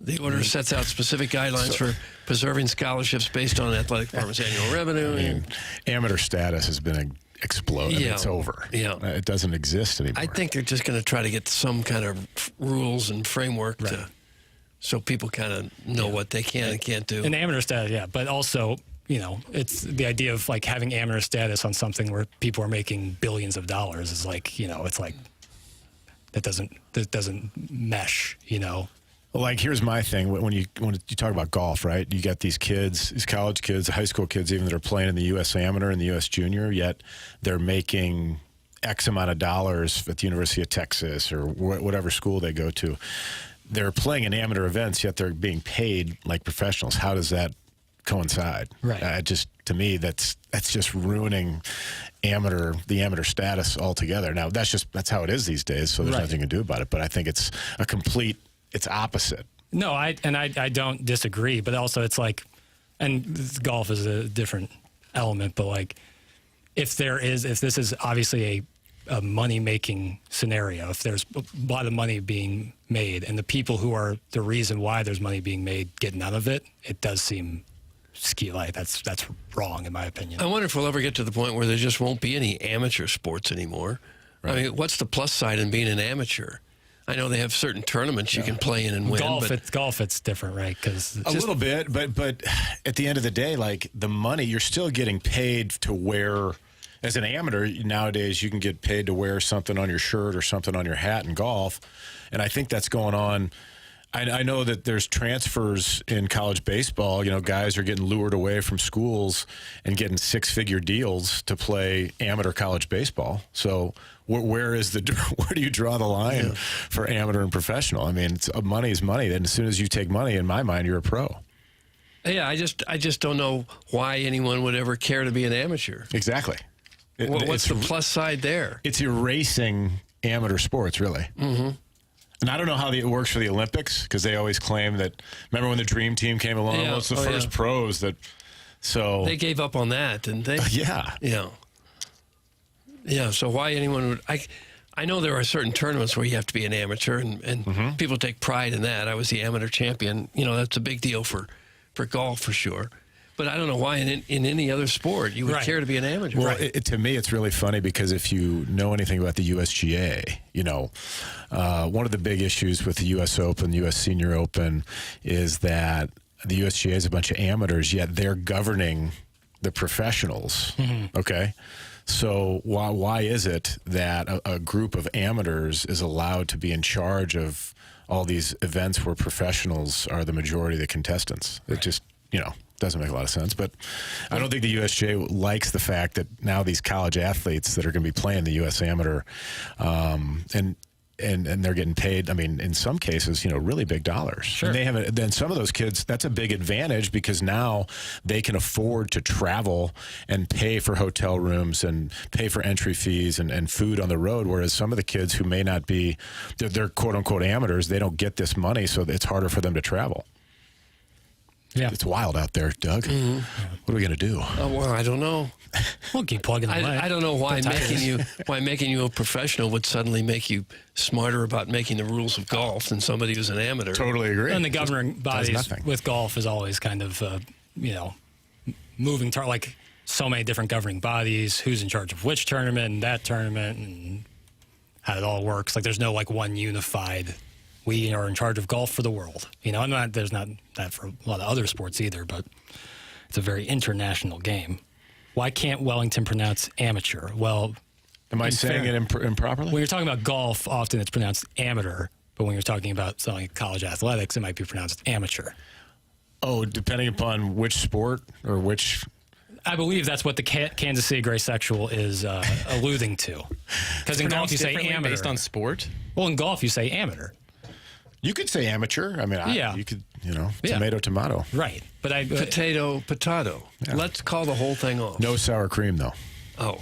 The order sets out specific guidelines for preserving scholarships based on athletic department's annual revenue. Amateur status has been exploded. Yeah. It's over. Yeah. It doesn't exist anymore. I think they're just going to try to get some kind of rules and framework so people kind of know what they can and can't do. And amateur status, but also, it's the idea of like having amateur status on something where people are making billions of dollars is like, it's like that doesn't mesh, Well, like, here's my thing. When you talk about golf, right? You got these kids, these college kids, high school kids, even that are playing in the U.S. Amateur and the U.S. Junior, yet they're making X amount of dollars at the University of Texas or whatever school they go to. They're playing in amateur events, yet they're being paid like professionals. How does that coincide? Right. To me, that's just ruining the amateur status altogether. Now, that's how it is these days, so there's nothing you can do about it. But I think it's it's opposite. No, I don't disagree, but also it's like, and golf is a different element, but like, if this is obviously a money-making scenario, if there's a lot of money being made and the people who are the reason why there's money being made get none of it, it does seem like that's wrong in my opinion. I wonder if we'll ever get to the point where there just won't be any amateur sports anymore. Right. I mean, what's the plus side in being an amateur? I know they have certain tournaments you can play in and win. Golf, it's different, right? Because a little bit, but at the end of the day, like the money, you're still getting paid to wear. As an amateur, nowadays you can get paid to wear something on your shirt or something on your hat in golf, and I think that's going on. I know that there's transfers in college baseball. Guys are getting lured away from schools and getting six-figure deals to play amateur college baseball. So where do you draw the line for amateur and professional? I mean, money is money. And as soon as you take money, in my mind, you're a pro. Yeah, I just don't know why anyone would ever care to be an amateur. Exactly. What's the plus side there? It's erasing amateur sports, really. Mm-hmm. And I don't know how it works for the Olympics, because they always claim that. Remember when the Dream Team came along? Yeah. It's the first pros that. So they gave up on that, didn't they? Yeah. Yeah. So why anyone would? I know there are certain tournaments where you have to be an amateur, and people take pride in that. I was the amateur champion. That's a big deal for golf for sure. But I don't know why in any other sport you would care to be an amateur. Well, to me, it's really funny because if you know anything about the USGA, one of the big issues with the U.S. Open, U.S. Senior Open, is that the USGA is a bunch of amateurs, yet they're governing the professionals. Mm-hmm. Okay? So why is it that a group of amateurs is allowed to be in charge of all these events where professionals are the majority of the contestants? It just, doesn't make a lot of sense. But I don't think the USGA likes the fact that now these college athletes that are going to be playing the U.S. Amateur, and they're getting paid, I mean, in some cases, really big dollars. Sure. And then some of those kids, that's a big advantage because now they can afford to travel and pay for hotel rooms and pay for entry fees and food on the road, whereas some of the kids who may not be, they're quote-unquote amateurs, they don't get this money, so it's harder for them to travel. Yeah, it's wild out there, Doug. Mm-hmm. What are we going to do? Well, I don't know. We'll keep plugging away. I don't know why making you a professional would suddenly make you smarter about making the rules of golf than somebody who's an amateur. Totally agree. And the governing bodies with golf is always kind of, moving to like so many different governing bodies, who's in charge of which tournament and that tournament and how it all works. Like there's no like one unified. We are in charge of golf for the world. There's not that for a lot of other sports either, but it's a very international game. Why can't Wellington pronounce amateur? Well, am I saying it improperly? When you're talking about golf, often it's pronounced amateur, but when you're talking about something like college athletics, it might be pronounced amateur. Oh, depending upon which sport or which... I believe that's what the Kansas City Gray Sexual is alluding to. Because in golf you say amateur. Based on sport? Well, in golf you say amateur. You could say amateur. I mean, you could, tomato. Right. But potato. Yeah. Let's call the whole thing off. No sour cream, though. Oh.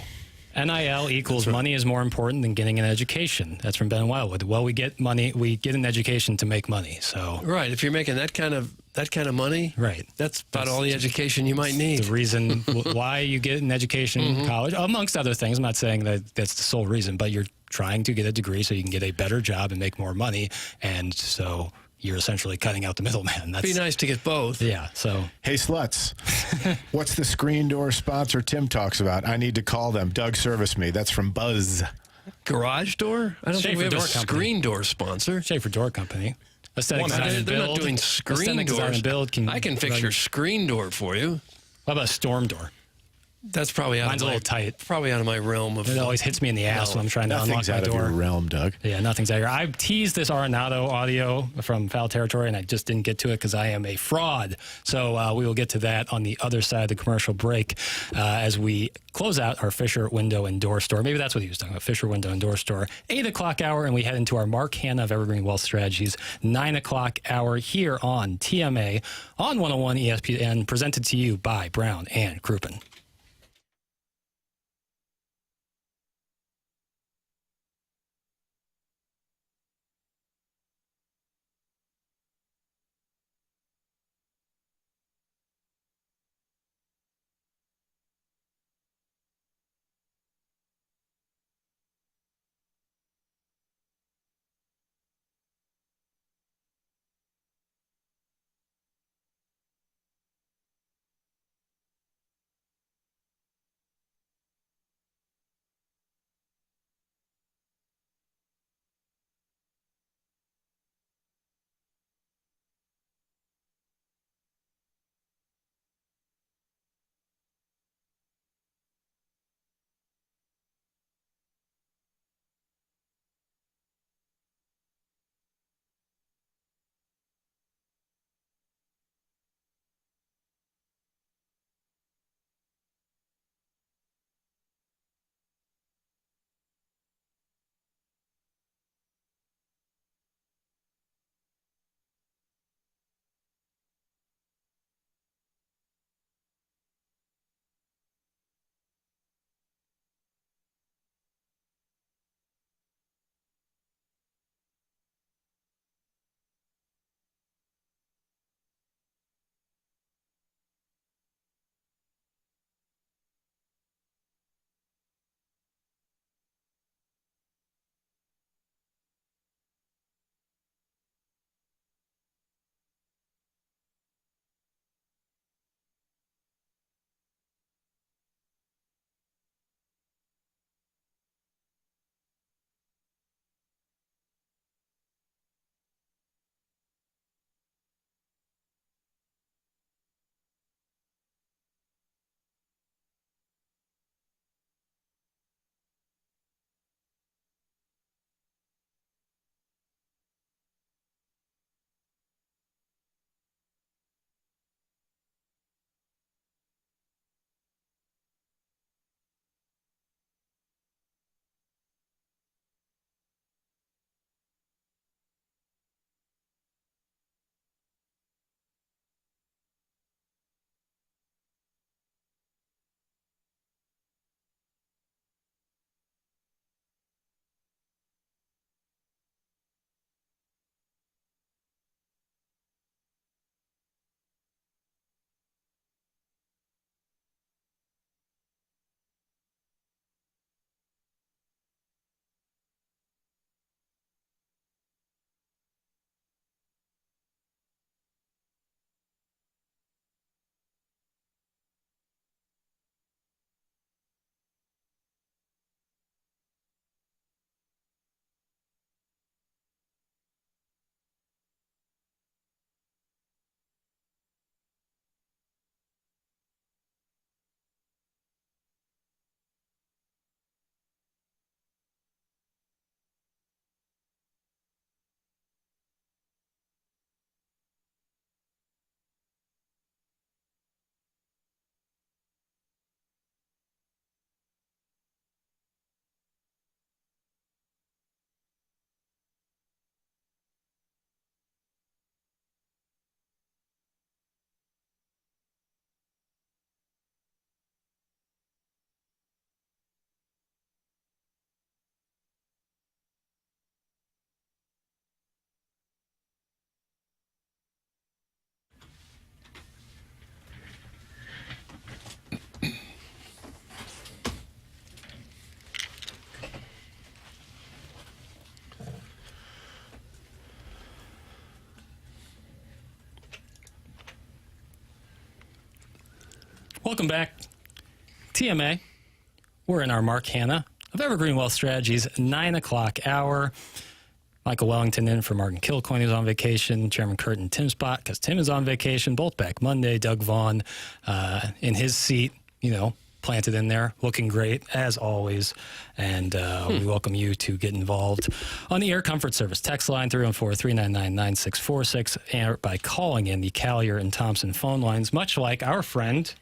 NIL equals money is more important than getting an education. That's from Ben Wildwood. Well, we get money, we get an education to make money. So right. If you're making that kind of that kind of money, Right. that's about all the education you might need. The reason why you get an education in college, amongst other things. I'm not saying that that's the sole reason, but you're trying to get a degree so you can get a better job and make more money. And so you're essentially cutting out the middleman. That's Be nice to get both. Yeah. So, Hey, sluts, what's the screen door sponsor Tim talks about? I need to call them. Doug, service me. That's from Buzz. Garage door? I don't think we have Schaefer a Door Company. screen door sponsor. Schaefer Door Company. Aesthetic design and They're build. not doing screen Aesthetic design doors. and build I can fix your screen door for you. How about a storm door? That's probably out Mine's of a my, little tight. Probably out of my realm of. It always hits me in the ass when I'm trying to unlock Nothing's my out of your door. realm, Doug. Yeah, nothing's out here. I teased this Arenado audio from Foul Territory, and I just didn't get to it because I am a fraud. So we will get to that on the other side of the commercial break as we close out our Fisher Window and Door Store. Maybe that's what he was talking about, Fisher Window and Door Store. 8 o'clock hour, and we head into our Mark Hanna of Evergreen Wealth Strategies 9 o'clock hour here on TMA on 101 ESPN, presented to you by Brown and Crouppen. Welcome back. TMA. We're in our Mark Hanna of Evergreen Wealth Strategies 9 o'clock hour. Michael Wellington in for Martin Kilcoyne, who's on vacation. Chairman Kurt in Tim's spot because Tim is on vacation. Both back Monday. Doug Vaughn in his seat, planted in there, looking great as always. And we welcome you to get involved on the Air Comfort Service text line 314-399-9646 and by calling in the Callier and Thompson phone lines, much like our friend,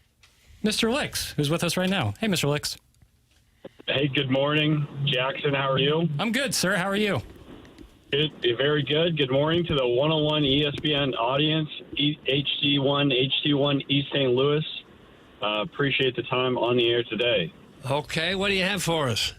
Mr. Licks, who's with us right now. Hey, Mr. Licks. Hey, good morning. Jackson, how are you? I'm good, sir. How are you? Good, very good. Good morning to the 101 ESPN audience, HD1 East St. Louis. Appreciate the time on the air today. Okay, what do you have for us?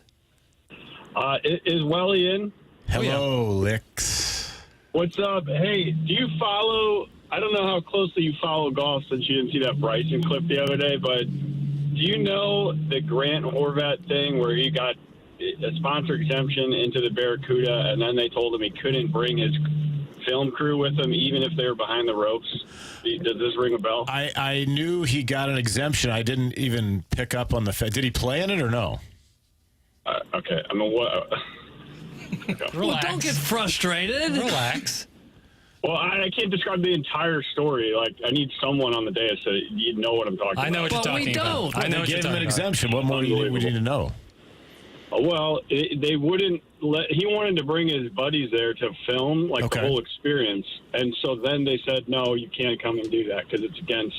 Is Welly in? Hello, Licks. What's up? Hey, do you follow, I don't know how closely you follow golf since you didn't see that Bryson clip the other day, but do you know the Grant Horvat thing where he got a sponsor exemption into the Barracuda, and then they told him he couldn't bring his film crew with him, even if they were behind the ropes? Does this ring a bell? I knew he got an exemption. I didn't even pick up on the fact. Did he play in it or no? Okay. I mean, what? Well, don't get frustrated. Relax. Well, I can't describe the entire story. Like, I need someone on the dais so you know what I'm talking about. I know what you're talking about. I know They what you're gave him talking an about. exemption. What more do we need to know? Well, they wouldn't let. He wanted to bring his buddies there to film the whole experience, and so then they said, "No, you can't come and do that because it's against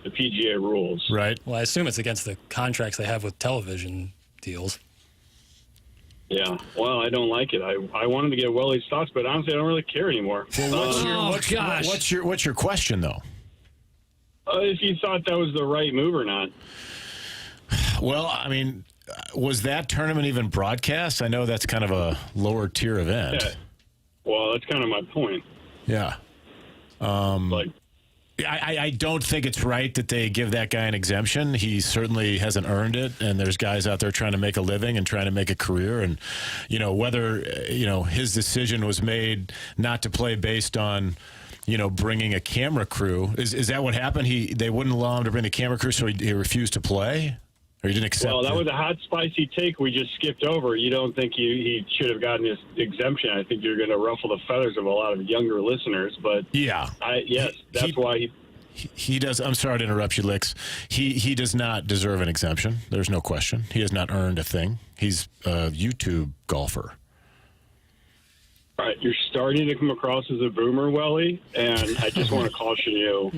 the PGA rules." Right. Well, I assume it's against the contracts they have with television deals. Yeah. Well, I don't like it. I wanted to get Welly's thoughts, but honestly, I don't really care anymore. Well, what's your question though? If you thought that was the right move or not? Well, I mean, was that tournament even broadcast? I know that's kind of a lower tier event. Yeah. Well, that's kind of my point. Yeah. I don't think it's right that they give that guy an exemption. He certainly hasn't earned it, and there's guys out there trying to make a living and trying to make a career. And, whether, his decision was made not to play based on, bringing a camera crew. Is that what happened? They wouldn't allow him to bring the camera crew, so he refused to play? Or he didn't accept Well, that it? was a hot, spicy take we just skipped over. You don't think he should have gotten his exemption. I think you're going to ruffle the feathers of a lot of younger listeners. But yeah, that's why he does. I'm sorry to interrupt you, Licks. He does not deserve an exemption. There's no question. He has not earned a thing. He's a YouTube golfer. All right, you're starting to come across as a boomer, Welly, and I just want to caution you.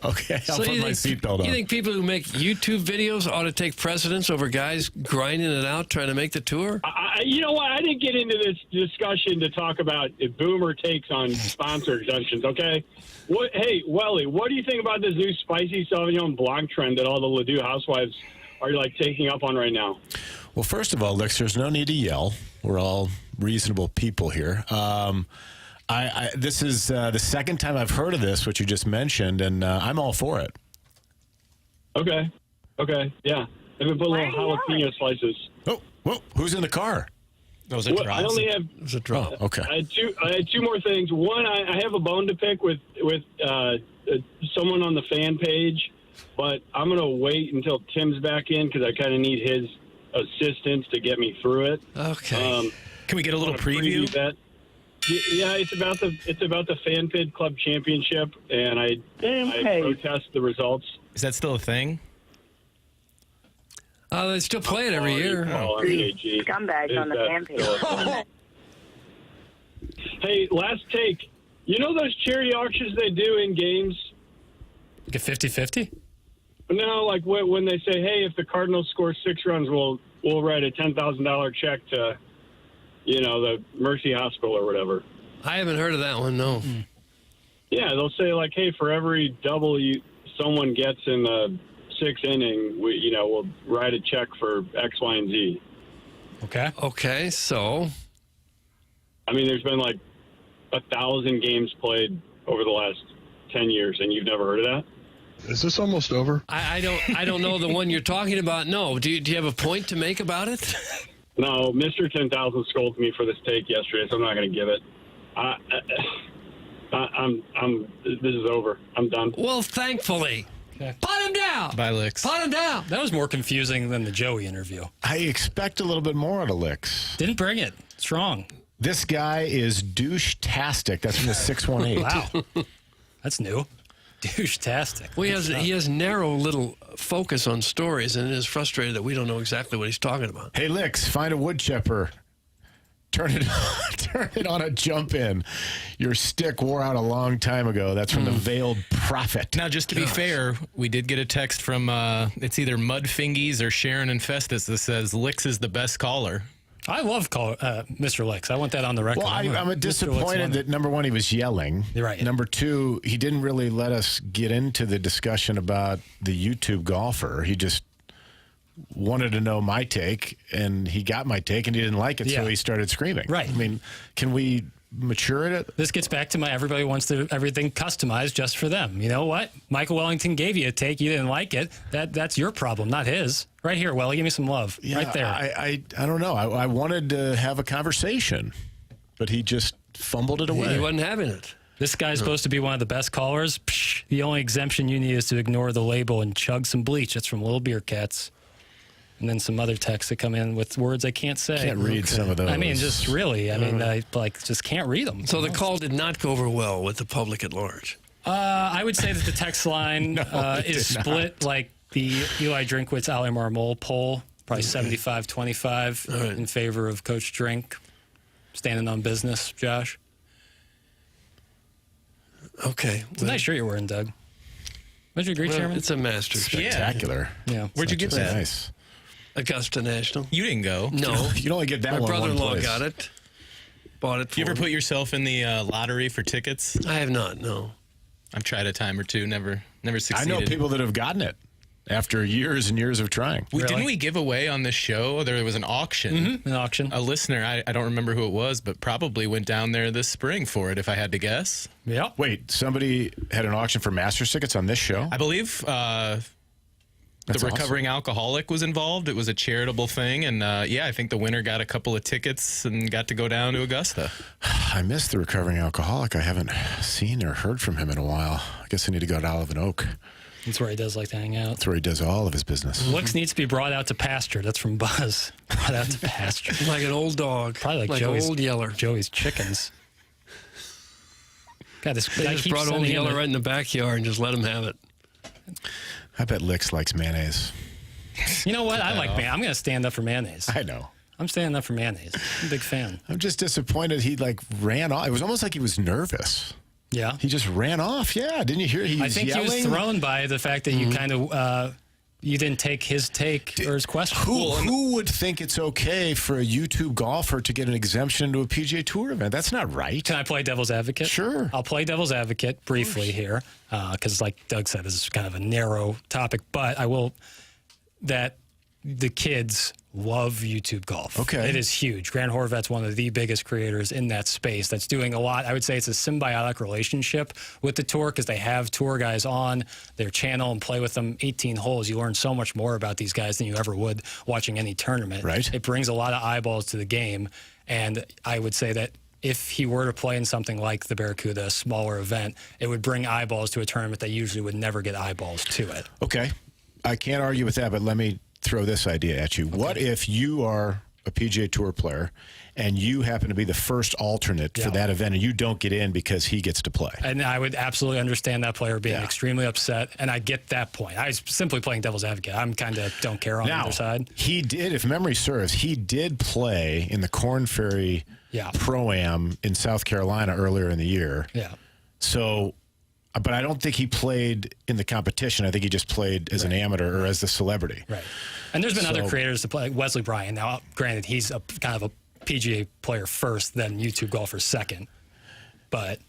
Okay, I'll put my seatbelt on. You think people who make YouTube videos ought to take precedence over guys grinding it out trying to make the tour? You know what? I didn't get into this discussion to talk about boomer takes on sponsor exemptions, okay? Hey, Welly, what do you think about this new spicy Sauvignon Blanc trend that all the Ladue housewives are, taking up on right now? Well, first of all, Licks, there's no need to yell. We're all reasonable people here. This is the second time I've heard of this, what you just mentioned, and I'm all for it. Okay, yeah. Let me put little jalapeno slices. Oh, whoa, who's in the car? Those are drops. I only have. It was a drop. Oh, okay. I had two more things. One, I have a bone to pick with someone on the fan page, but I'm going to wait until Tim's back in because I kind of need his assistance to get me through it. Okay. Can we get a little preview? That. Yeah, it's about the Fan Pid Club Championship, and I protest the results. Is that still a thing? They still play it every year. Scumbags on the fan page. Hey, last take. You know those charity auctions they do in games? Like a 50-50? No, like when they say, hey, if the Cardinals score 6 runs, we'll write a $10,000 check to, the Mercy Hospital or whatever. I haven't heard of that one, no. Yeah, they'll say, hey, for every double someone gets in the 6th inning, we'll write a check for X, Y, and Z. Okay, so? I mean, there's been 1,000 games played over the last 10 years, and you've never heard of that? Is this almost over? I don't know the one you're talking about. No. Do you have a point to make about it? No, Mr. 10,000 scolded me for this take yesterday, so I'm not going to give it. This is over. I'm done. Well, thankfully. Okay. Pot him down. Bye, Licks. Pot him down. That was more confusing than the Joey interview. I expect a little bit more out of Licks. Didn't bring it. Strong. This guy is douche-tastic. That's from the 618. Wow. That's new. Douche-tastic. Well, he has narrow little focus on stories, and it is frustrated that we don't know exactly what he's talking about. Hey, Licks, find a wood chipper. Turn it on a jump in. Your stick wore out a long time ago. That's from the Veiled Prophet. Now, just to be fair, we did get a text from, it's either Mud Fingies or Sharon and Festus that says Licks is the best caller. I love Mr. Licks. I want that on the record. Well, I'm disappointed that, number one, he was yelling. You're right. Number two, he didn't really let us get into the discussion about the YouTube golfer. He just wanted to know my take, and he got my take, and he didn't like it, so he started screaming. Right. I mean, can we mature it? This gets back to everybody wants everything customized just for them. You know what? Michael Wellington gave you a take. You didn't like it. That's your problem, not his. Right here, Welly. Give me some love. Yeah, right there. I don't know. I wanted to have a conversation, but he just fumbled it away. He wasn't having it. This guy's supposed to be one of the best callers. Psh, the only exemption you need is to ignore the label and chug some bleach. That's from Little Beer Cats. And then some other texts that come in with words I can't say. Can't read some of those. I mean, just really. I mean, I just can't read them. So the call did not go over well with the public at large. I would say that the text line is split like the Eli Drinkwitz, Ali Marmol poll, probably 75-25 in favor of Coach Drink. Standing on business, Josh. Okay. It's a nice shirt you're wearing, Doug. Would you agree, Chairman? It's a Masters. Spectacular. Yeah. Where'd you get that? Nice. Augusta National. You didn't go. No. You only get that My one brother-in-law one place. got it. Bought it for You ever him. put yourself in the lottery for tickets? I have not, no. I've tried a time or two, never succeeded. I know people that have gotten it after years and years of trying. Didn't we give away on this show? There was an auction. An auction. A listener, I don't remember who it was, but probably went down there this spring for it, if I had to guess. Yeah. Wait, somebody had an auction for Masters tickets on this show? I believe the recovering alcoholic was involved. It was a charitable thing. And I think the winner got a couple of tickets and got to go down to Augusta. I missed the recovering alcoholic. I haven't seen or heard from him in a while. I guess I need to go to Olive and Oak. That's where he does like to hang out. That's where he does all of his business. Looks needs to be brought out to pasture. That's from Buzz. Brought out to pasture. Like an old dog. Probably like an Joey's, old Yeller. Joey's chickens. God, this They guy just keeps brought old sending in Yeller the- right in the backyard and just let him have it. I bet Licks likes mayonnaise. You know what? I like mayonnaise. I'm going to stand up for mayonnaise. I know. I'm standing up for mayonnaise. I'm a big fan. I'm just disappointed he ran off. It was almost like he was nervous. Yeah. He just ran off. Yeah. Didn't you hear he was I think yelling? he was thrown by the fact that you kind of you didn't take his take or his question. Who would think it's okay for a YouTube golfer to get an exemption to a PGA Tour event? That's not right. Can I play devil's advocate? Sure. I'll play devil's advocate briefly here because, like Doug said, this is kind of a narrow topic. But I will that the kids love YouTube golf. Okay. It is huge. Grant Horvat's one of the biggest creators in that space that's doing a lot. I would say it's a symbiotic relationship with the tour because they have tour guys on their channel and play with them 18 holes. You learn so much more about these guys than you ever would watching any tournament. Right. It brings a lot of eyeballs to the game. And I would say that if he were to play in something like the Barracuda, a smaller event, it would bring eyeballs to a tournament that usually would never get eyeballs to it. Okay. I can't argue with that, but let me throw this idea at you. Okay. What if you are a PGA Tour player and you happen to be the first alternate for that event and you don't get in because he gets to play? And I would absolutely understand that player being extremely upset, and I get that point. I was simply playing devil's advocate. I'm kind of don't care on either side. He did, if memory serves, he did play in the Korn Ferry Pro-Am in South Carolina earlier in the year. Yeah. So, but I don't think he played in the competition. I think he just played as an amateur or as the celebrity. Right. And there's been other creators to play, like Wesley Bryan. Now, granted, he's a kind of a PGA player first, then YouTube golfer second. But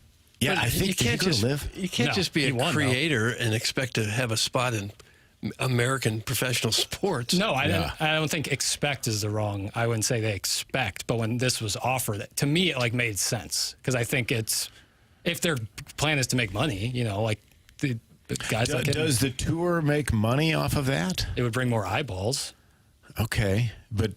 I think you can't just be a creator and expect to have a spot in American professional sports. No, I don't think expect is the wrong. I wouldn't say they expect, but when this was offered, to me it like made sense because I think it's if their plan is to make money, you know, like the guys like does the tour make money off of that? It would bring more eyeballs. Okay, but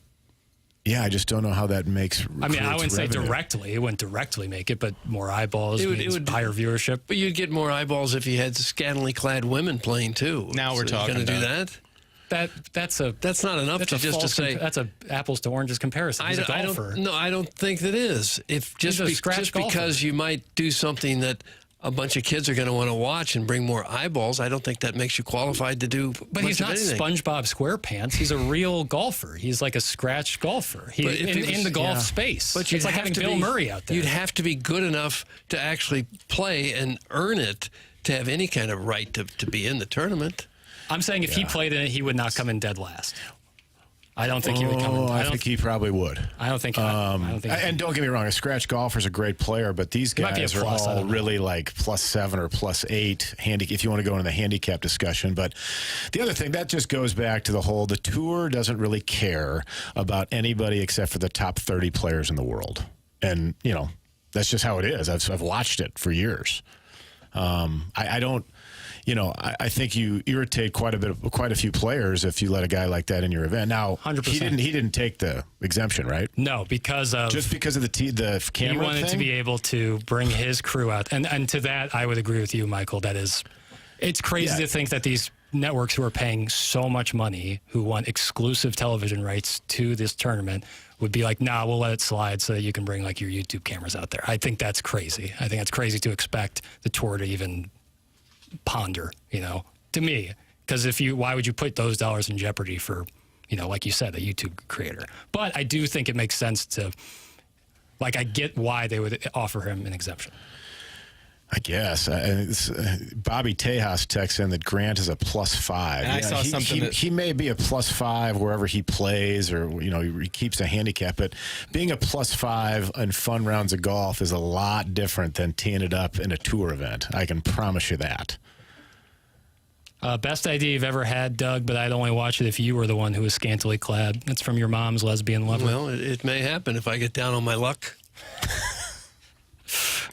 Yeah, I just don't know how that makes. I mean, I wouldn't say revenue. directly. It wouldn't directly make it, but more eyeballs means higher viewership. But you'd get more eyeballs if you had scantily clad women playing too. Now we're talking going to do about- that. That's not enough that's to a just to false say that's a apples to oranges comparison. He's a golfer. I don't think that is. If just, He's a scratch just golfer. because you might do something that a bunch of kids are going to want to watch and bring more eyeballs, I don't think that makes you qualified to do. But he's not SpongeBob SquarePants. He's a real golfer. He's like a scratch golfer. But if it was- in the golf yeah. space. But it's like having Bill Murray out there. You'd have to be good enough to actually play and earn it to have any kind of right to be in the tournament. I'm saying if he played in it, he would not come in dead last. I don't think he would come in. I think he probably would. I don't think. I don't think. And don't get me wrong, a scratch golfer's a great player, but these He might be a guys are plus, I all don't know. really like +7 or +8 if you want to go into the handicap discussion. But the other thing, that just goes back to the tour doesn't really care about anybody except for the top 30 players in the world. And, that's just how it is. I've watched it for years. I don't. I think you irritate quite a few players if you let a guy like that in your event. Now, 100%. he didn't take the exemption, right? No, because of the camera. He wanted thing? to be able to bring his crew out, and to that I would agree with you, Michael. It's crazy to think that these networks who are paying so much money, who want exclusive television rights to this tournament, would be like, nah, we'll let it slide so that you can bring like your YouTube cameras out there. I think that's crazy. I think it's crazy to expect the tour to even ponder, to me, because why would you put those dollars in jeopardy for, like you said, a YouTube creator? But I do think it makes sense to, I get why they would offer him an exemption. I guess. Bobby Tejas texts in that Grant is a +5. And I saw something he may be a +5 wherever he plays, or he keeps a handicap. But being a +5 in fun rounds of golf is a lot different than teeing it up in a tour event. I can promise you that. Best idea you've ever had, Doug, but I'd only watch it if you were the one who was scantily clad. It's from your mom's lesbian lover. Well, it may happen if I get down on my luck.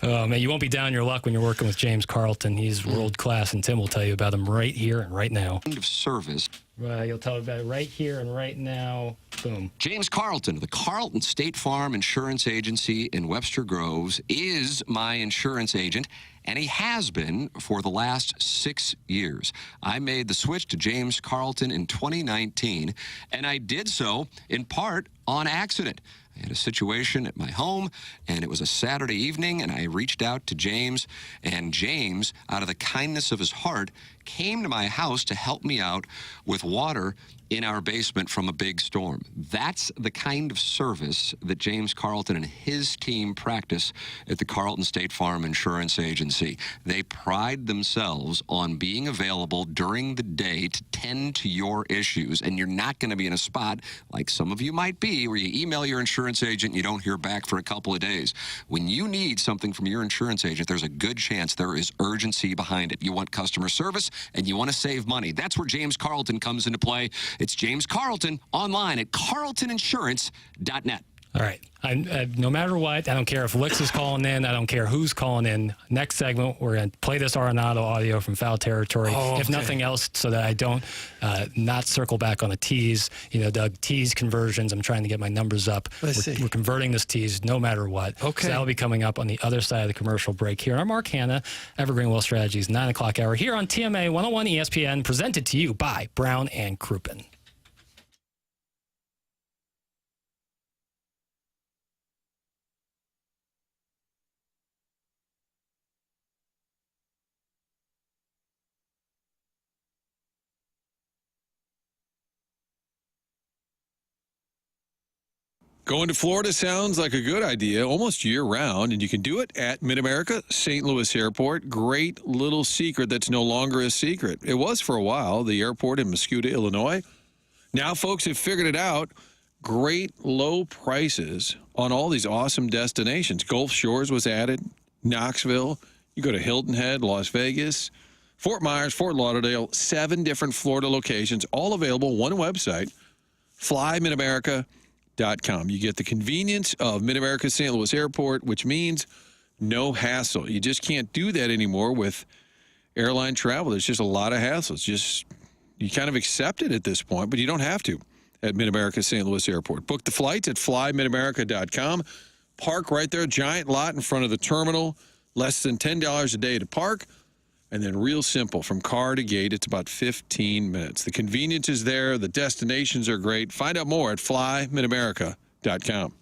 Oh, man, you won't be down your luck when you're working with James Carlton. He's world class, and Tim will tell you about him right here and right now. End of service. You'll tell me about it right here and right now. Boom. James Carlton of the Carlton State Farm Insurance Agency in Webster Groves is my insurance agent, and he has been for the last 6 years. I made the switch to James Carlton in 2019, and I did so in part on accident. I had a situation at my home, and it was a Saturday evening, and I reached out to James, and James, out of the kindness of his heart, came to my house to help me out with water in our basement from a big storm. That's the kind of service that James Carlton and his team practice at the Carlton State Farm Insurance Agency. They pride themselves on being available during the day to tend to your issues, and you're not going to be in a spot like some of you might be where you email your insurance agent and you don't hear back for a couple of days. When you need something from your insurance agent, there's a good chance there is urgency behind it. You want customer service and you want to save money. That's where James Carlton comes into play. It's James Carlton online at carltoninsurance.net. All right. No matter what, I don't care if Lix is calling in. I don't care who's calling in. Next segment, we're going to play this Arenado audio from Foul Territory. If nothing else, so that I don't not circle back on the tees. Doug, tees conversions. I'm trying to get my numbers up. We're converting this tees no matter what. Okay. So that'll be coming up on the other side of the commercial break here on our Mark Hanna Evergreen Wealth Strategies 9 o'clock hour here on TMA 101 ESPN, presented to you by Brown and Crouppen. Going to Florida sounds like a good idea almost year-round, and you can do it at Mid-America St. Louis Airport. Great little secret that's no longer a secret. It was for a while, the airport in Muscuda, Illinois. Now folks have figured it out. Great low prices on all these awesome destinations. Gulf Shores was added, Knoxville. You go to Hilton Head, Las Vegas, Fort Myers, Fort Lauderdale, 7 different Florida locations, all available, one website, flymidamerica.com. You get the convenience of Mid-America St. Louis Airport, which means no hassle. You just can't do that anymore with airline travel. There's just a lot of hassles. You kind of accept it at this point, but you don't have to. at Mid-America St. Louis Airport. Book the flights at flymidamerica.com. Park right there, giant lot in front of the terminal, less than $10 a day to park. And then real simple, from car to gate, it's about 15 minutes. The convenience is there. The destinations are great. Find out more at flymidamerica.com.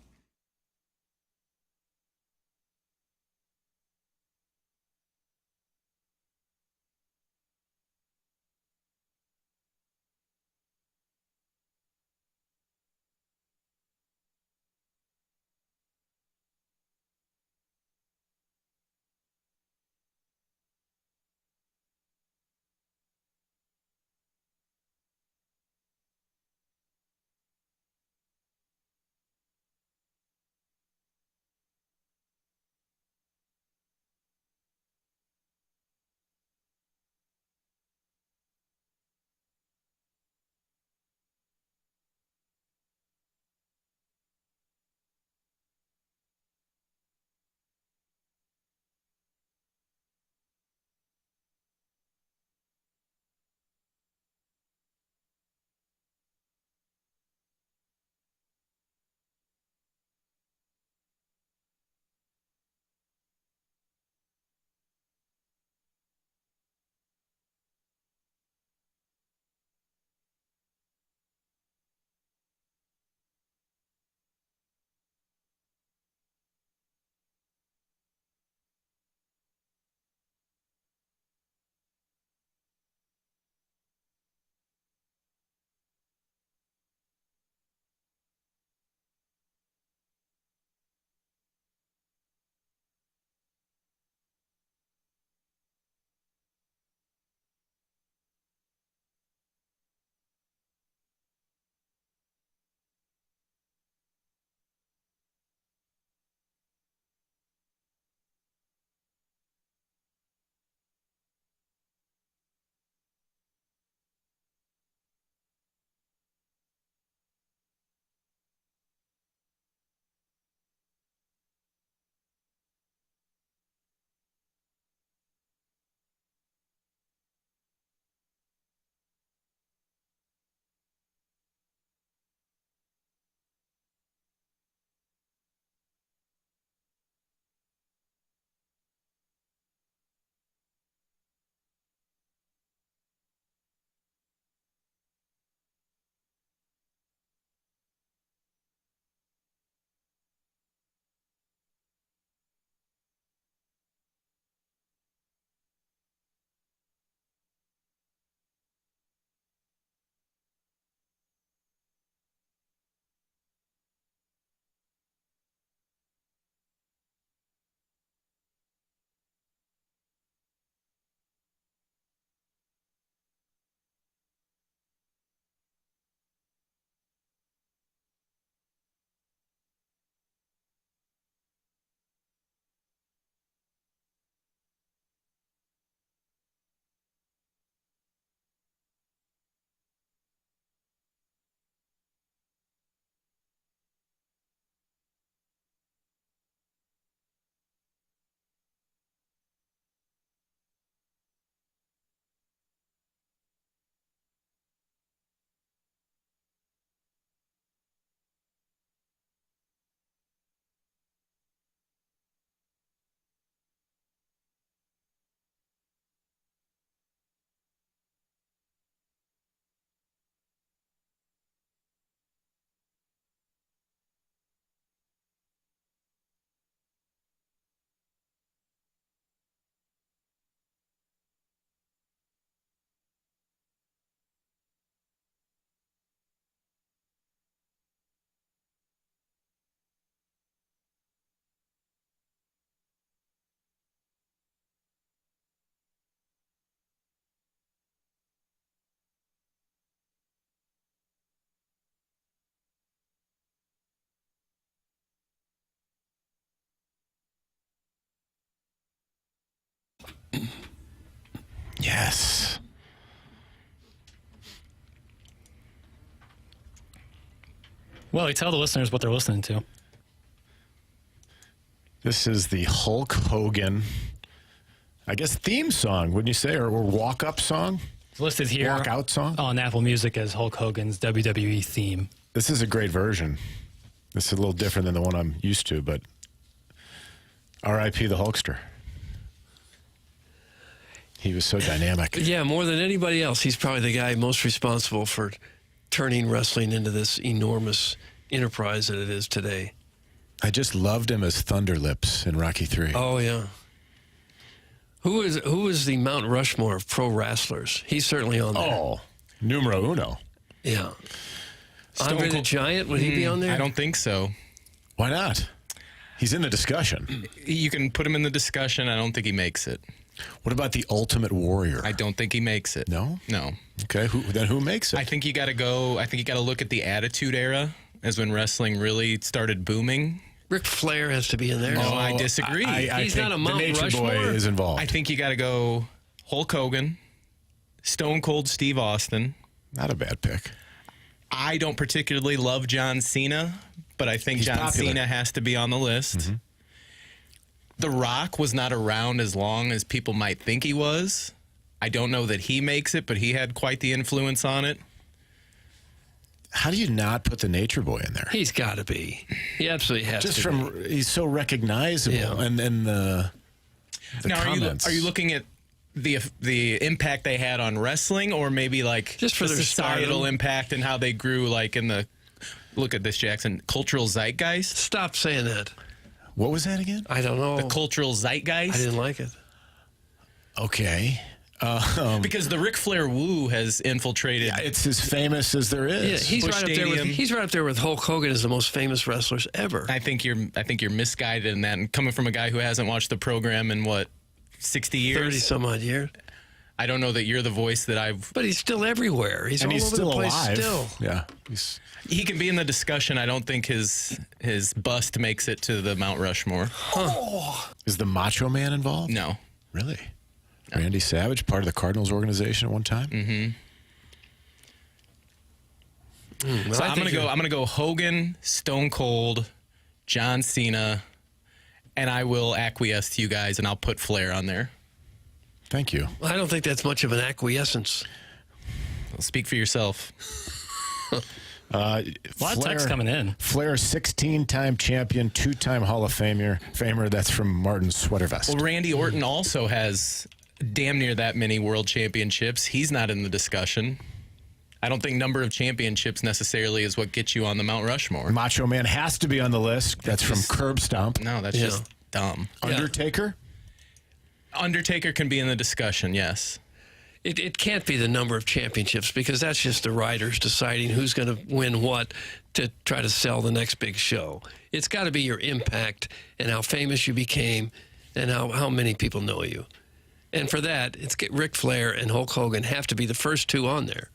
Yes. Well, you tell the listeners what they're listening to. This is the Hulk Hogan, I guess, theme song, wouldn't you say, or walk-up song? It's listed here walkout song on Apple Music as Hulk Hogan's WWE theme. This is a great version. This is a little different than the one I'm used to, but R.I.P. the Hulkster. He was so dynamic. Yeah, more than anybody else, he's probably the guy most responsible for turning wrestling into this enormous enterprise that it is today. I just loved him as Thunder Lips in Rocky III. Oh, yeah. Who is the Mount Rushmore of pro wrestlers? He's certainly on there. Oh, numero uno. Yeah. Andre the Giant, would he be on there? I don't think so. Why not? He's in the discussion. You can put him in the discussion. I don't think he makes it. What about the Ultimate Warrior? I don't think he makes it. No? No. Okay, then who makes it? I think you got to go. I think you got to look at the Attitude Era as when wrestling really started booming. Ric Flair has to be in there. No, I disagree. He's not a Mount the Nature Rushmore. Boy is involved. I think you got to go Hulk Hogan, Stone Cold Steve Austin. Not a bad pick. I don't particularly love John Cena, but I think He's John popular. Cena has to be on the list. Mm-hmm. The Rock was not around as long as people might think he was. I don't know that he makes it, but he had quite the influence on it. How do you not put the Nature Boy in there? He's got to be. He absolutely has Just to from be. he's so recognizable, Yeah. and the Now, comments. are you looking at the impact they had on wrestling, or maybe like Just for the their societal stardom? impact and how they grew, like in the look at this, Jackson, cultural zeitgeist? Stop saying that. What was that again? I don't know. The cultural zeitgeist. I didn't like it. Okay. Because the Ric Flair woo has infiltrated. Yeah, it's as famous as there is. Yeah, he's Busch right up there. Stadium. He's right up there with Hulk Hogan as the most famous wrestlers ever. I think you're misguided in that, and coming from a guy who hasn't watched the program in 60 years, 30 some odd years. I don't know that you're the voice that I've. But he's still everywhere. He's and all he's over still the place alive. still. Yeah. He can be in the discussion. I don't think his bust makes it to the Mount Rushmore. Is the Macho Man involved? No. Really? Randy Savage, part of the Cardinals organization at one time? Mm-hmm. So I'm gonna go Hogan, Stone Cold, John Cena, and I will acquiesce to you guys, and I'll put Flair on there. Thank you. I don't think that's much of an acquiescence. Well, speak for yourself. A lot of text coming in. Flair, 16-time champion, 2-time Hall of Famer. That's from Martin Sweatervest. Well, Randy Orton also has damn near that many world championships. He's not in the discussion. I don't think number of championships necessarily is what gets you on the Mount Rushmore. Macho Man has to be on the list. That's from Curb Stomp. No, that's just dumb. Undertaker? Undertaker can be in the discussion, yes. It can't be the number of championships because that's just the writers deciding who's going to win what to try to sell the next big show. It's got to be your impact and how famous you became and how many people know you. And for that, Ric Flair and Hulk Hogan have to be the first two on there.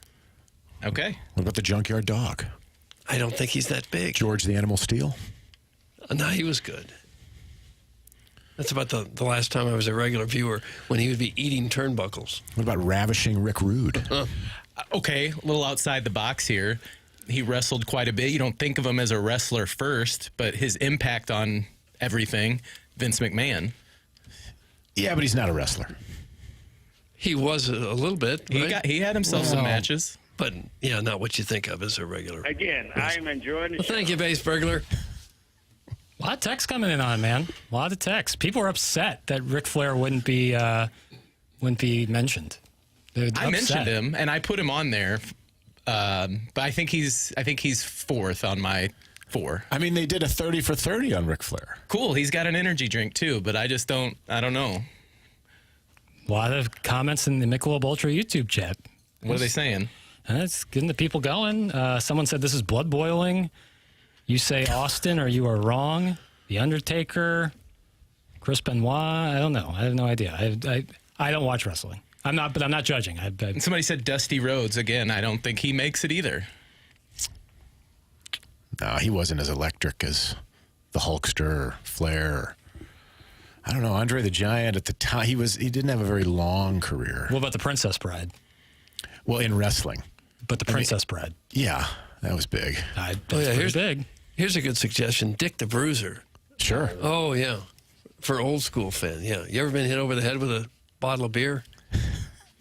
Okay. What about the Junkyard Dog? I don't think he's that big. George the Animal Steel? No, he was good. That's about the last time I was a regular viewer when he would be eating turnbuckles. What about Ravishing Rick Rude? Okay, a little outside the box here. He wrestled quite a bit. You don't think of him as a wrestler first, but his impact on everything, Vince McMahon. Yeah, but he's not a wrestler. He was a little bit. Right? He had himself some matches. But, yeah, not what you think of as a regular. Again, I'm enjoying the Well, thank you, Base Burglar. A lot of text coming in on, man. A lot of text. People are upset that Ric Flair wouldn't be mentioned. I mentioned him, and I put him on there, but I think he's fourth on my 4. I mean, they did a 30 for 30 on Ric Flair. Cool. He's got an energy drink too, but I don't know. A lot of comments in the Michelob Ultra YouTube chat. What are they saying? It's getting the people going. Someone said this is blood boiling. You say Austin or you are wrong. The Undertaker, Chris Benoit. I don't know. I have no idea. I don't watch wrestling. I'm not judging. Somebody said Dusty Rhodes again. I don't think he makes it either. No, he wasn't as electric as the Hulkster or Flair. Or, I don't know. Andre the Giant at the time, he didn't have a very long career. What about the Princess Bride? Well, in wrestling. But the Princess Bride. Yeah, that was big. Here's big. Here's a good suggestion. Dick the Bruiser. Sure. Oh, yeah. For old school fan, yeah. You ever been hit over the head with a bottle of beer?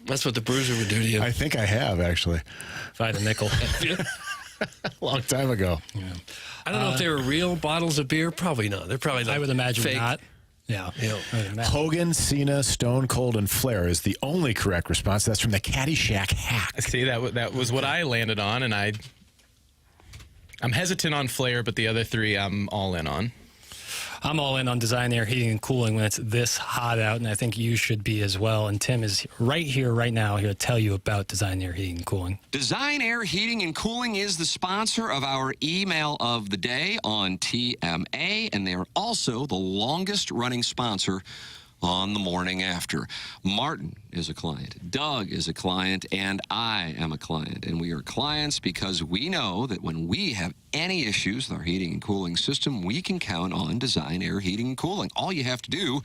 That's what the bruiser would do to you. I think I have, actually. If I had a nickel. A long time ago. Yeah. I don't know if they were real bottles of beer. Probably not. They're probably like I would imagine fake. not. Yeah. Hogan, Cena, Stone Cold, and Flair is the only correct response. That's from the Caddyshack hack. See, that was what I landed on, and I'm hesitant on Flair, but the other three I'm all in on. I'm all in on Design Air Heating and Cooling when it's this hot out, and I think you should be as well. And Tim is right here, right now, here to tell you about Design Air Heating and Cooling. Design Air Heating and Cooling is the sponsor of our email of the day on TMA, and they are also the longest-running sponsor on the Morning After. Martin is a client, Doug is a client, and I am a client. And we are clients because we know that when we have any issues with our heating and cooling system, we can count on Design Air Heating and Cooling. All you have to do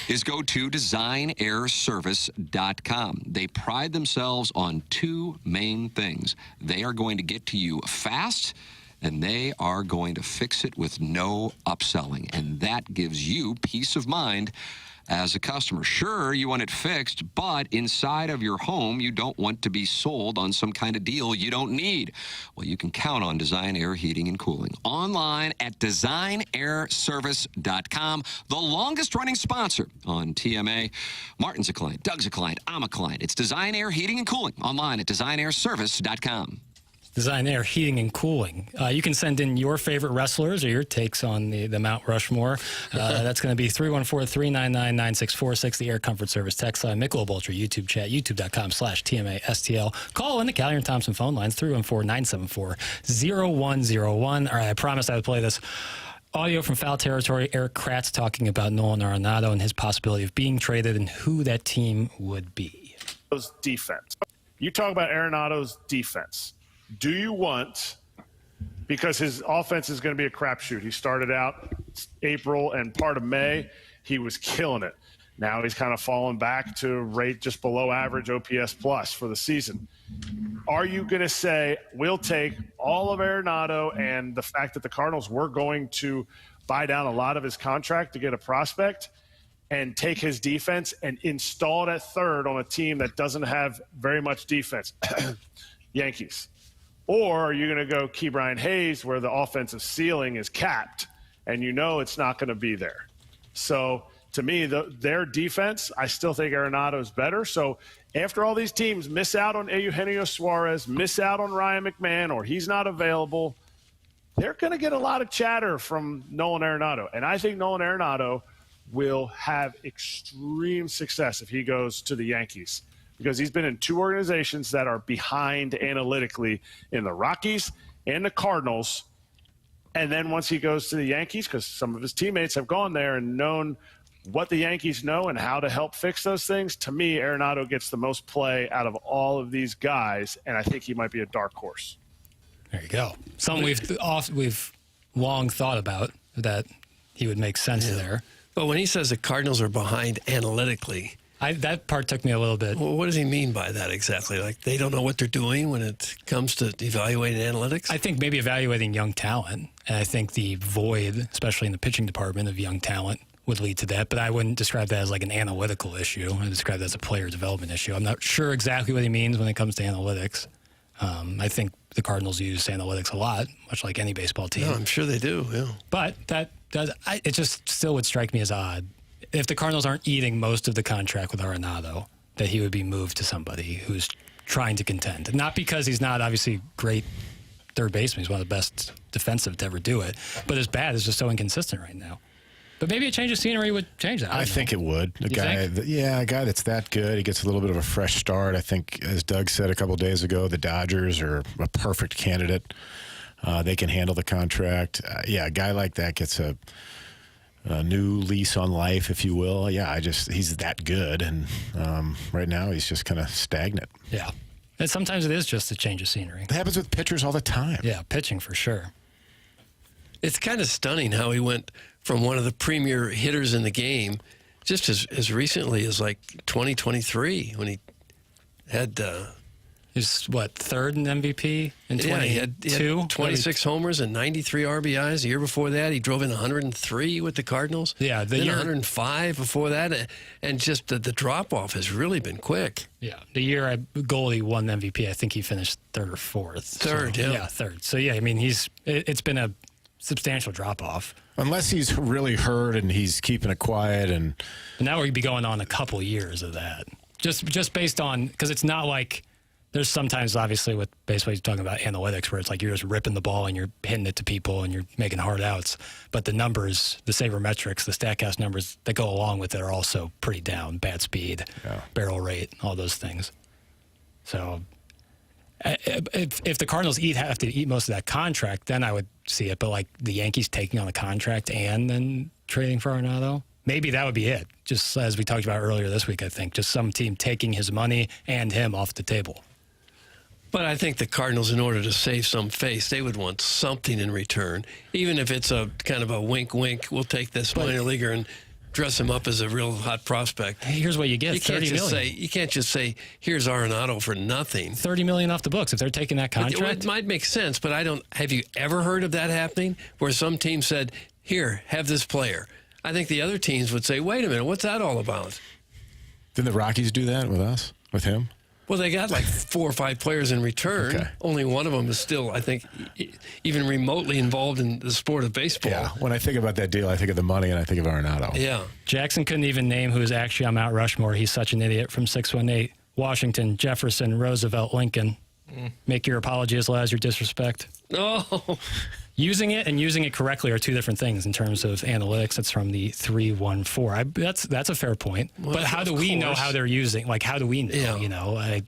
is go to designairservice.com. They pride themselves on two main things. They are going to get to you fast, and they are going to fix it with no upselling. And that gives you peace of mind as a customer. Sure, you want it fixed, but inside of your home, you don't want to be sold on some kind of deal you don't need. Well, you can count on Design Air Heating and Cooling. Online at designairservice.com, the longest running sponsor on TMA. Martin's a client, Doug's a client, I'm a client. It's Design Air Heating and Cooling. Online at designairservice.com. Design Air Heating and Cooling. You can send in your favorite wrestlers or your takes on the Mount Rushmore. That's going to be 314-399-9646, the Air Comfort Service text line, Michelob Ultra YouTube chat, youtube.com/TMASTL. Call in the Callier and Thompson phone lines, 314-974-0101. All right, I promised I would play this audio from Foul Territory. Eric Kratz talking about Nolan Arenado and his possibility of being traded and who that team would be. Defense. You talk about Arenado's defense. Do you want, because his offense is going to be a crapshoot. He started out April and part of May, he was killing it. Now he's kind of fallen back to rate just below average OPS plus for the season. Are you going to say, we'll take all of Arenado and the fact that the Cardinals were going to buy down a lot of his contract to get a prospect and take his defense and install it at third on a team that doesn't have very much defense? Yankees. Or are you going to go Ke'Bryan Hayes where the offensive ceiling is capped and you know it's not going to be there? So to me, their defense, I still think Arenado is better. So after all these teams miss out on Eugenio Suarez, miss out on Ryan McMahon, or he's not available, they're going to get a lot of chatter from Nolan Arenado. And I think Nolan Arenado will have extreme success if he goes to the Yankees, because he's been in two organizations that are behind analytically in the Rockies and the Cardinals. And then once he goes to the Yankees, because some of his teammates have gone there and known what the Yankees know and how to help fix those things, to me, Arenado gets the most play out of all of these guys, and I think he might be a dark horse. There you go. Something we've long thought about, that he would make sense there. But when he says the Cardinals are behind analytically, that part took me a little bit. Well, what does he mean by that exactly? Like they don't know what they're doing when it comes to evaluating analytics? I think maybe evaluating young talent. And I think the void, especially in the pitching department, of young talent would lead to that. But I wouldn't describe that as like an analytical issue. I describe that as a player development issue. I'm not sure exactly what he means when it comes to analytics. I think the Cardinals use analytics a lot, much like any baseball team. No, I'm sure they do, yeah. But it just still would strike me as odd. If the Cardinals aren't eating most of the contract with Arenado, that he would be moved to somebody who's trying to contend. Not because he's not obviously great third baseman. He's one of the best defensive to ever do it. But his bat is just so inconsistent right now. But maybe a change of scenery would change that. I think it would. A guy that's that good. He gets a little bit of a fresh start. I think, as Doug said a couple of days ago, the Dodgers are a perfect candidate. They can handle the contract. A guy like that gets a new lease on life, if you will. Yeah, he's that good, and right now he's just kind of stagnant. Yeah, and sometimes it is just a change of scenery. It happens with pitchers all the time. Yeah, pitching for sure. It's kind of stunning how he went from one of the premier hitters in the game just as recently as like 2023 when he had He's, what, third in MVP in 22? Yeah, he had 26 homers and 93 RBIs. The year before that, he drove in 103 with the Cardinals. Yeah, then 105 before that. And just the drop-off has really been quick. Yeah, the year goalie won MVP, I think he finished third or fourth. Third, so, yeah. Yeah, third. So, yeah, I mean, it's been a substantial drop-off. Unless he's really hurt and he's keeping it quiet. And now we'd be going on a couple years of that. Just based on, because it's not like, there's sometimes, obviously, with baseball, you're talking about analytics, where it's like you're just ripping the ball and you're hitting it to people and you're making hard outs. But the numbers, the sabermetrics, the StatCast numbers that go along with it are also pretty down. Bat speed, barrel rate, all those things. So if the Cardinals have to eat most of that contract, then I would see it. But like the Yankees taking on the contract and then trading for Arenado, maybe that would be it. Just as we talked about earlier this week, I think. Just some team taking his money and him off the table. But I think the Cardinals, in order to save some face, they would want something in return. Even if it's a kind of a wink, we'll take this minor leaguer and dress him up as a real hot prospect. Hey, here's what you get, $30 million. You can't just say, here's Arenado for nothing. $30 million off the books if they're taking that contract. It might make sense, but have you ever heard of that happening where some team said, here, have this player? I think the other teams would say, wait a minute, what's that all about? Didn't the Rockies do that with us, with him? Well, they got like 4 or 5 players in return. Okay. Only one of them is still, I think, even remotely involved in the sport of baseball. Yeah. When I think about that deal, I think of the money and I think of Arenado. Yeah. Jackson couldn't even name who's actually on Mount Rushmore. He's such an idiot. From 618, Washington, Jefferson, Roosevelt, Lincoln. Make your apology as loud as your disrespect. Oh. Using it and using it correctly are two different things in terms of analytics. That's from the 314. That's a fair point. Well, but how do we know how they're using? Like, how do we know? Yeah. You know, I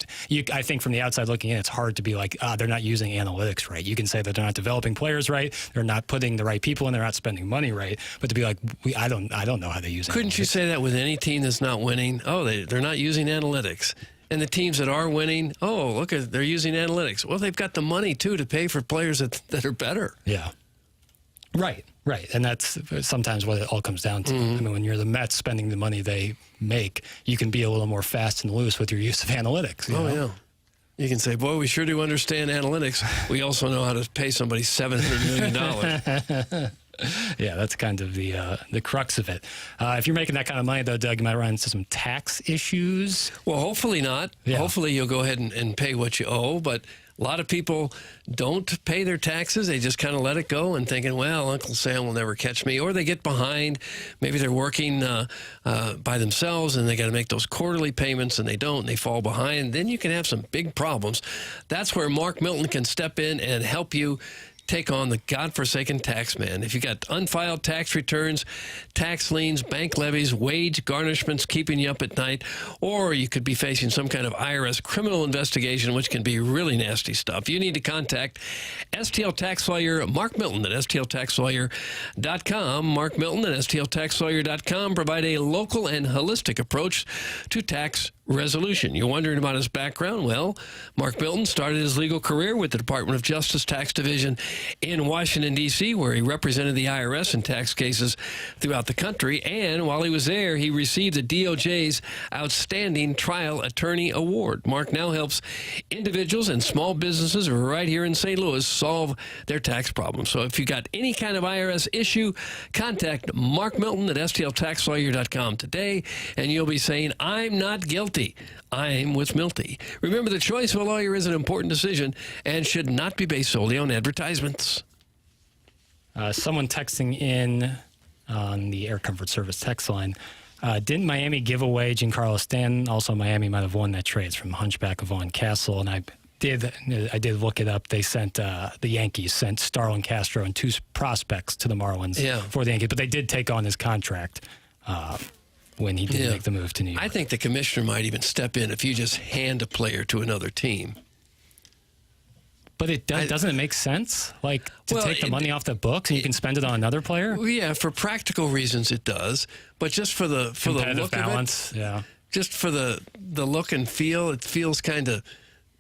think from the outside looking in, it's hard to be like, they're not using analytics right. You can say that they're not developing players right. They're not putting the right people in. They're not spending money right. But to be like, I don't know how they use it. Couldn't you say that with any team that's not winning? Oh, they're not using analytics. And the teams that are winning, oh, look, they're using analytics. Well, they've got the money, too, to pay for players that are better. Yeah. Right. And that's sometimes what it all comes down to. Mm-hmm. I mean, when you're the Mets spending the money they make, you can be a little more fast and loose with your use of analytics. You know? Yeah. You can say, boy, we sure do understand analytics. We also know how to pay somebody $700 million. Yeah, that's kind of the crux of it. If you're making that kind of money, though, Doug, you might run into some tax issues. Well, hopefully not. Yeah. Hopefully you'll go ahead and pay what you owe. But a lot of people don't pay their taxes. They just kind of let it go and thinking, well, Uncle Sam will never catch me. Or they get behind. Maybe they're working by themselves and they got to make those quarterly payments and they don't and they fall behind. Then you can have some big problems. That's where Mark Milton can step in and help you take on the godforsaken tax man. If you got unfiled tax returns, tax liens, bank levies, wage garnishments keeping you up at night, or you could be facing some kind of IRS criminal investigation, which can be really nasty stuff, you need to contact STL Tax Lawyer Mark Milton at stltaxlawyer.com. Mark Milton at stltaxlawyer.com provide a local and holistic approach to tax resolution. You're wondering about his background? Well, Mark Milton started his legal career with the Department of Justice Tax Division in Washington, D.C., where he represented the IRS in tax cases throughout the country. And while he was there, he received the DOJ's Outstanding Trial Attorney Award. Mark now helps individuals and small businesses right here in St. Louis solve their tax problems. So if you got any kind of IRS issue, contact Mark Milton at stltaxlawyer.com today, and you'll be saying, I'm not guilty. I'm with Milty. Remember, the choice of a lawyer is an important decision and should not be based solely on advertisements. Someone texting in on the Air Comfort Service text line, didn't Miami give away Giancarlo Stanton? Also, Miami might have won that trade. It's from Hunchback of Vaughn Castle, and I did look it up. They sent the Yankees sent Starlin Castro and 2 prospects to the Marlins for the Yankees, but they did take on his contract when he did make the move to New York. I think the commissioner might even step in if you just hand a player to another team. But doesn't it make sense? Like, to take the money off the books and you can spend it on another player? Well, yeah, for practical reasons it does. But just for the look balance, of it, just for the look and feel, it feels kind of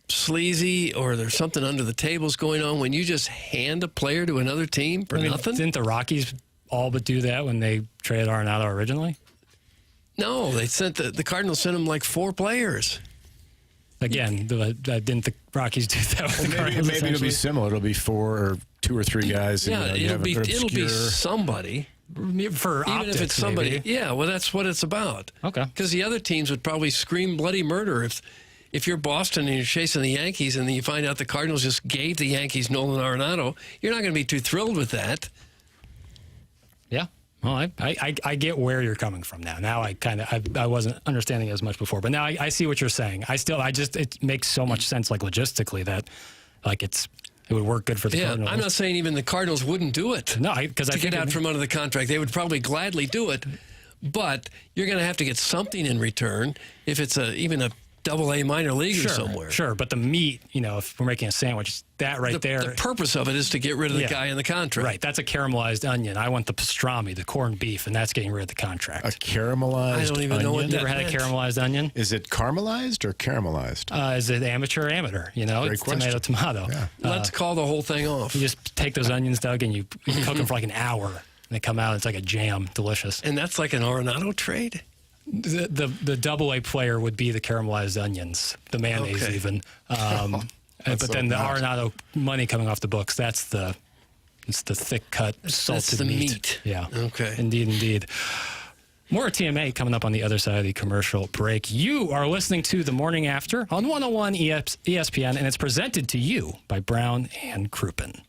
sleazy, or there's something under the tables going on when you just hand a player to another team for nothing. Didn't the Rockies all but do that when they traded Arenado originally? No, they sent the Cardinals sent him like 4 players. Again, I didn't the Rockies do that with the Cardinals. Maybe it'll be similar. It'll be 4 or 2 or 3 guys. Yeah, and, it'll be somebody. For even optics, if it's somebody. maybe. Yeah, well, that's what it's about. Okay. Because the other teams would probably scream bloody murder if you're Boston and you're chasing the Yankees and then you find out the Cardinals just gave the Yankees Nolan Arenado. You're not going to be too thrilled with that. Yeah. Well, I get where you're coming from now. Now I wasn't understanding it as much before, but now I see what you're saying. It makes so much sense, like logistically, that like it would work good for the Cardinals. I'm not saying even the Cardinals wouldn't do it. No, because to get out from under the contract, they would probably gladly do it, but you're going to have to get something in return if it's even a double-A minor leaguer somewhere. Sure, but the meat, if we're making a sandwich, that there. The purpose of it is to get rid of the guy in the contract. Right, that's a caramelized onion. I want the pastrami, the corned beef, and that's getting rid of the contract. A caramelized I don't even onion? know what You ever had a caramelized onion? Is it caramelized or caramelized? Is it amateur or amateur? Great It's question. tomato. Yeah. Let's call the whole thing off. You just take those onions, Doug, and you cook them for like an hour, and they come out. It's like a jam, delicious. And that's like an Arenado trade? The double-A player would be the caramelized onions, the mayonnaise even. But then the Arenado money coming off the books, it's the thick cut, salted that's the meat. Yeah. Okay. Indeed. More TMA coming up on the other side of the commercial break. You are listening to The Morning After on 101 ESPN, and it's presented to you by Brown and Crouppen.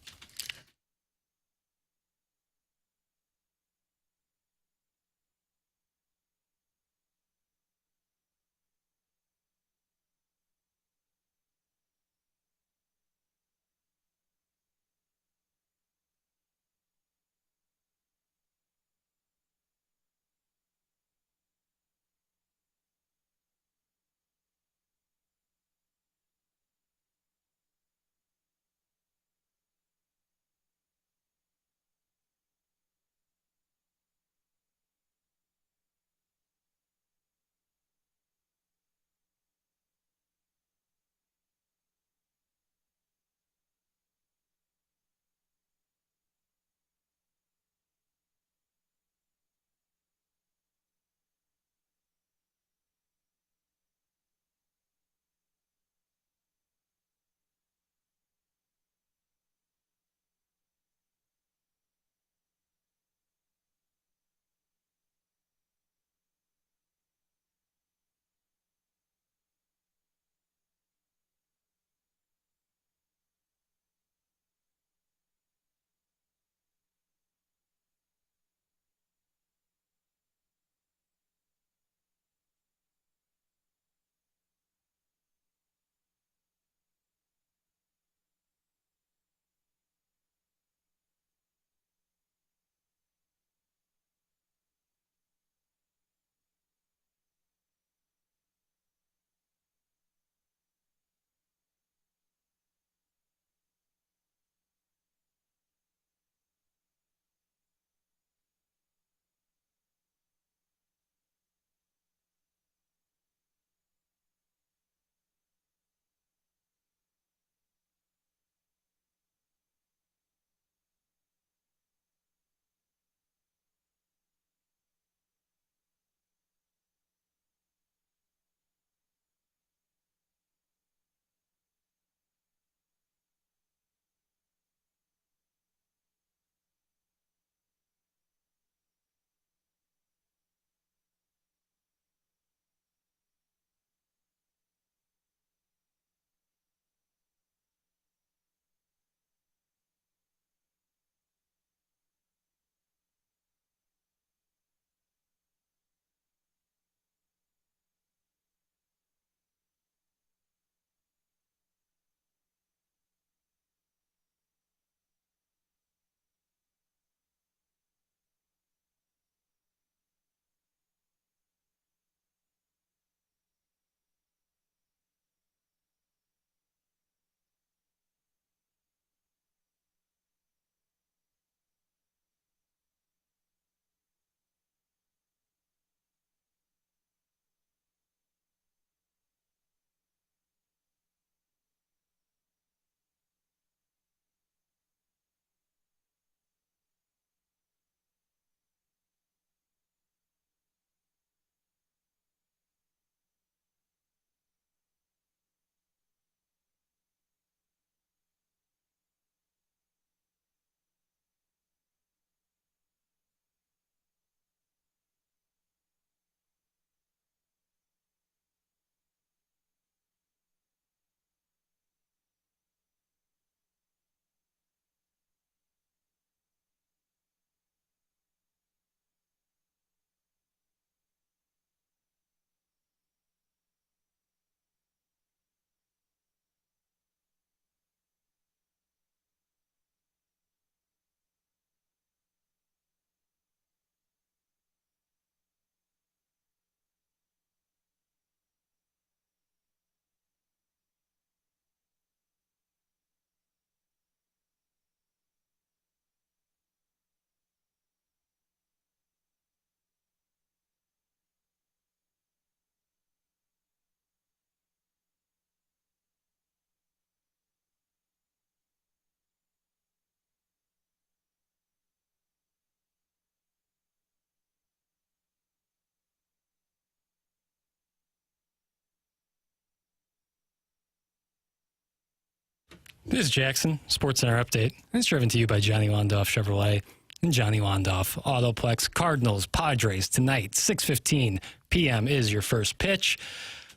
This is Jackson, Sports Center Update. It's driven to you by Johnny Londoff Chevrolet and Johnny Londoff Autoplex. Cardinals, Padres tonight, 6:15 p.m. is your first pitch.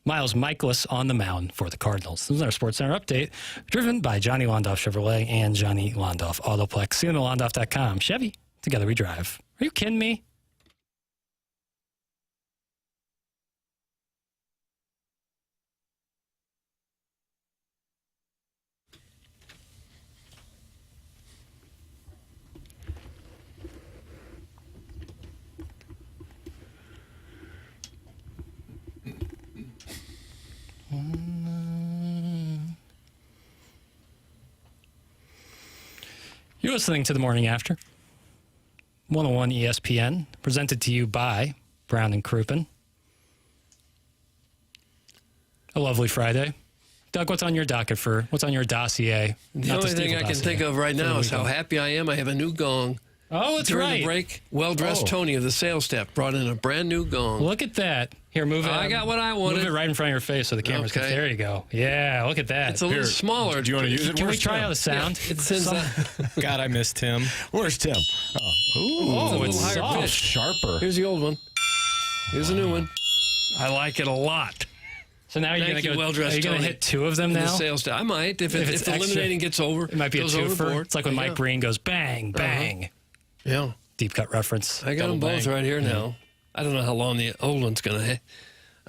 Miles Michaelis on the mound for the Cardinals. This is our Sports Center Update, driven by Johnny Londoff Chevrolet and Johnny Londoff Autoplex. See them at Londoff.com. Chevy, together we drive. Are you kidding me? You're listening to the Morning After. 101 ESPN, presented to you by Brown and Crouppen. A lovely Friday. Doug, what's on your docket what's on your dossier? The only thing I can think of right now is how happy I am. I have a new gong. Oh, that's During right. the break, well-dressed Tony of the sales staff brought in a brand new gong. Look at that. Here, move it. I got what I wanted. Move it right in front of your face so the cameras can. There you go. Yeah, look at that. It's a little smaller. Do you want to use it? Can we try out the sound? Yeah, it sends God, I missed Tim. Where's Tim? Oh, it's it's higher soft. pitch. Sharper. Here's the old one. Here's a new one. I like it a lot. So now you're going to go. Well-dressed Are you going to Tony hit two of them in now? The sales staff. I might if the extra, eliminating gets over. It might be a goes twofer. overboard. It's like when Mike Breen goes bang, bang. Yeah. Deep cut reference. I got them both right here now. I don't know how long the old one's going to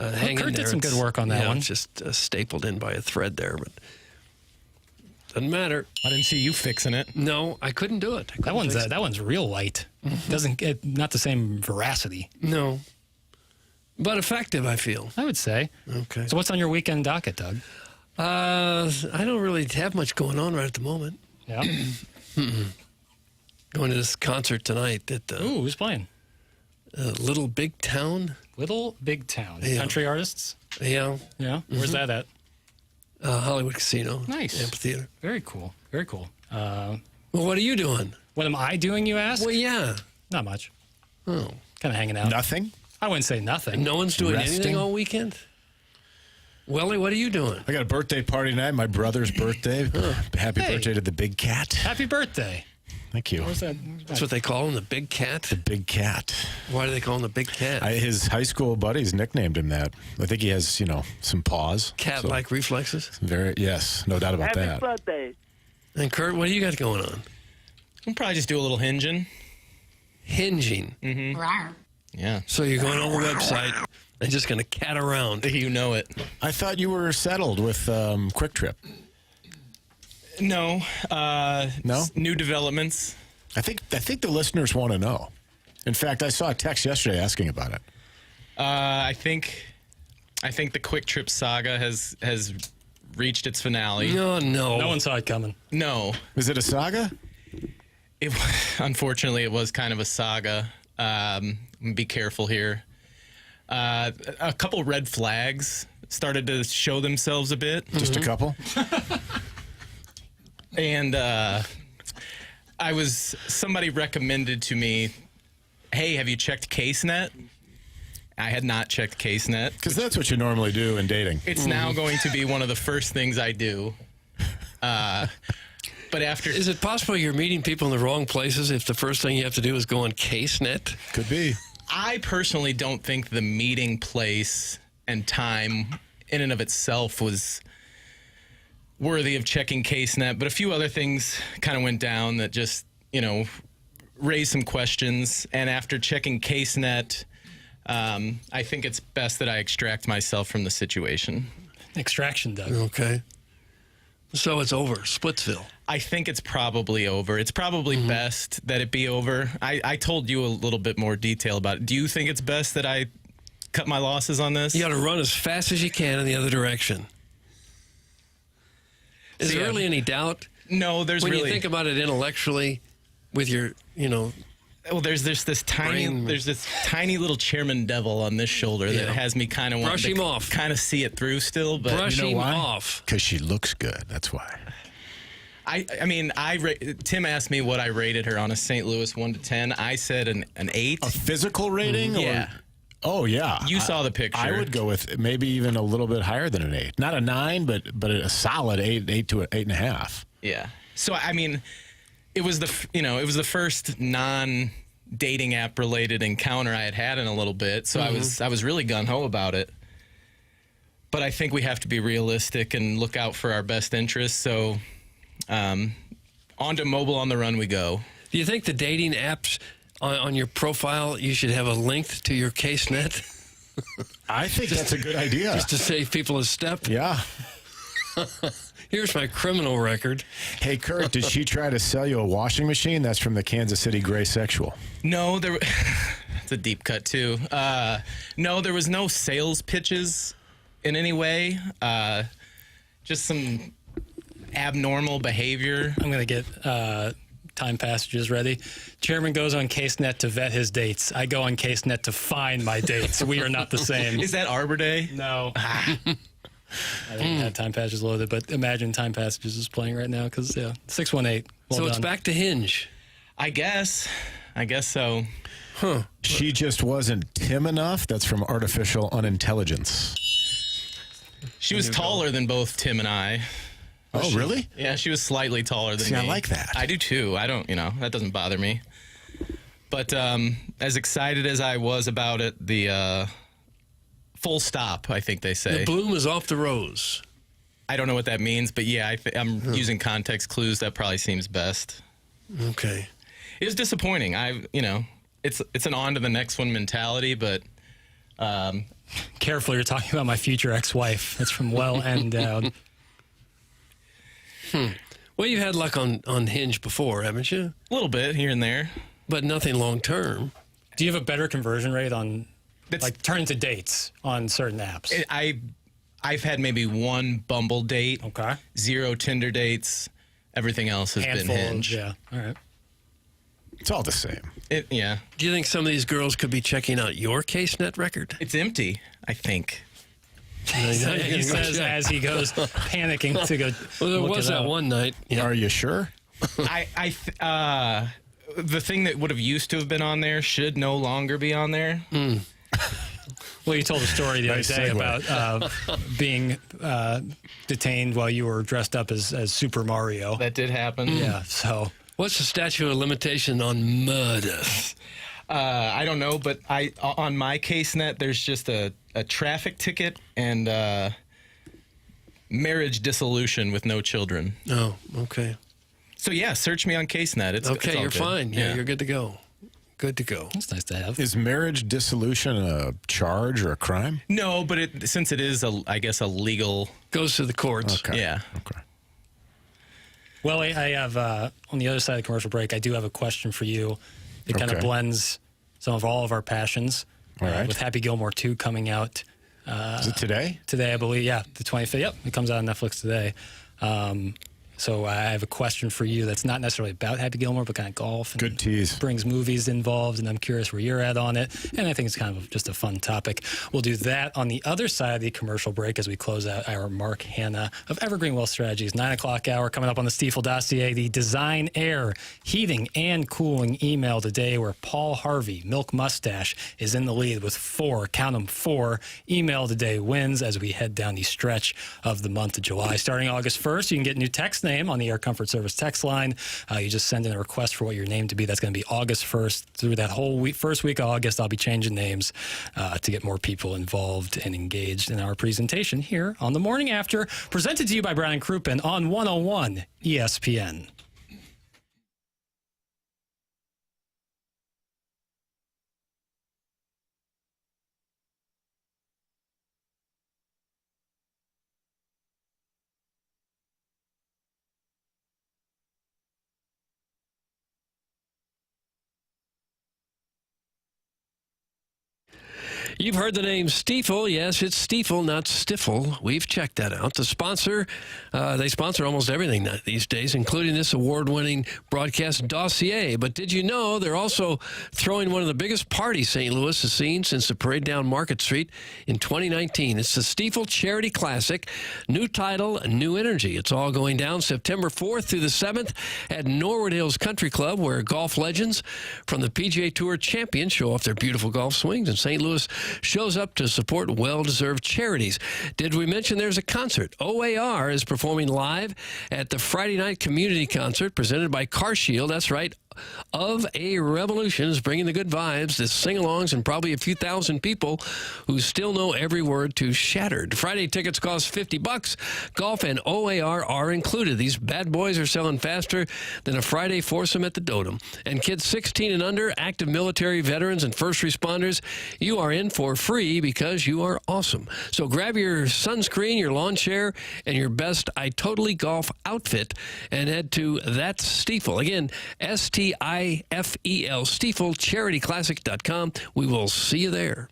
hang Kurt in there. did some good work on that one. It's just stapled in by a thread there, but doesn't matter. I didn't see you fixing it. No, I couldn't do it. That one's real light. Doesn't get not the same veracity. No, but effective. I feel. I would say. Okay. So what's on your weekend docket, Doug? I don't really have much going on right at the moment. Yeah. Going to this concert tonight at Ooh, who's playing? Little Big Town. Little Big Town. Yeah. Country artists? Yeah. Yeah. Where's that at? Hollywood Casino. Nice. Amphitheater. Very cool. Very cool. Well, what are you doing? What am I doing, you ask? Well, yeah. Not much. Oh. Kind of hanging out. Nothing? I wouldn't say nothing. No one's doing Resting? anything all weekend? Welly, what are you doing? I got a birthday party tonight, my brother's birthday. Happy birthday to the big cat. Happy birthday. Thank you. Where's that? That's what they call him, the Big Cat? The big cat. Why do they call him the Big Cat? His high school buddies nicknamed him that. I think he has, some paws. Cat-like reflexes? Yes, no doubt about that. birthday. And Kurt, what do you got going on? I'll probably just do a little hinging. Hinging. Mm-hmm. Yeah. So you're going on the website and just going to cat around. You know it. I thought you were settled with Quick Trip. No. No? New developments. I think the listeners want to know. In fact, I saw a text yesterday asking about it. I think the Quick Trip saga has reached its finale. No. No one saw it coming. No. Is it a saga? Unfortunately, it was kind of a saga. Be careful here. A couple red flags started to show themselves a bit. Just a couple? And somebody recommended to me, hey, have you checked CaseNet? I had not checked CaseNet. Because that's what you normally do in dating. It's now going to be one of the first things I do. But after... Is it possible you're meeting people in the wrong places if the first thing you have to do is go on CaseNet? Could be. I personally don't think the meeting place and time in and of itself was worthy of checking CaseNet, but a few other things kind of went down that just, raised some questions. And after checking CaseNet, I think it's best that I extract myself from the situation. Extraction, Doug. Okay. So it's over. Splitsville. I think it's probably over. It's probably best that it be over. I told you a little bit more detail about it. Do you think it's best that I cut my losses on this? You got to run as fast as you can in the other direction. Is there really any doubt? No, there's when really... you think about it intellectually with your, Well, there's this tiny little chairman devil on this shoulder that has me kind of want to kind of see it through still. But brush him off because she looks good. That's why. Tim asked me what I rated her on a St. Louis 1 to 10. I said an 8. A physical rating? Yeah. Oh, yeah. You saw the picture. I would go with maybe even a little bit higher than an 8. Not a 9, but a solid 8 to an 8.5. Yeah. So, I mean, it was the first non-dating app related encounter I had in a little bit. So I was really gung-ho about it. But I think we have to be realistic and look out for our best interests. So onto mobile on the run we go. Do you think the dating apps on your profile, you should have a link to your CaseNet? I think that's a good idea. Just to save people a step? Yeah. Here's my criminal record. Hey, Kurt, did she try to sell you a washing machine? That's from the Kansas City Gray Sexual. No, it's a deep cut, too. No, there was no sales pitches in any way. Just some abnormal behavior. I'm going to get time passages ready. Chairman goes on CaseNet to vet his dates. I go on CaseNet to find my dates. We are not the same. Is that Arbor Day? No. I didn't have time passages loaded, but imagine time passages is playing right now because, 618. Well so done. it's back to Hinge. I guess so. Huh. She just wasn't Tim enough. That's from Artificial Unintelligence. She was taller than both Tim and I. Oh, really? Yeah, she was slightly taller than me. I like that. I do too. I don't, that doesn't bother me. But as excited as I was about it, the full stop, I think they say. The bloom is off the rose. I don't know what that means, but yeah, I'm using context clues. That probably seems best. Okay. It was disappointing. It's an on to the next one mentality, but careful, you're talking about my future ex-wife. It's from Well and Down. Well, you've had luck on Hinge before, haven't you? A little bit here and there, but nothing long term. Do you have a better conversion rate on turn to dates on certain apps? I've had maybe one Bumble date. Okay. 0 Tinder dates. Everything else has been Hinge. Yeah. All right. It's all the same. Yeah. Do you think some of these girls could be checking out your CaseNet record? It's empty, I think. He says as he goes panicking to go. Well, there was that one night. Yeah. Are you sure? The thing that would have used to have been on there should no longer be on there. Well, you told a story the other day about being detained while you were dressed up as Super Mario. That did happen. Yeah. So, what's the statute of limitation on murder? I don't know, but on my CaseNet, there's just a traffic ticket and marriage dissolution with no children. Oh, okay. So yeah, search me on CaseNet. It's okay. It's all you're good. fine. Yeah, you're good to go. Good to go. That's nice to have. Is marriage dissolution a charge or a crime? No, but since it is, I guess, a legal... Goes to the courts. Okay. Yeah. Okay. Well, I have, on the other side of the commercial break, I do have a question for you. It kind of blends some of all of our passions. All right. With Happy Gilmore 2 coming out. Is it today? Today, I believe. Yeah, the 25th. Yep, it comes out on Netflix today. So I have a question for you that's not necessarily about Happy Gilmore, but kind of golf. And good tease. Brings movies involved, and I'm curious where you're at on it. And I think it's kind of just a fun topic. We'll do that on the other side of the commercial break as we close out our Mark Hanna of Evergreen Wealth Strategies. 9 o'clock hour coming up on the Stiefel dossier. The Design Air Heating and Cooling email today where Paul Harvey, Milk Mustache, is in the lead with 4, count them 4, email today wins as we head down the stretch of the month of July. Starting August 1st, you can get a new text name on the Air Comfort Service text line. You just send in a request for what your name to be. That's going to be August 1st. Through that whole week, first week of August, I'll be changing names to get more people involved and engaged in our presentation here on The Morning After, presented to you by Brian Crouppen on 101 ESPN. You've heard the name Stiefel. Yes, it's Stiefel, not Stiffle. We've checked that out. The sponsor, they sponsor almost everything these days, including this award-winning broadcast dossier. But did you know they're also throwing one of the biggest parties St. Louis has seen since the parade down Market Street in 2019? It's the Stiefel Charity Classic. New title, new energy. It's all going down September 4th through the 7th at Norwood Hills Country Club, where golf legends from the PGA Tour champions show off their beautiful golf swings. And St. Louis shows up to support well-deserved charities. Did we mention there's a concert? OAR is performing live at the Friday night community concert presented by CarShield. That's right. Of a Revolution is bringing the good vibes, the sing-alongs, and probably a few thousand people who still know every word to Shattered. Friday tickets cost $50. Golf and OAR are included. These bad boys are selling faster than a Friday foursome at the Dotem. And kids 16 and under, active military veterans, and first responders, you are in for free because you are awesome. So grab your sunscreen, your lawn chair, and your best I Totally Golf outfit and head to That's Stiefel. Again, STIFEL, Stiefel, charityclassic.com. We will see you there.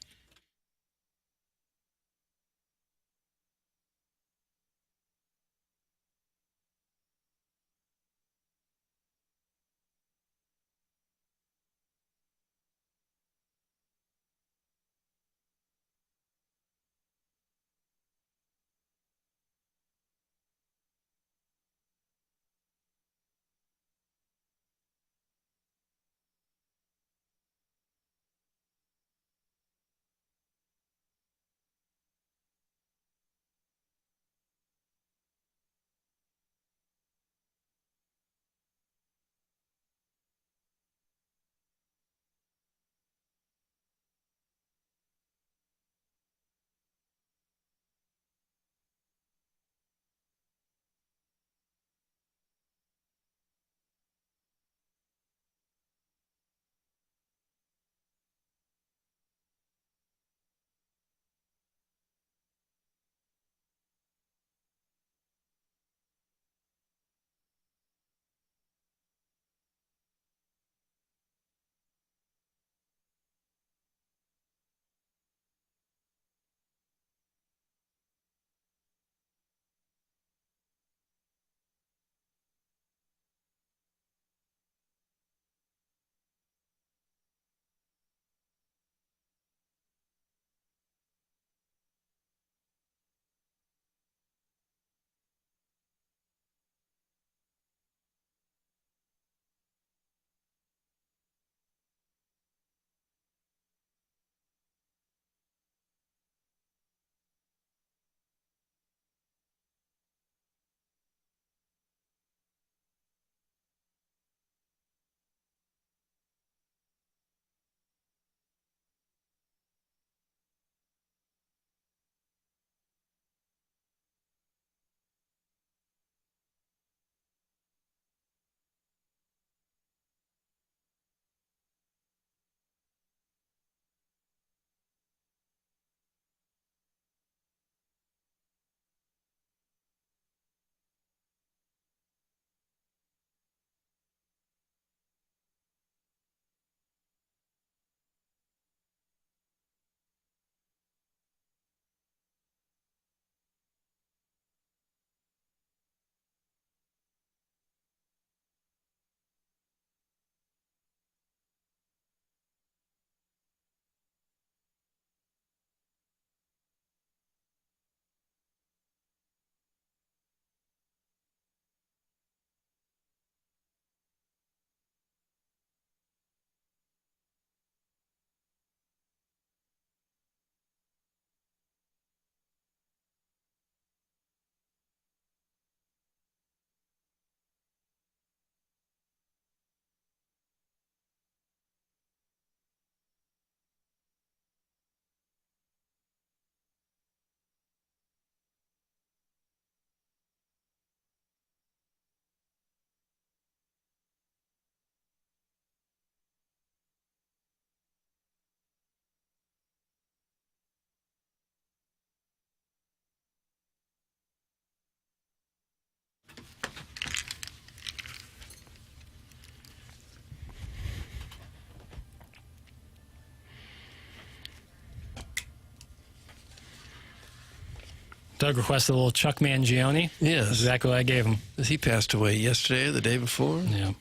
Doug requested a little Chuck Mangione. Yeah. That's exactly what I gave him. He passed away yesterday or the day before. Yeah.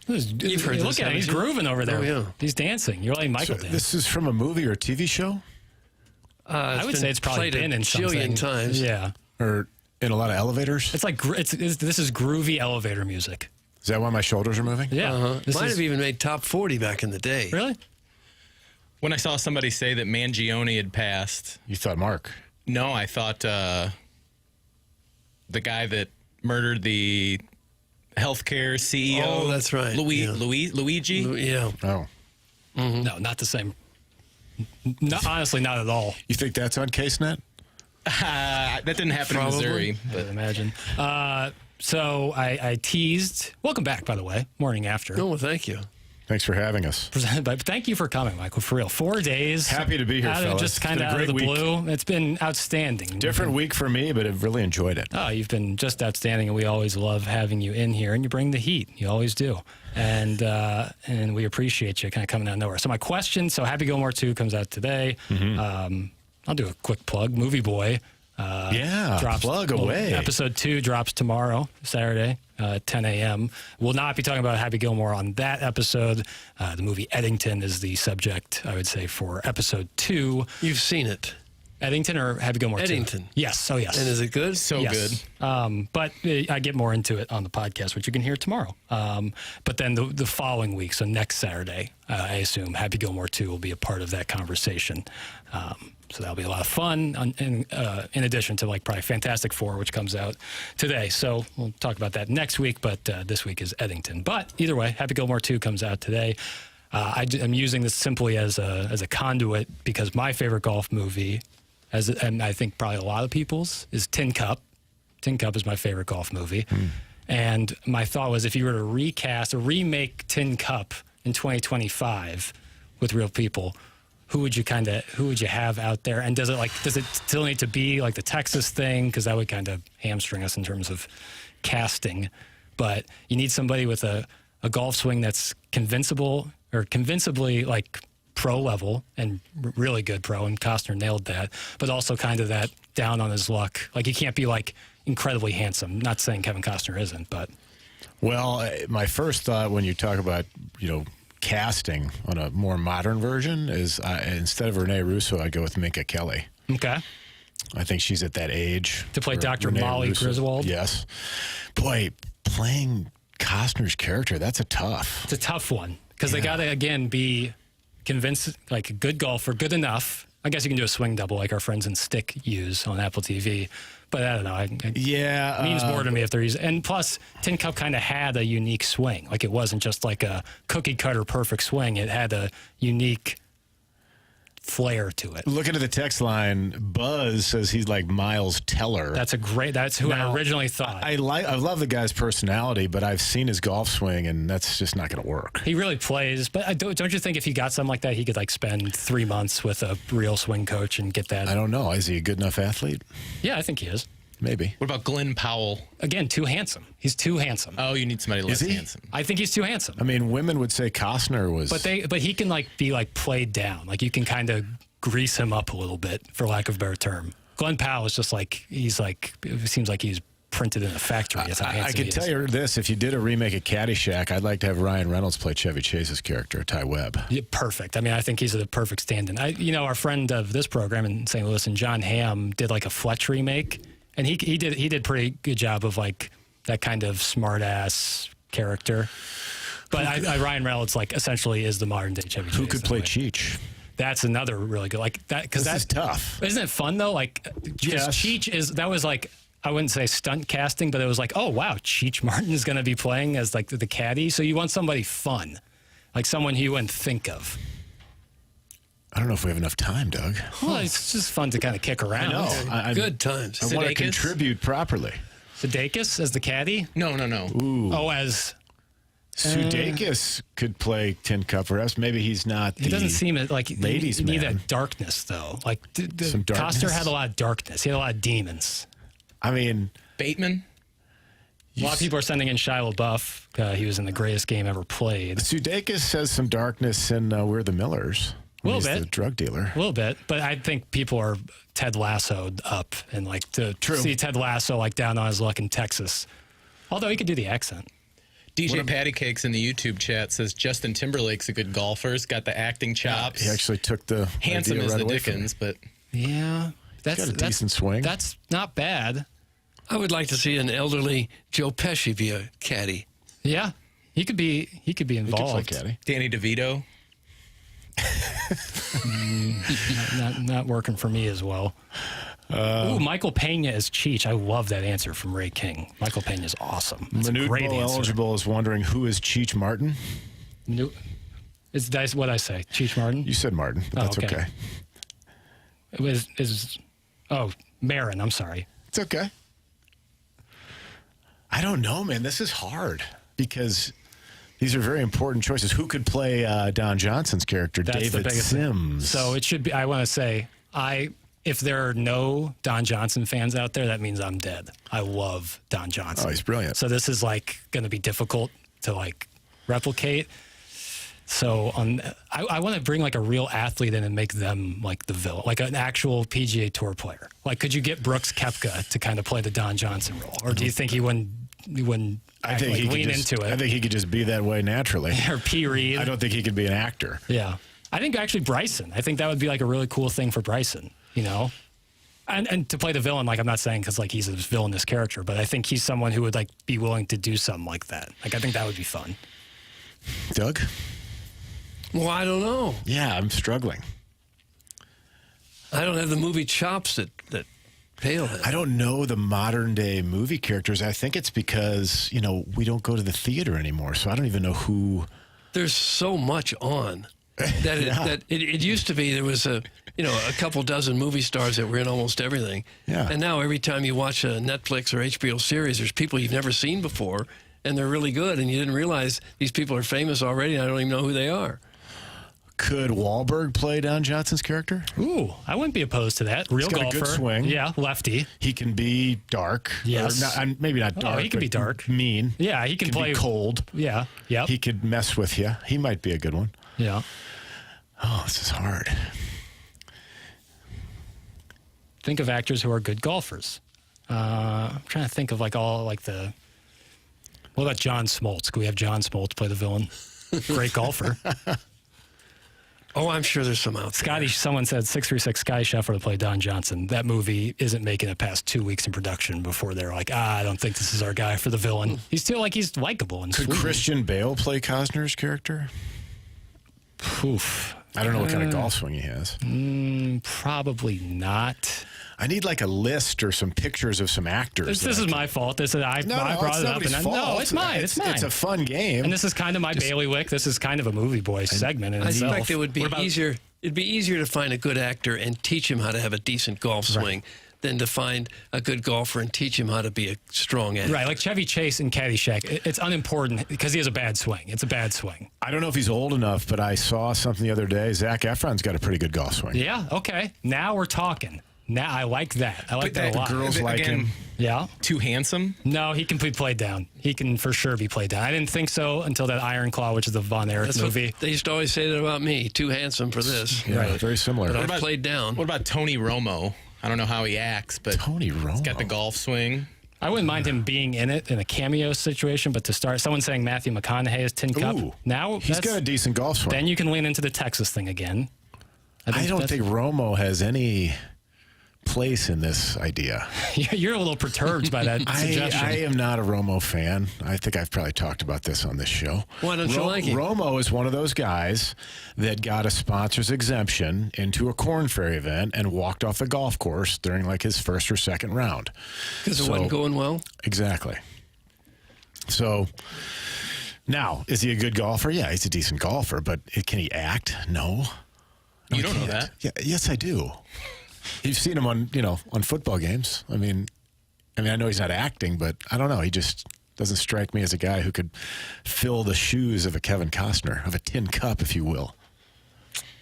You've heard Look at him. He's grooving over there. Oh, yeah. He's dancing. You're like Michael dance. This is from a movie or a TV show? I would say it's probably been in something. Jillion times. Yeah. Or in a lot of elevators? It's like, this is groovy elevator music. Is that why my shoulders are moving? Yeah. Might have even made top 40 back in the day. Really? When I saw somebody say that Mangione had passed. You thought Mark? No, I thought the guy that murdered the healthcare CEO. Oh, that's right. Luigi? Yeah. Oh. Mm-hmm. No, not the same. No, honestly, not at all. You think that's on CaseNet? That didn't happen in Missouri. I would imagine. So I teased. Welcome back, by the way. Morning After. Oh, well, thank you. Thanks for having us. But thank you for coming, Michael, for real. 4 days. Happy to be here, fellas. Just kind of out of the blue. It's been outstanding. Different week for me, but I've really enjoyed it. Oh, you've been just outstanding, and we always love having you in here, and you bring the heat. You always do. And we appreciate you kind of coming out of nowhere. So my question, Happy Gilmore 2 comes out today. Mm-hmm. I'll do a quick plug. Movie Boy. Plug away. Episode 2 drops tomorrow, Saturday, 10 a.m. We'll not be talking about Happy Gilmore on that episode. The movie Eddington is the subject, I would say, for episode 2. You've seen it. Eddington or Happy Gilmore 2? Eddington. Yes. Oh, yes. And is it good? So good. But I get more into it on the podcast, which you can hear tomorrow. But then the following week, so next Saturday, I assume Happy Gilmore 2 will be a part of that conversation. So that'll be a lot of fun, in addition to probably Fantastic Four, which comes out today. So we'll talk about that next week, but this week is Eddington. But either way, Happy Gilmore 2 comes out today. I'm using this simply as a conduit because my favorite golf movie, and I think probably a lot of people's, is Tin Cup. Tin Cup is my favorite golf movie. And my thought was if you were to recast or remake Tin Cup in 2025 with real people, who would you have out there? And does it still need to be like the Texas thing? Because that would kind of hamstring us in terms of casting. But you need somebody with a golf swing that's convincibly pro level and really good pro, and Costner nailed that. But also kind of that down on his luck. Like, he can't be incredibly handsome. Not saying Kevin Costner isn't, but. Well, my first thought when you talk about, casting on a more modern version is instead of Renee Russo, I'd go with Minka Kelly. Okay. I think she's at that age. To play Dr. Molly Griswold? Yes. Boy, playing Costner's character, that's It's a tough one because they got to, again, be convinced, a good golfer, good enough. I guess you can do a swing double like our friends in Stick use on Apple TV. But I don't know. It means more to me if they're using. And plus, Tin Cup kind of had a unique swing. It wasn't just like a cookie cutter perfect swing. It had a unique flair to it. Looking at the text line, Buzz says he's like Miles Teller. That's who I originally thought. I love the guy's personality, but I've seen his golf swing, and that's just not going to work. He really plays, but don't you think if he got something like that, he could spend 3 months with a real swing coach and get that? I don't know. Is he a good enough athlete? Yeah, I think he is. Maybe. What about Glenn Powell? Again, too handsome. He's too handsome. Oh, you need somebody less handsome. I think he's too handsome. I mean, women would say Costner was. But he can be played down. You can kind of grease him up a little bit, for lack of a better term. Glenn Powell is just it seems like he's printed in a factory. That's how handsome I can tell you this: if you did a remake of Caddyshack, I'd like to have Ryan Reynolds play Chevy Chase's character, Ty Webb. Yeah, perfect. I mean, I think he's the perfect stand-in. Our friend of this program in St. Louis, and John Hamm, did a Fletch remake. And he did pretty good job of that kind of smart ass character. But Ryan Reynolds essentially is the modern day Chevy Chase. Who could play Cheech? That's another really good that because that's tough. Isn't it fun though? Yes. Cheech was I wouldn't say stunt casting, but it was oh wow, Cheech Martin is going to be playing as the caddy. So you want somebody fun, someone you wouldn't think of. I don't know if we have enough time, Doug. Well, it's just fun to kind of kick around. I know. Good times. I want to contribute properly. Sudeikis as the caddy? No. Ooh. Oh, as... Sudeikis could play Tin Cup for us. Maybe he's not. He doesn't seem ladies' you need man. that darkness, though. Some darkness. Costner had a lot of darkness. He had a lot of demons. I mean... Bateman? A lot of people are sending in Shia LaBeouf. He was in The Greatest Game Ever Played. Sudeikis has some darkness in We're the Millers. A little bit. The drug dealer. A little bit. But I think people are Ted Lasso'd up and to see Ted Lasso down on his luck in Texas. Although he could do the accent. DJ Patty Cakes in the YouTube chat says Justin Timberlake's a good golfer. He's got the acting chops. He actually took the handsome idea as right the away from Dickens, but yeah, got a decent swing. That's not bad. I would like to see an elderly Joe Pesci be a caddy. Yeah, he could be involved. He could play caddy. Danny DeVito. Not working for me as well. Michael Pena as Cheech. I love that answer from Ray King. Michael Pena is awesome. That's a great answer. Eligible is wondering who is Cheech Martin. Is that what I say? Cheech Martin? You said Martin, but that's okay. It was Marin. I'm sorry. It's okay. I don't know, man. This is hard because these are very important choices. Who could play Don Johnson's character, That's David the biggest Sims? So it should be. I want to say if there are no Don Johnson fans out there, that means I'm dead. I love Don Johnson. Oh, he's brilliant. So this is like going to be difficult to like replicate. So I want to bring like a real athlete in and make them like the villain, like an actual PGA Tour player. Like, could you get Brooks Koepka to kind of play the Don Johnson role, or do you think he wouldn't lean into it? I think he could just be that way naturally. Or P. Reed. I don't think he could be an actor. Yeah, I think actually Bryson. I think that would be like a really cool thing for Bryson. You know, and to play the villain. Like, I'm not saying because like he's a villainous character, but I think he's someone who would like be willing to do something like that. Like, I think that would be fun. Doug. Well, I don't know. Yeah, I'm struggling. I don't have the movie chops that Pale has. I don't know the modern day movie characters. I think it's because, we don't go to the theater anymore, so I don't even know who. There's so much on that it used to be there was a couple dozen movie stars that were in almost everything. Yeah. And now every time you watch a Netflix or HBO series, there's people you've never seen before, and they're really good, and you didn't realize these people are famous already, and I don't even know who they are. Could Wahlberg play Don Johnson's character? Ooh, I wouldn't be opposed to that. Real He's got golfer. a good swing. Yeah, lefty. He can be dark. Yes. Maybe not dark. Oh, he can be dark. Mean. Yeah, he can play be cold. Yeah. Yep. He could mess with you. He might be a good one. Yeah. Oh, this is hard. Think of actors who are good golfers. I'm trying to think of like all like the. What about John Smoltz? Could we have John Smoltz play the villain? Great golfer. Oh, I'm sure there's some out there. Someone said 636 Scotty Scheffler to play Don Johnson. That movie isn't making it past 2 weeks in production before they're like, I don't think this is our guy for the villain. He's still like he's likable and Could sweet. Christian Bale play Costner's character? Oof. I don't know what kind of golf swing he has. Probably not. I need like a list or some pictures of some actors. This is my fault. I brought it up. No, it's mine. It's mine. It's a fun game. And this is kind of my bailiwick. This is kind of a movie boy segment in I itself. suspect it would be easier. It'd be easier to find a good actor and teach him how to have a decent golf swing than to find a good golfer and teach him how to be a strong actor. Right, like Chevy Chase in Caddyshack. It's unimportant because he has a bad swing. It's a bad swing. I don't know if he's old enough, but I saw something the other day. Zac Efron's got a pretty good golf swing. Yeah, okay. Now we're talking. Now I like that. I like that a lot. Girls like him. Yeah. Too handsome? No, he can be played down. He can for sure be played down. I didn't think so until that Iron Claw, which is the Von Erich movie. They used to always say that about me. Too handsome for this. Yeah, right. Very similar. But I played down. What about Tony Romo? I don't know how he acts, but Tony Romo. He's got the golf swing. I wouldn't mind him being in it in a cameo situation, but to start, someone saying Matthew McConaughey is Tin Cup. Ooh, now he's got a decent golf swing. Then you can lean into the Texas thing again. I don't think Romo has any place in this idea. You're a little perturbed by that suggestion. I am not a Romo fan. I think I've probably talked about this on this show. Why don't you like him? Romo is one of those guys that got a sponsor's exemption into a Corn Ferry event and walked off the golf course during like his first or second round. Because it wasn't going well? Exactly. So now, is he a good golfer? Yeah, he's a decent golfer, but can he act? No. You don't know that? Yeah, yes, I do. You've seen him on football games. I mean, I know he's not acting, but I don't know. He just doesn't strike me as a guy who could fill the shoes of a Kevin Costner, of a Tin Cup, if you will.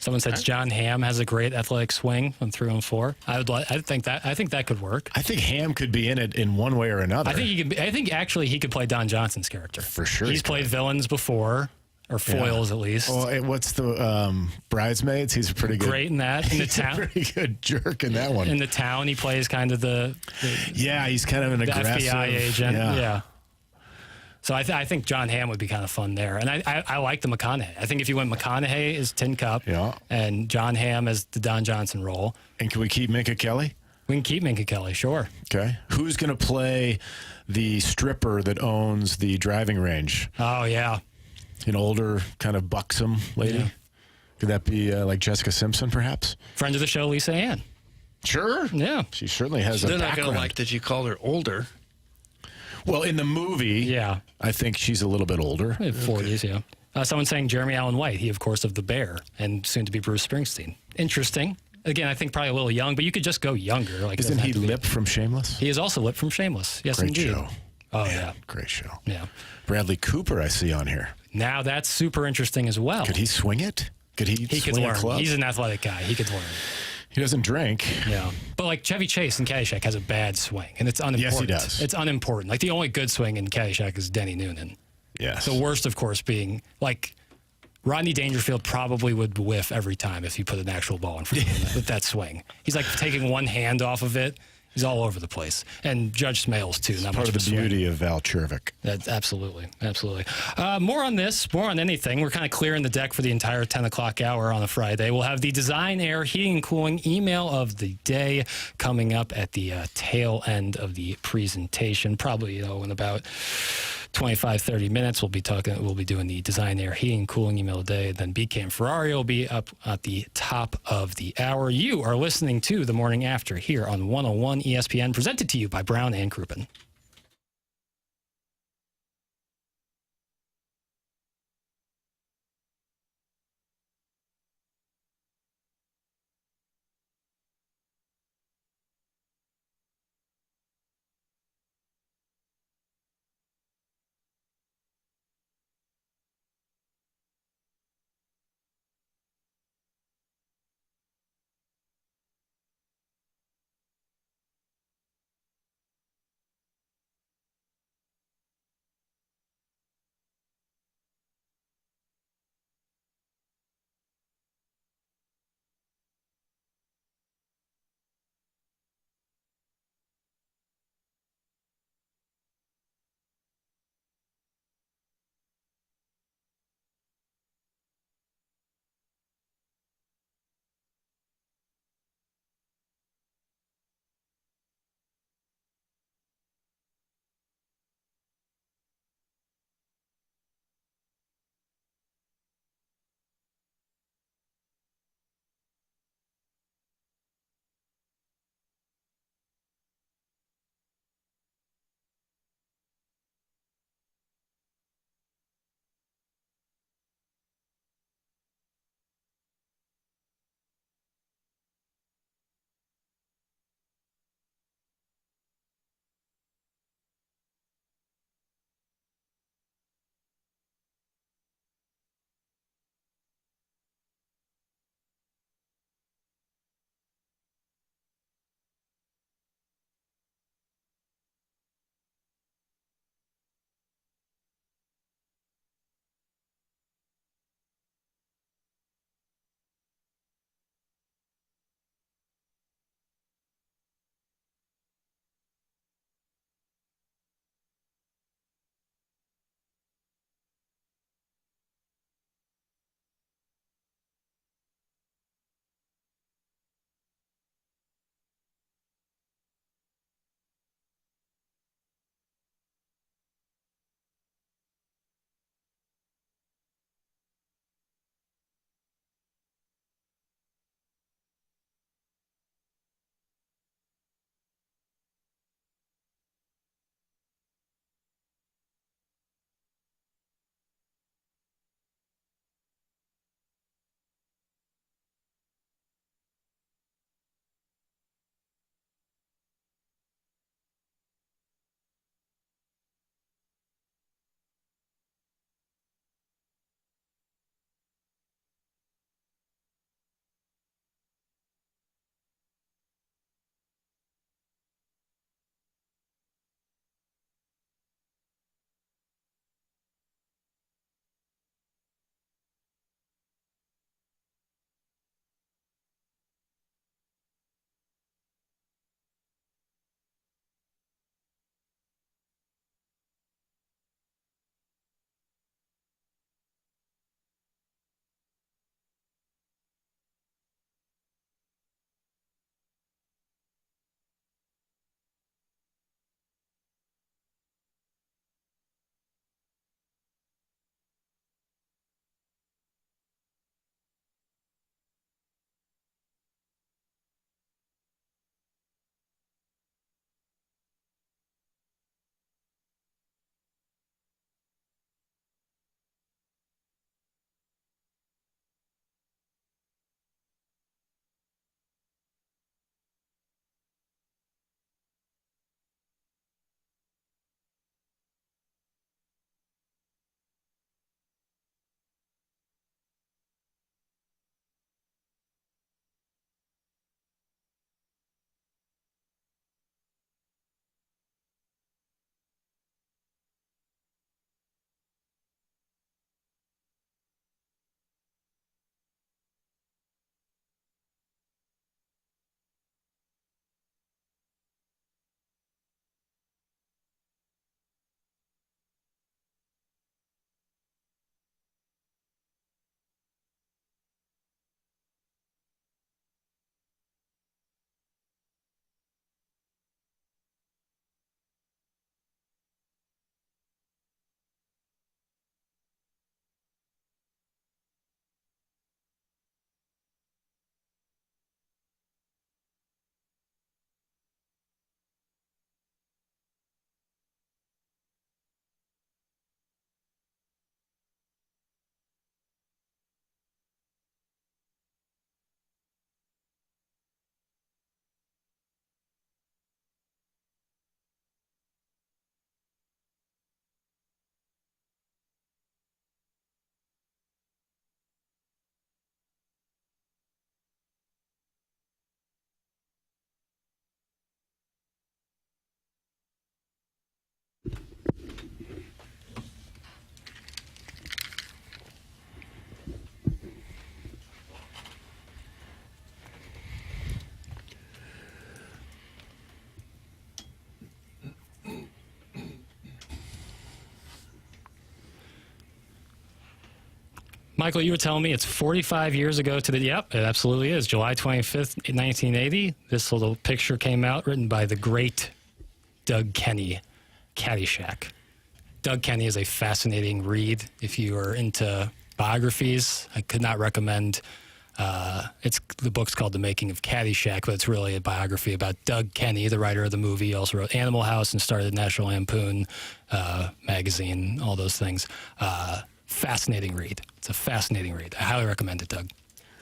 Someone said John Hamm has a great athletic swing from 3 and 4. I think that could work. I think Hamm could be in it in one way or another. I think actually he could play Don Johnson's character for sure. He's played villains before. Or foils, at least. Well, what's the Bridesmaids? He's pretty good. Great in that. In the town. Pretty good jerk in that one. In the town, he plays kind of the he's kind of an aggressive FBI agent. Yeah. So I think John Hamm would be kind of fun there. And I like the McConaughey. I think if you went McConaughey as Tin Cup and John Hamm as the Don Johnson role. And can we keep Minka Kelly? We can keep Minka Kelly, sure. Okay. Who's going to play the stripper that owns the driving range? Oh, yeah. An older, kind of buxom lady. Could that be like Jessica Simpson, perhaps? Friend of the show, Lisa Ann. Sure. Yeah. She certainly has So a they're not background. going to like that you called her older. Well, in the movie, Yeah. I think she's a little bit older. 40s, yeah. Someone saying Jeremy Allen White, he, of course, of The Bear, and soon to be Bruce Springsteen. Interesting. Again, I think probably a little young, but you could just go younger. Like, Isn't he Lip from Shameless? He is also Lip from Shameless. Yes, Great indeed. show. Oh, Man, yeah. Great show. Yeah. Bradley Cooper, I see on here. Now that's super interesting as well. Could he swing it? Could he He could swing a learn. club? He's an athletic guy. He could learn. He doesn't drink. Yeah. But like Chevy Chase in Caddyshack has a bad swing, and it's unimportant. Yes, he does. It's unimportant. Like the only good swing in Caddyshack is Denny Noonan. Yes. The worst, of course, being like Rodney Dangerfield probably would whiff every time if you put an actual ball in front of him with that swing. He's like taking one hand off of it. He's all over the place. And Judge Smales, too. Not Part much of the beauty of Val Chervik. Absolutely. Absolutely. More on this, more on anything. We're kind of clearing the deck for the entire 10 o'clock hour on a Friday. We'll have the Design Air Heating and Cooling email of the day coming up at the tail end of the presentation. Probably, in about 25, 30 minutes, we'll be doing the Design Air Heating and Cooling email of the day. Then BK and Ferrari will be up at the top of the hour. You are listening to The Morning After here on 101 ESPN, presented to you by Brown and Crouppen. Michael, you were telling me it's 45 years ago to the, yep, it absolutely is. July 25th, 1980. This little picture came out, written by the great Doug Kenny, Caddyshack. Doug Kenny is a fascinating read. If you are into biographies, I could not recommend. The book's called The Making of Caddyshack, but it's really a biography about Doug Kenny, the writer of the movie. He also wrote Animal House and started National Lampoon magazine, all those things. Fascinating read. It's a fascinating read. I highly recommend it, Doug.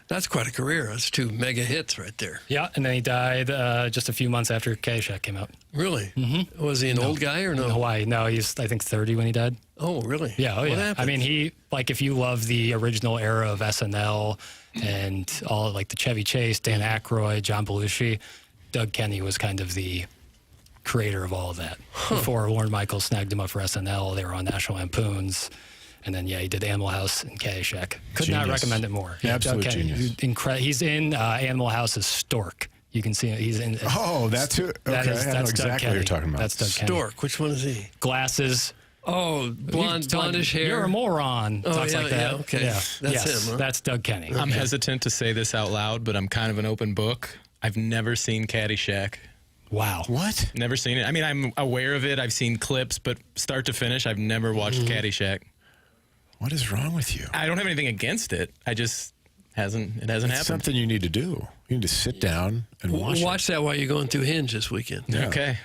That's quite a career. That's 2 mega hits right there. Yeah, and then he died just a few months after Caddyshack came out. Really? Mm-hmm. Was he an old guy or no? In Hawaii. No, he's, I think, 30 when he died. Oh, really? Yeah, oh, What yeah. happened? I mean, he, like, if you love the original era of SNL and all, like, the Chevy Chase, Dan Aykroyd, John Belushi, Doug Kenny was kind of the creator of all of that. Before Lorne Michaels snagged him up for SNL, they were on National Lampoons. And then, yeah, he did Animal House and Caddyshack. Could not recommend it more. Absolute Doug Kenny, genius. He's in Animal House as Stork. You can see him. He's in. Oh, that's who. Okay, That is, I know that's exactly Doug what Kenny. you're talking about. That's Doug Kenny. Stork. Which one is he? Glasses. Oh, blondish hair. You're a moron. Oh, Talks yeah, like that. yeah, okay. Yeah. That's Yes, him, huh? That's Doug Kenny. I'm hesitant to say this out loud, but I'm kind of an open book. I've never seen Caddyshack. Wow. What? Never seen it. I mean, I'm aware of it. I've seen clips, but start to finish, I've never watched Caddyshack. What is wrong with you? I don't have anything against it. I just it hasn't It's happened. something you need to do. You need to sit down and watch That while you're going through Hinge this weekend. Yeah. Okay.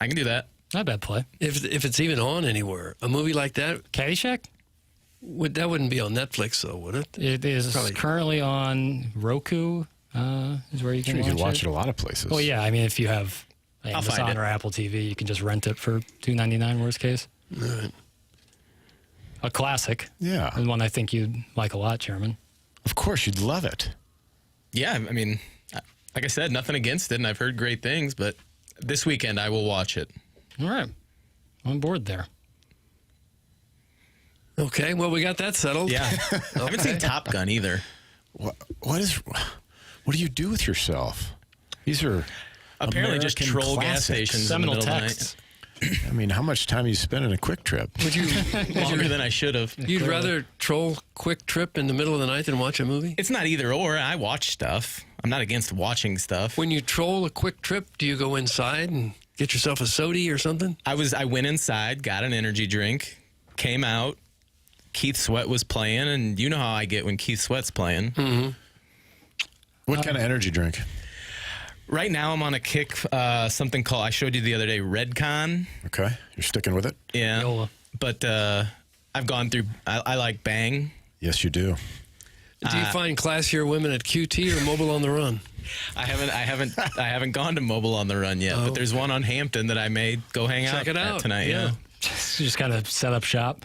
I can do that. Not a bad play. If it's even on anywhere, a movie like that, Caddyshack? that wouldn't be on Netflix though, would it? It is Probably. currently on Roku. Is where you Sure, can you watch can watch it. it a lot of places. Well, yeah. I mean, if you have I'll find Amazon it. or Apple TV, you can just rent it for $2.99. Worst case. All right. A classic. Yeah. And one I think you'd like a lot, Chairman. Of course, you'd love it. Yeah, I mean, like I said, nothing against it, and I've heard great things, but this weekend I will watch it. All right. On board there. Okay, well, we got that settled. Yeah. I haven't seen Top Gun either. What do you do with yourself? These are Apparently just American troll gas classics. stations Seminal in the middle of the texts. night. I mean, how much time you spend in a quick trip? Would you? Longer than I should have. You'd rather troll Quick Trip in the middle of the night than watch a movie? It's not either or. I watch stuff. I'm not against watching stuff. When you troll a Quick Trip, do you go inside and get yourself a soda or something? I went inside, got an energy drink, came out. Keith Sweat was playing, and you know how I get when Keith Sweat's playing. Mm-hmm. What kind of energy drink? Right now, I'm on a kick. Something called I showed you the other day, Redcon. Okay, you're sticking with it. Yeah, Yola. but I've gone through. I like Bang. Yes, you do. Do you find classier women at QT or Mobile on the Run? I haven't gone to Mobile on the Run yet, but there's one on Hampton that I may go hang Check it at out. tonight. Yeah. Just kind of set up shop.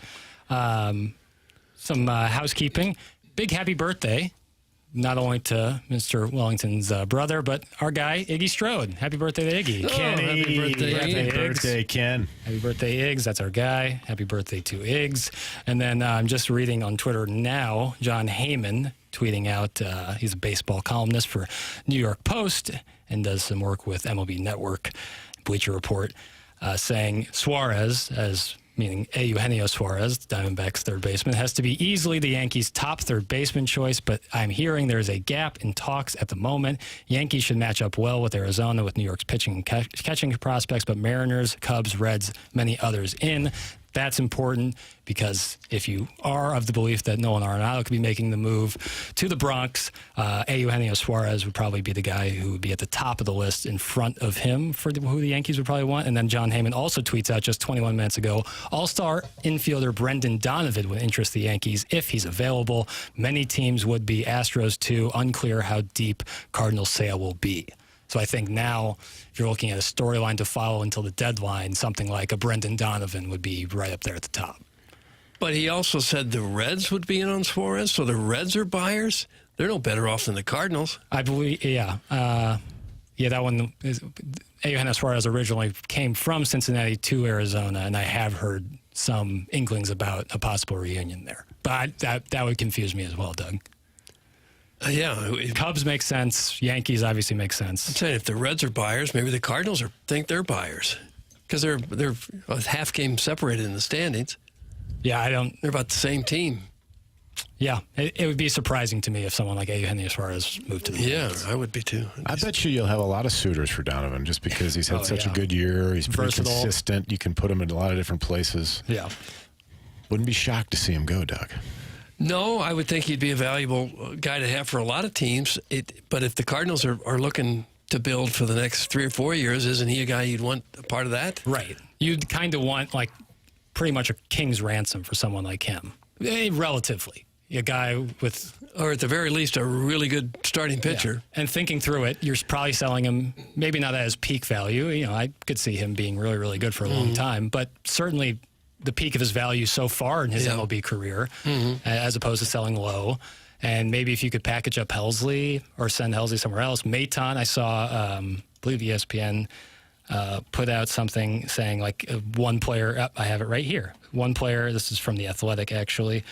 Some housekeeping. Big happy birthday, not only to Mr. Wellington's brother, but our guy, Iggy Strode. Happy birthday to Iggy. Kenny, happy birthday, happy Iggy. birthday, Ken. Happy birthday, Iggs. That's our guy. Happy birthday to Iggs. And then I'm just reading on Twitter now, John Heyman tweeting out, he's a baseball columnist for New York Post and does some work with MLB Network, Bleacher Report, saying Suarez, meaning Eugenio Suarez, Diamondbacks third baseman, has to be easily the Yankees' top third baseman choice, but I'm hearing there's a gap in talks at the moment. Yankees should match up well with Arizona, with New York's pitching and catching prospects, but Mariners, Cubs, Reds, many others in. That's important because if you are of the belief that Nolan Arenado could be making the move to the Bronx, Eugenio Suarez would probably be the guy who would be at the top of the list in front of him for who the Yankees would probably want. And then John Heyman also tweets out just 21 minutes ago, All-Star infielder Brendan Donovan would interest the Yankees if he's available. Many teams would be, Astros too. Unclear how deep Cardinals sale will be. So I think now, if you're looking at a storyline to follow until the deadline, something like a Brendan Donovan would be right up there at the top. But he also said the Reds would be in on Suarez, so the Reds are buyers. They're no better off than the Cardinals. I believe, yeah. That one is, Eugenio Suarez originally came from Cincinnati to Arizona, and I have heard some inklings about a possible reunion there. But that would confuse me as well, Doug. Cubs make sense. Yankees obviously make sense. I'm saying if the Reds are buyers, maybe the Cardinals think they're buyers because they're a half game separated in the standings. Yeah, They're about the same team. Yeah, it would be surprising to me if someone like Eugenio Suarez moved to the Marlins. Yeah, I would be too. I bet you'll have a lot of suitors for Donovan just because he's had such a good year. He's pretty versatile, consistent. You can put him in a lot of different places. Yeah. Wouldn't be shocked to see him go, Doug. No, I would think he'd be a valuable guy to have for a lot of teams. But if the Cardinals are looking to build for the next 3 or 4 years, isn't he a guy you'd want a part of that? Right. You'd kind of want like pretty much a king's ransom for someone like him, relatively. A guy with, or at the very least, a really good starting pitcher. Yeah. And thinking through it, you're probably selling him maybe not at his peak value. You know, I could see him being really, really good for a long time, but certainly the peak of his value so far in his MLB career, as opposed to selling low. And maybe if you could package up Helsley or send Helsley somewhere else. Maton, I saw, I believe ESPN put out something saying like one player, I have it right here. One player, this is from The Athletic actually,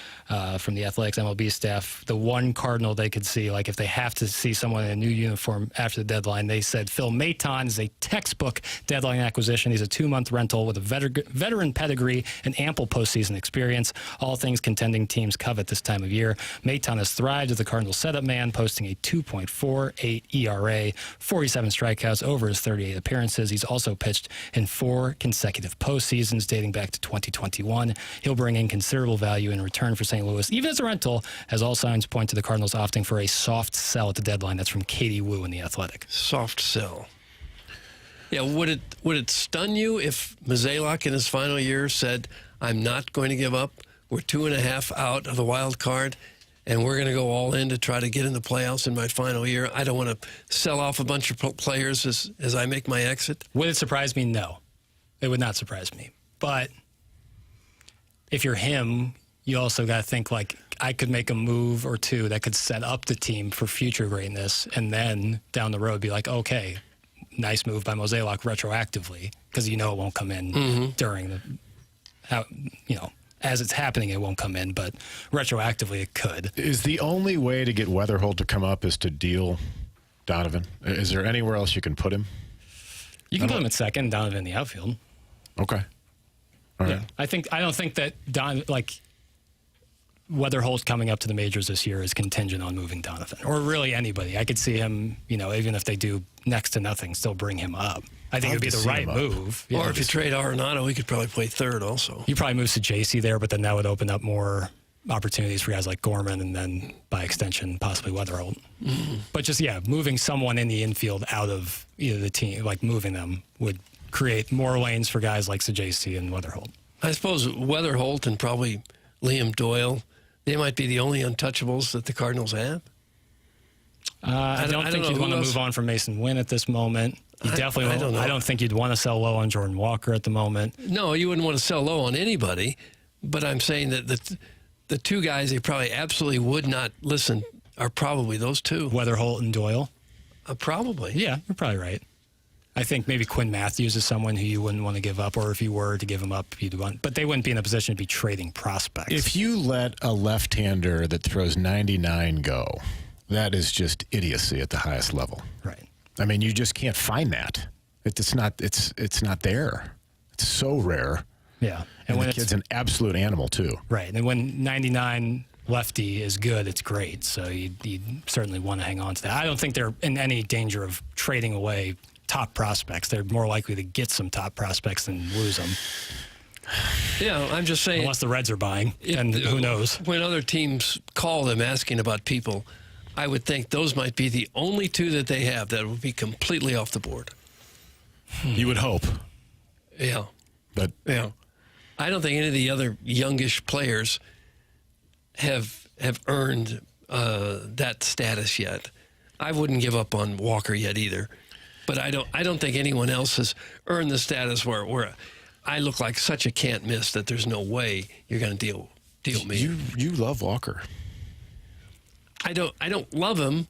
from The Athletic's MLB staff, the one Cardinal they could see, like if they have to see someone in a new uniform after the deadline, they said Phil Maton is a textbook deadline acquisition. He's a 2-month rental with a veteran pedigree and ample postseason experience, all things contending teams covet this time of year. Maton has thrived as the Cardinals setup man, posting a 2.48 ERA, 47 strikeouts over his 38 appearances. He's also pitched in 4 consecutive postseasons dating back to 2021. He'll bring in considerable value in return for St. Louis, even as a rental, as all signs point to the Cardinals opting for a soft sell at the deadline. That's from Katie Wu in The Athletic. Soft sell. Yeah, would it stun you if Mozeliak in his final year said, I'm not going to give up, we're 2.5 out of the wild card, and we're going to go all in to try to get in the playoffs in my final year. I don't want to sell off a bunch of players as I make my exit? Would it surprise me? No. It would not surprise me. But if you're him, you also got to think like I could make a move or two that could set up the team for future greatness, and then down the road be like, okay, nice move by Mozeliak retroactively, because you know it won't come in during the, as it's happening, it won't come in, but retroactively it could. Is the only way to get Weatherholt to come up is to deal Donovan? Is there anywhere else you can put him? You can put him at second, Donovan in the outfield. Okay. All right. Yeah. I don't think that Weatherholt coming up to the majors this year is contingent on moving Donovan, or really anybody. I could see him, even if they do next to nothing, still bring him up. I think it would be the right move. Or if you trade Arenado, he could probably play third also. You probably move to JC there, but then that would open up more opportunities for guys like Gorman and then, by extension, possibly Weatherholt. But just, moving someone in the infield out of either the team, like moving them, would create more lanes for guys like Sajaci and Weatherholt. I suppose Weatherholt and probably Liam Doyle, they might be the only untouchables that the Cardinals have. I don't think you'd want to move on from Mason Wynn at this moment. You definitely don't. I don't think you'd want to sell low on Jordan Walker at the moment. No, you wouldn't want to sell low on anybody. But I'm saying that the two guys they probably absolutely would not listen are probably those two. Weatherholt and Doyle? Probably. Yeah, you're probably right. I think maybe Quinn Matthews is someone who you wouldn't want to give up, or if you were to give him up, you'd want. But they wouldn't be in a position to be trading prospects. If you let a left-hander that throws 99 go, that is just idiocy at the highest level. Right. I mean, you just can't find that. It's not there. It's so rare. Yeah. And when the kid's an absolute animal, too. Right. And when 99 lefty is good, it's great. So you'd certainly want to hang on to that. I don't think they're in any danger of trading away top prospects. They're more likely to get some top prospects than lose them. Yeah, I'm just saying. Unless the Reds are buying, and who knows. When other teams call them asking about people, I would think those might be the only two that they have that would be completely off the board. You would hope. Yeah. But I don't think any of the other youngish players have earned that status yet. I wouldn't give up on Walker yet either. But I don't think anyone else has earned the status where I look like such a can't miss that there's no way you're going to deal me. You love Walker. I don't love him.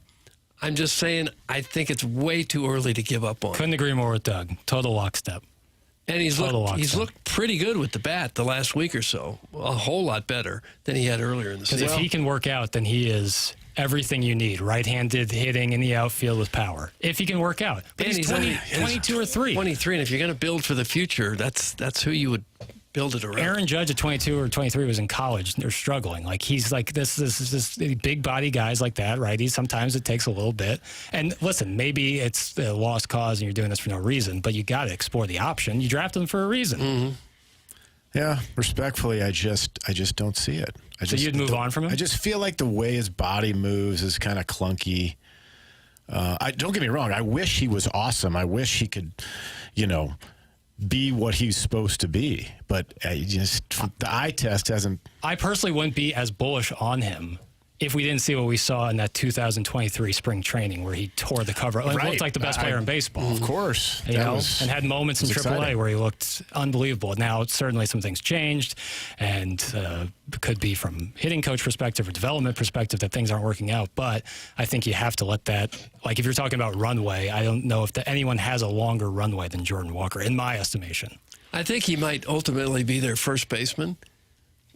I'm just saying I think it's way too early to give up on. Couldn't agree more with Doug. Total lockstep. And he's looked pretty good with the bat the last week or so. A whole lot better than he had earlier in the season. Because if he can work out, then he is everything you need. Right-handed hitting in the outfield with power. If he can work out. But he's 22 or 3. 23, and if you're going to build for the future, that's who you would build it around. Aaron Judge at 22 or 23 was in college. They're struggling. Like he's like this big body guys like that, righties. Sometimes it takes a little bit. And listen, maybe it's a lost cause and you're doing this for no reason, but you got to explore the option. You draft them for a reason. Mm-hmm. Yeah, respectfully, I just don't see it. So you'd move on from him? I just feel like the way his body moves is kind of clunky. Don't get me wrong. I wish he was awesome. I wish he could, be what he's supposed to be. But the eye test hasn't. I personally wouldn't be as bullish on him if we didn't see what we saw in that 2023 spring training where he tore the cover. It looked like the best player in baseball. Of course. And had moments in AAA exciting. where he looked unbelievable. Now, certainly some things changed, and could be from hitting coach perspective or development perspective that things aren't working out. But I think you have to let that, like if you're talking about runway, I don't know if anyone has a longer runway than Jordan Walker, in my estimation. I think he might ultimately be their first baseman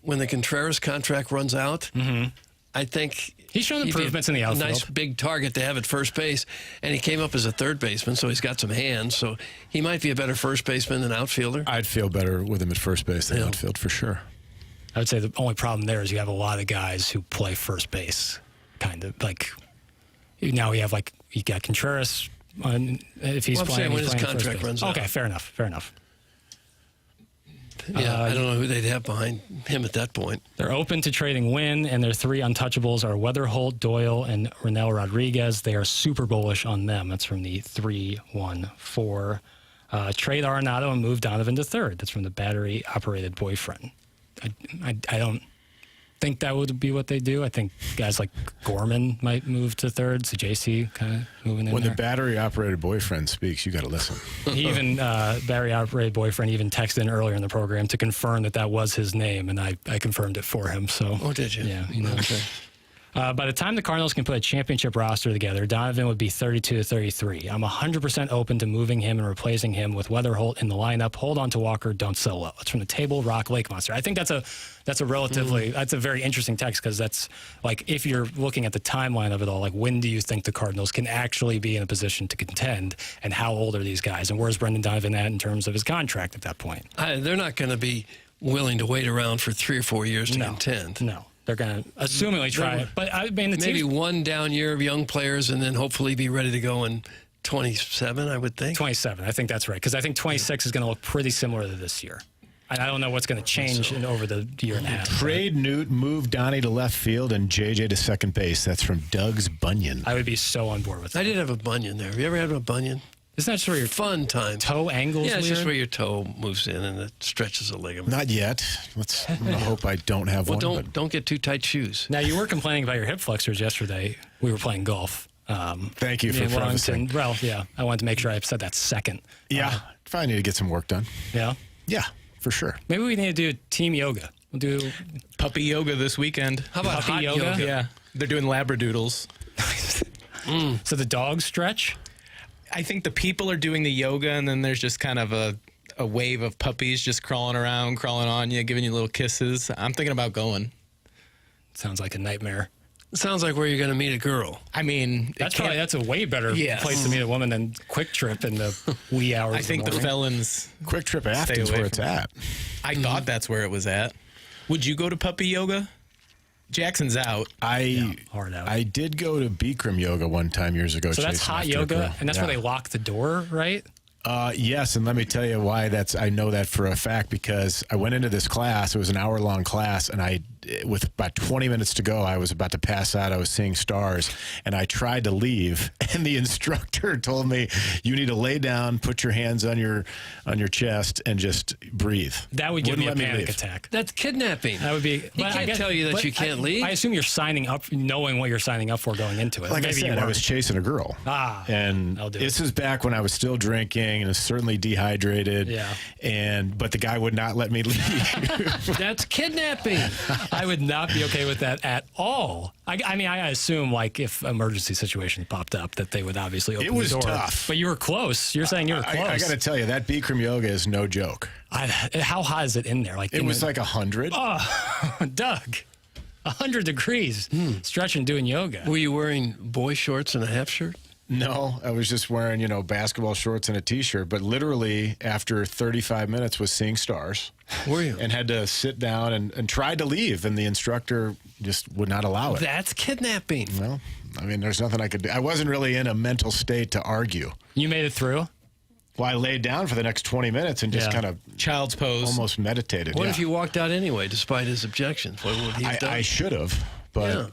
when the Contreras contract runs out. Mm-hmm. I think he's shown improvements in the outfield. Nice big target to have at first base, and he came up as a third baseman, so he's got some hands. So he might be a better first baseman than outfielder. I'd feel better with him at first base than outfield for sure. I would say the only problem there is you have a lot of guys who play first base, kind of like. Now we have you got Contreras if he's playing. When his contract runs out. Okay, fair enough. Yeah, I don't know who they'd have behind him at that point. They're open to trading Wynn, and their three untouchables are Weatherholt, Doyle, and Renel Rodriguez. They are super bullish on them. That's from the 3-1-4. Trade Arenado and move Donovan to third. That's from the battery-operated boyfriend. I don't think that would be what they do. I think guys like Gorman might move to third, so JC kind of moving in When there. the battery-operated boyfriend speaks, you got to listen. He even, battery-operated boyfriend even texted in earlier in the program to confirm that was his name, and I confirmed it for him. So. Oh, did you? Yeah. Okay. By the time the Cardinals can put a championship roster together, Donovan would be 32 to 33. I'm 100% open to moving him and replacing him with Weatherholt in the lineup. Hold on to Walker, don't sell low. It's from the Table Rock Lake Monster. I think that's a relatively that's a very interesting text because that's like if you're looking at the timeline of it all, like when do you think the Cardinals can actually be in a position to contend, and how old are these guys, and where's Brendan Donovan at in terms of his contract at that point? They're not going to be willing to wait around for 3 or 4 years to contend. No. They're going to assumingly try it. But I mean, maybe one down year of young players and then hopefully be ready to go in 27, I would think. 27, I think that's right. Because I think 26 is going to look pretty similar to this year. And I don't know what's going to change over the year and a half. Trade Newt, move Donnie to left field, and JJ to second base. That's from Doug's Bunyan. I would be so on board with that. I did have a bunion there. Have you ever had a bunion? Isn't that just where your fun time toe angles? Yeah, it's just where your toe moves in and it stretches a ligament. Not yet. I hope I don't have one. Don't get too tight shoes. Now, you were complaining about your hip flexors yesterday. We were playing golf. Thank you for prefacing. Well, yeah, I wanted to make sure I said that second. Yeah, probably need to get some work done. Yeah? Yeah, for sure. Maybe we need to do team yoga. We'll do puppy yoga this weekend. How about puppy hot yoga? Yeah, they're doing labradoodles. So the dogs stretch? I think the people are doing the yoga, and then there's just kind of a wave of puppies just crawling around, crawling on you, giving you little kisses. I'm thinking about going. Sounds like a nightmare. It sounds like where you're going to meet a girl. I mean, that's a way better place to meet a woman than Quick Trip in the wee hours. I think the felons Quick Trip after is where it's at. I thought that's where it was at. Would you go to puppy yoga? Jackson's out. Hard out. I did go to Bikram yoga one time years ago. So that's hot yoga, and that's where they lock the door, right? Yes, and let me tell you why I know that for a fact, because I went into this class. It was an hour-long class, and with about 20 minutes to go, I was about to pass out. I was seeing stars, and I tried to leave, and the instructor told me, you need to lay down, put your hands on your chest, and just breathe. That would give me a panic attack. That's kidnapping. That would be. He can't tell you that you can't leave. I assume you're signing up, knowing what you're signing up for going into it. Like I said, I was chasing a girl. And this is back when I was still drinking and certainly dehydrated. Yeah. But the guy would not let me leave. That's kidnapping. I would not be okay with that at all. I mean, I assume like if emergency situation popped up that they would obviously open the door. It was tough. But you were close. You're saying you were close. I got to tell you, that Bikram yoga is no joke. How hot is it in there? Like it was like 100. Oh, Doug. 100 degrees. Stretching, doing yoga. Were you wearing boy shorts and a half shirt? No, I was just wearing, basketball shorts and a T-shirt. But literally, after 35 minutes, was seeing stars. Were you? And had to sit down and tried to leave, and the instructor just would not allow it. That's kidnapping. Well, I mean, there's nothing I could do. I wasn't really in a mental state to argue. You made it through? Well, I laid down for the next 20 minutes and just kind of child's pose, almost meditated. What if you walked out anyway, despite his objections? What would he have done? I should have, but Yeah.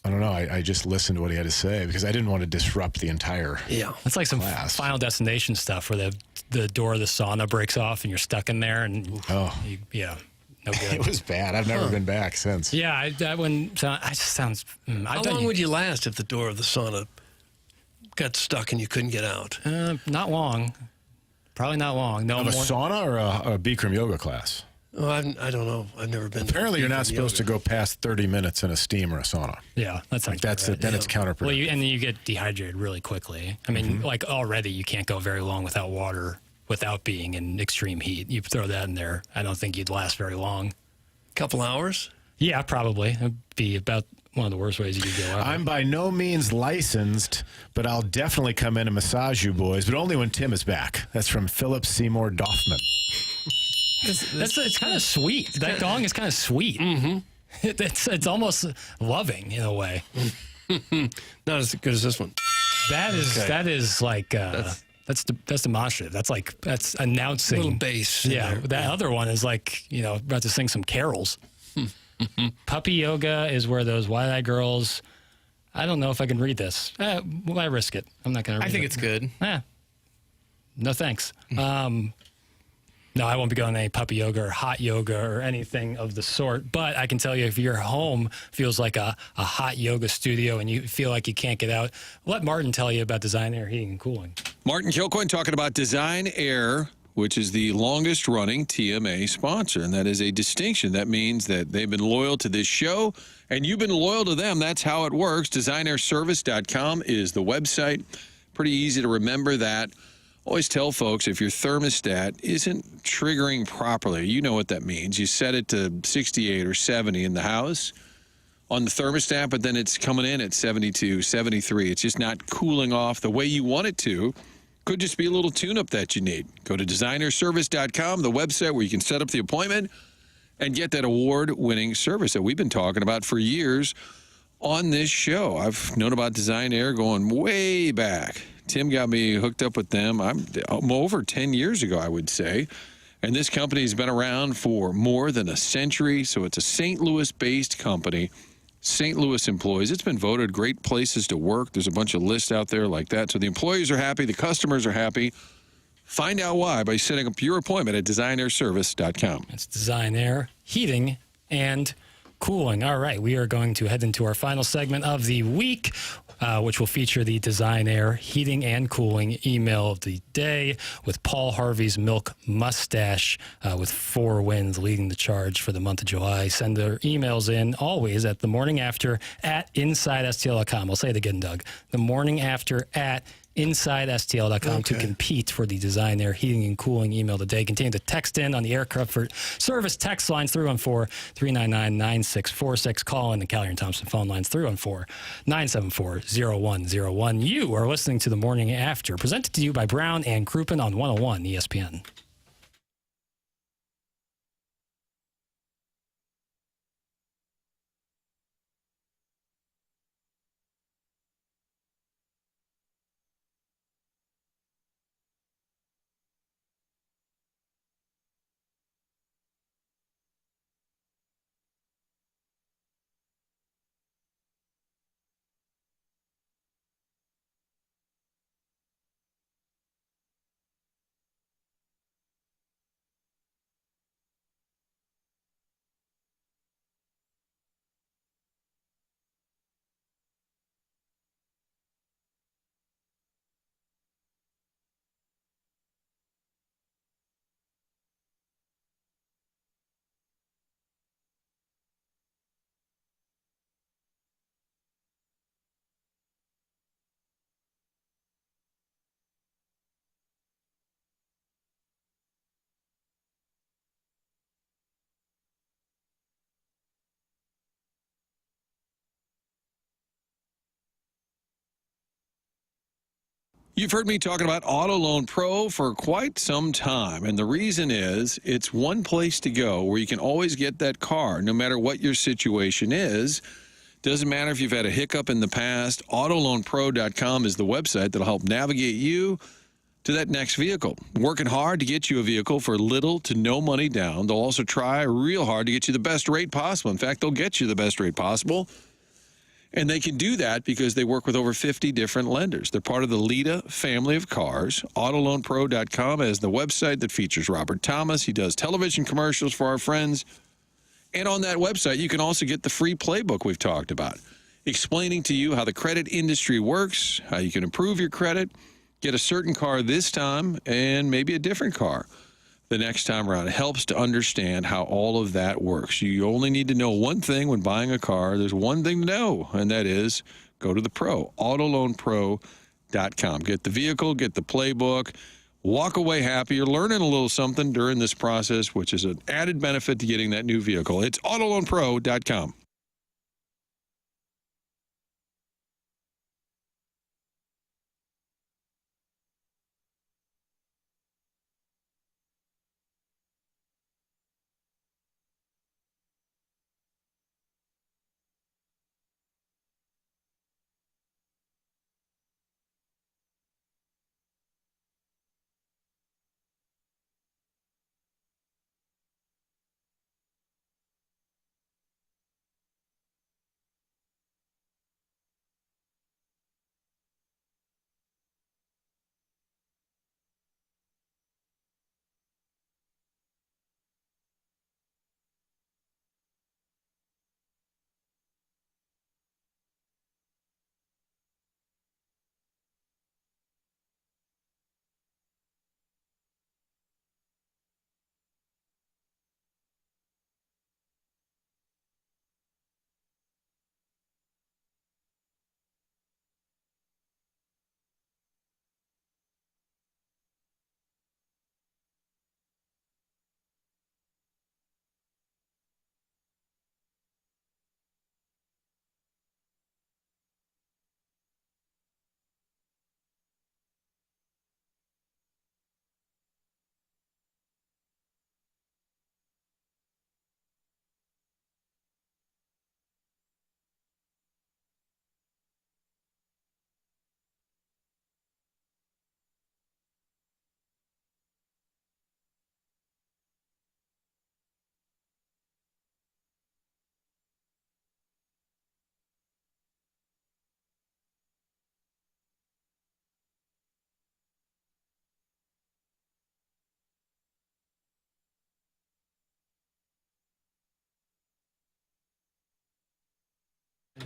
I don't know. I just listened to what he had to say because I didn't want to disrupt the entire It's like some class. Final Destination stuff where the door of the sauna breaks off and you're stuck in there. And no good. It was bad. I've never been back since. Yeah, that one. I just sounds. How long would you last if the door of the sauna got stuck and you couldn't get out? Not long. Probably not long. No Of a more. sauna or a Bikram yoga class? Oh, I don't know. I've never been. Apparently, you're not supposed to go past 30 minutes in a steam or a sauna. Yeah, that's like that's it. Then it's counterproductive. Well, and then you get dehydrated really quickly. I mean, like already you can't go very long without water, without being in extreme heat. You throw that in there, I don't think you'd last very long. Couple hours? Yeah, probably. It'd be about one of the worst ways you could go out. I'm by no means licensed, but I'll definitely come in and massage you boys, but only when Tim is back. That's from Philip Seymour Doffman. It's kind of sweet. That gong is kind of sweet. Mm-hmm. It's almost loving in a way. Not as good as this one. That is like that's demonstrative. That's announcing. Little bass. Yeah, that other one is like about to sing some carols. Puppy yoga is where those wide-eyed girls. I don't know if I can read this. Why risk it? I'm not going to read it. I think it's good. No thanks. No, I won't be going to any puppy yoga or hot yoga or anything of the sort. But I can tell you, if your home feels like a hot yoga studio and you feel like you can't get out, let Martin tell you about Design Air Heating and Cooling. Martin Kilcoyne talking about Design Air, which is the longest running TMA sponsor. And that is a distinction. That means that they've been loyal to this show and you've been loyal to them. That's how it works. DesignAirService.com is the website. Pretty easy to remember that. Always tell folks if your thermostat isn't triggering properly, you know what that means. You set it to 68 or 70 in the house on the thermostat, but then it's coming in at 72, 73. It's just not cooling off the way you want it to. Could just be a little tune-up that you need. Go to designerservice.com, the website where you can set up the appointment and get that award-winning service that we've been talking about for years on this show. I've known about Design Air going way back. Tim got me hooked up with them. I'm over 10 years ago, I would say. And this company has been around for more than a century. So it's a St. Louis-based company. St. Louis employees. It's been voted great places to work. There's a bunch of lists out there like that. So the employees are happy. The customers are happy. Find out why by setting up your appointment at designerservice.com. It's Design Air Heating and Cooling. All right, we are going to head into our final segment of the week, which will feature the Design Air Heating and Cooling email of the day with Paul Harvey's Milk Mustache with 4 wins leading the charge for the month of July. Send their emails in always at themorningafter@InsideSTL.com. I'll say it again, Doug. themorningafter@InsideSTL.com to compete for the Design Air Heating and Cooling email today. Continue to text in on the Air Comfort Service text lines 314-399-9646. Call in the Callier and Thompson phone lines 314-974-0101. You are listening to The Morning After, presented to you by Brown and Crouppen on 101 ESPN. You've heard me talking about Auto Loan Pro for quite some time, and the reason is it's one place to go where you can always get that car, no matter what your situation is. Doesn't matter if you've had a hiccup in the past. AutoLoanPro.com is the website that'll help navigate you to that next vehicle. Working hard to get you a vehicle for little to no money down. They'll also try real hard to get you the best rate possible. In fact, they'll get you the best rate possible. And they can do that because they work with over 50 different lenders. They're part of the Lita family of cars. AutoLoanPro.com is the website that features Robert Thomas. He does television commercials for our friends. And on that website, you can also get the free playbook we've talked about, explaining to you how the credit industry works, how you can improve your credit, get a certain car this time, and maybe a different car the next time around. It helps to understand how all of that works. You only need to know one thing when buying a car. There's one thing to know, and that is go to the pro, AutoLoanPro.com. Get the vehicle, get the playbook, walk away happy. You're learning a little something during this process, which is an added benefit to getting that new vehicle. It's AutoLoanPro.com.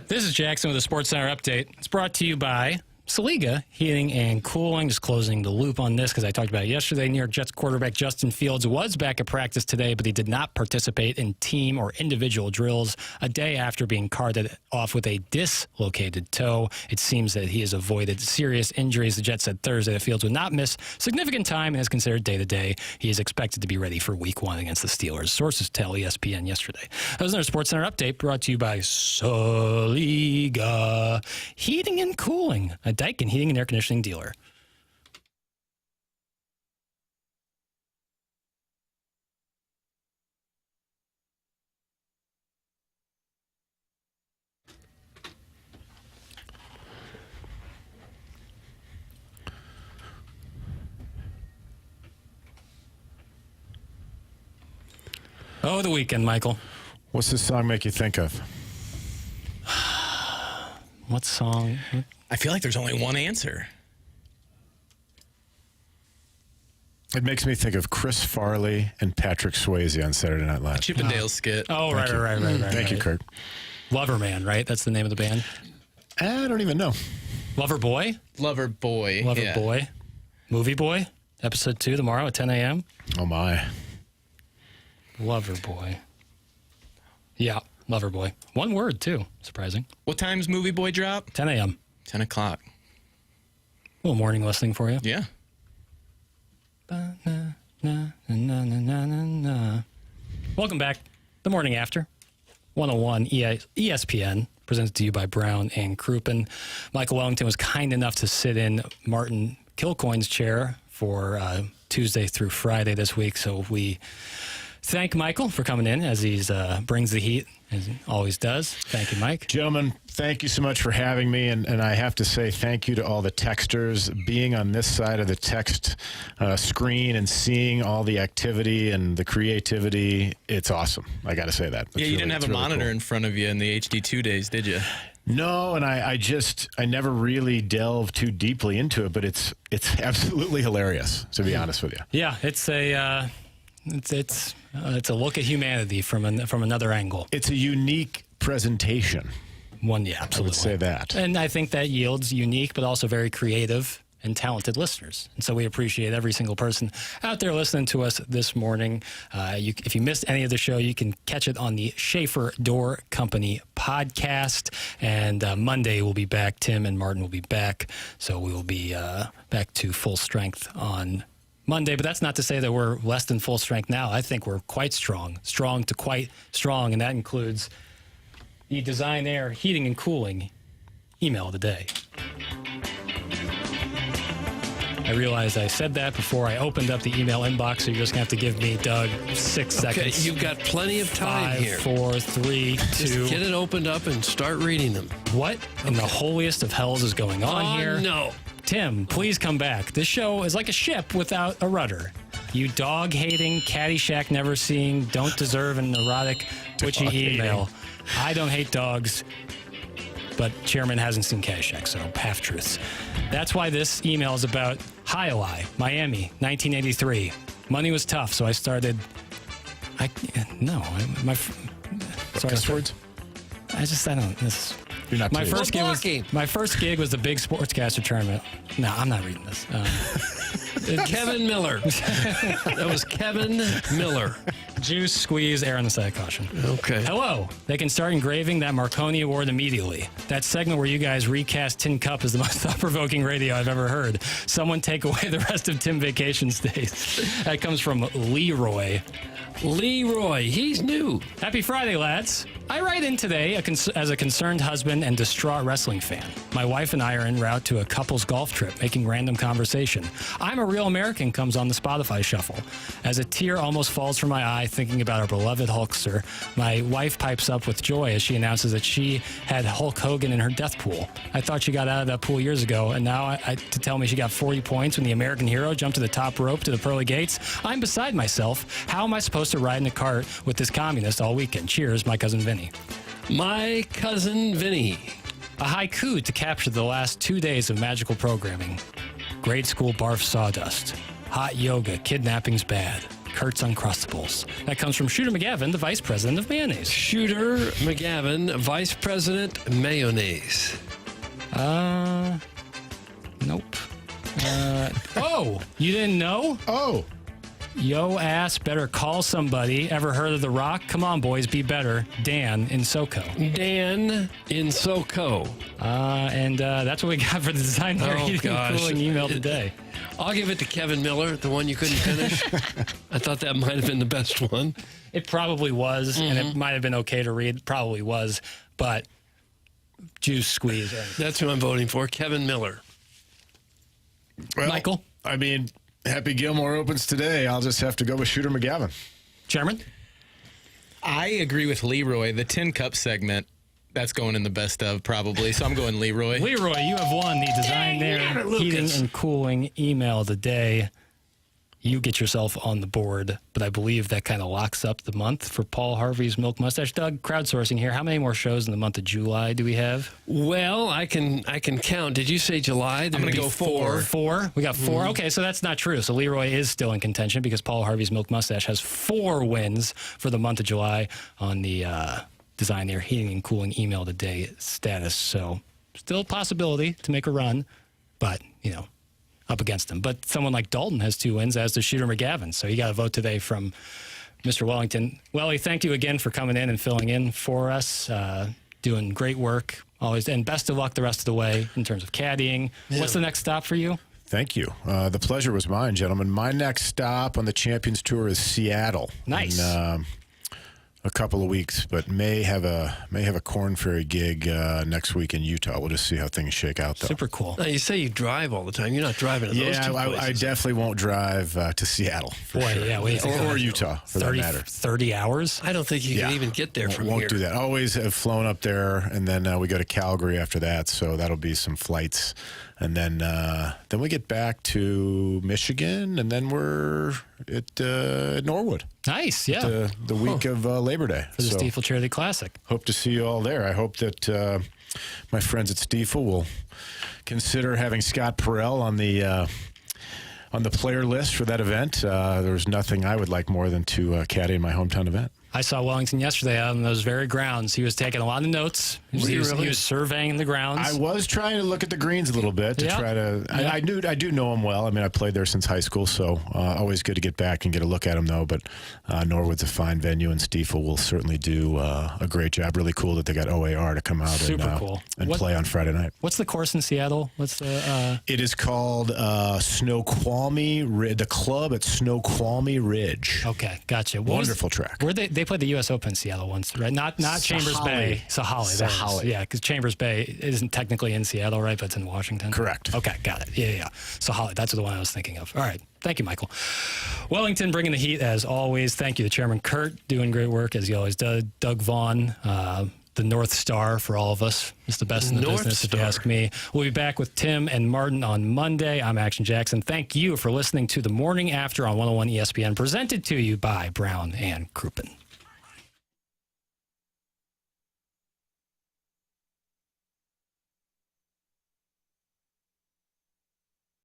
This is Jackson with a Sports Center update. It's brought to you by Saliga Heating and Cooling. Just closing the loop on this because I talked about it yesterday. New York Jets quarterback Justin Fields was back at practice today, but he did not participate in team or individual drills a day after being carted off with a dislocated toe. It seems that he has avoided serious injuries. The Jets said Thursday that Fields would not miss significant time and is considered day-to-day. He is expected to be ready for Week 1 against the Steelers. Sources tell ESPN yesterday. That was another Sports Center update brought to you by Saliga Heating and Cooling, a Daikin Heating and Air Conditioning dealer. Oh, the weekend, Michael. What's this song make you think of? What song? I feel like there's only one answer. It makes me think of Chris Farley and Patrick Swayze on Saturday Night Live. Chippendale skit. Oh, Thank right. you. Thank you, Kurt. Loverman, right? That's the name of the band. I don't even know. Lover Boy? Lover Boy. Lover Boy. Movie Boy. Episode 2 tomorrow at 10 a.m. Oh, my. Lover Boy. Yeah, Lover Boy. One word, too. Surprising. What time's Movie Boy drop? 10 a.m. 10 o'clock. A little morning listening for you. Yeah. Welcome back. The Morning After. 101 ESPN, presented to you by Brown and Crouppen. Michael Wellington was kind enough to sit in Martin Kilcoyne's chair for Tuesday through Friday this week. So we thank Michael for coming in as he brings the heat, as he always does. Thank you, Mike. Gentlemen, thank you so much for having me. And I have to say thank you to all the texters. Being on this side of the text screen and seeing all the activity and the creativity, it's awesome. I got to say that. You didn't have a monitor in front of you in the HD2 days, did you? No, and I never really delved too deeply into it, but it's absolutely hilarious, to be honest with you. Yeah, it's a look at humanity from another angle. It's a unique presentation. Yeah, absolutely. I would say that. And I think that yields unique, but also very creative and talented listeners. And so we appreciate every single person out there listening to us this morning. If you missed any of the show, you can catch it on the Schaefer Door Company podcast. And Monday we'll be back. Tim and Martin will be back. So we will be back to full strength on Monday. But that's not to say that we're less than full strength now. I think we're quite strong to quite strong. And that includes the Design Air Heating and Cooling email of the day. I realized I said that before I opened up the email inbox, so you're just going to have to give me, Doug, 6 seconds. Okay, you've got plenty of time 5, here. 4, 3, 2. Just get it opened up and start reading them. What in the holiest of hells is going on here? No. Tim, please come back. This show is like a ship without a rudder. You dog-hating, Caddyshack never-seeing, don't deserve an erotic, witchy email. I don't hate dogs, but Chairman hasn't seen Caddyshack, so half-truths. That's why this email is about Hialeah, Miami, 1983. Money was tough, so I started... Cuss words? I don't... You're not my first gig was the big sportscaster tournament. No, I'm not reading this. Kevin Miller. That was Kevin Miller. Juice, squeeze, air on the side of caution. Okay. Hello. They can start engraving that Marconi Award immediately. That segment where you guys recast Tin Cup is the most thought-provoking radio I've ever heard. Someone take away the rest of Tim Vacation's days. That comes from Leroy. Leroy, he's new. Happy Friday, lads. I write in today as a concerned husband and distraught wrestling fan. My wife and I are en route to a couple's golf trip, making random conversation. I'm a Real American comes on the Spotify shuffle. As a tear almost falls from my eye thinking about our beloved Hulkster, my wife pipes up with joy as she announces that she had Hulk Hogan in her death pool. I thought she got out of that pool years ago, and now to tell me she got 40 points when the American hero jumped to the top rope to the pearly gates, I'm beside myself. How am I supposed to ride in a cart with this communist all weekend? Cheers, my cousin Vinny. My cousin Vinny. A haiku to capture the last 2 days of magical programming. Grade school barf sawdust. Hot yoga, kidnapping's bad. Kurt's Uncrustables. That comes from Shooter McGavin, the vice president of mayonnaise. Shooter McGavin, vice president mayonnaise. Nope. Oh, you didn't know? Oh. Yo ass, better call somebody. Ever heard of The Rock? Come on, boys, be better. Dan in SoCo. Dan in SoCo. And that's what we got for the Design Air Heating and Cooling email today. I'll give it to Kevin Miller, the one you couldn't finish. I thought that might have been the best one. It probably was, and it might have been okay to read. Probably was, but juice squeeze. That's who I'm voting for, Kevin Miller. Well, Michael? I mean, Happy Gilmore opens today. I'll just have to go with Shooter McGavin. Chairman? I agree with Leroy. The Tin Cup segment, that's going in the best of probably, so I'm going Leroy. Leroy, you have won the Design Air Heating and Cooling email of the day. You get yourself on the board, but I believe that kind of locks up the month for Paul Harvey's Milk Mustache. Doug, crowdsourcing here. How many more shows in the month of July do we have? Well, I can count. Did you say July? I'm going to go 4. 4? We got 4? Okay, so that's not true. So Leroy is still in contention because Paul Harvey's Milk Mustache has 4 wins for the month of July on the Design Air Heating and Cooling email of the day status. So still a possibility to make a run, but, up against him. But someone like Dalton has 2 wins, as does Shooter McGavin. So you got a vote today from Mr. Wellington. Welly, thank you again for coming in and filling in for us. Doing great work always. And best of luck the rest of the way in terms of caddying. Yeah. What's the next stop for you? Thank you. The pleasure was mine, gentlemen. My next stop on the Champions Tour is Seattle. Nice. a couple of weeks, but may have a Corn Ferry gig next week in Utah. We'll just see how things shake out, though. Super cool. Now, you say you drive all the time. You're not driving to those two places. I definitely won't drive to Seattle. For Boy, sure. yeah, or Utah, for 30, that matter. 30 hours? I don't think you can even get there from here. Won't do that. Always have flown up there, and then we go to Calgary after that, so that'll be some flights. And then we get back to Michigan, and then we're at Norwood. Nice, yeah. The week of Labor Day. For the Stiefel Charity Classic. Hope to see you all there. I hope that my friends at Stiefel will consider having Scott Perrell on the player list for that event. There's nothing I would like more than to caddy in my hometown event. I saw Wellington yesterday on those very grounds. He was taking a lot of notes. He was surveying the grounds. I was trying to look at the greens a little bit to try to. I do know them well. I mean, I played there since high school, so always good to get back and get a look at them, though. But Norwood's a fine venue, and Stiefel will certainly do a great job. Really cool that they got OAR to come out and play on Friday night. What's the course in Seattle? What's the? It is called Snoqualmie. The club at Snoqualmie Ridge. Okay, gotcha. Wonderful track. Where they played the U.S. Open in Seattle once, right? Not Chambers Bay. Sahalee. Yeah, because Chambers Bay isn't technically in Seattle, right? But it's in Washington. Correct. Okay, got it. Yeah. Sahalee. That's the one I was thinking of. All right. Thank you, Michael. Wellington bringing the heat as always. Thank you to Chairman Kurt, doing great work as he always does. Doug Vaughn, the North Star for all of us. It's the best in the business, if you ask me. We'll be back with Tim and Martin on Monday. I'm Action Jackson. Thank you for listening to The Morning After on 101 ESPN, presented to you by Brown and Crouppen.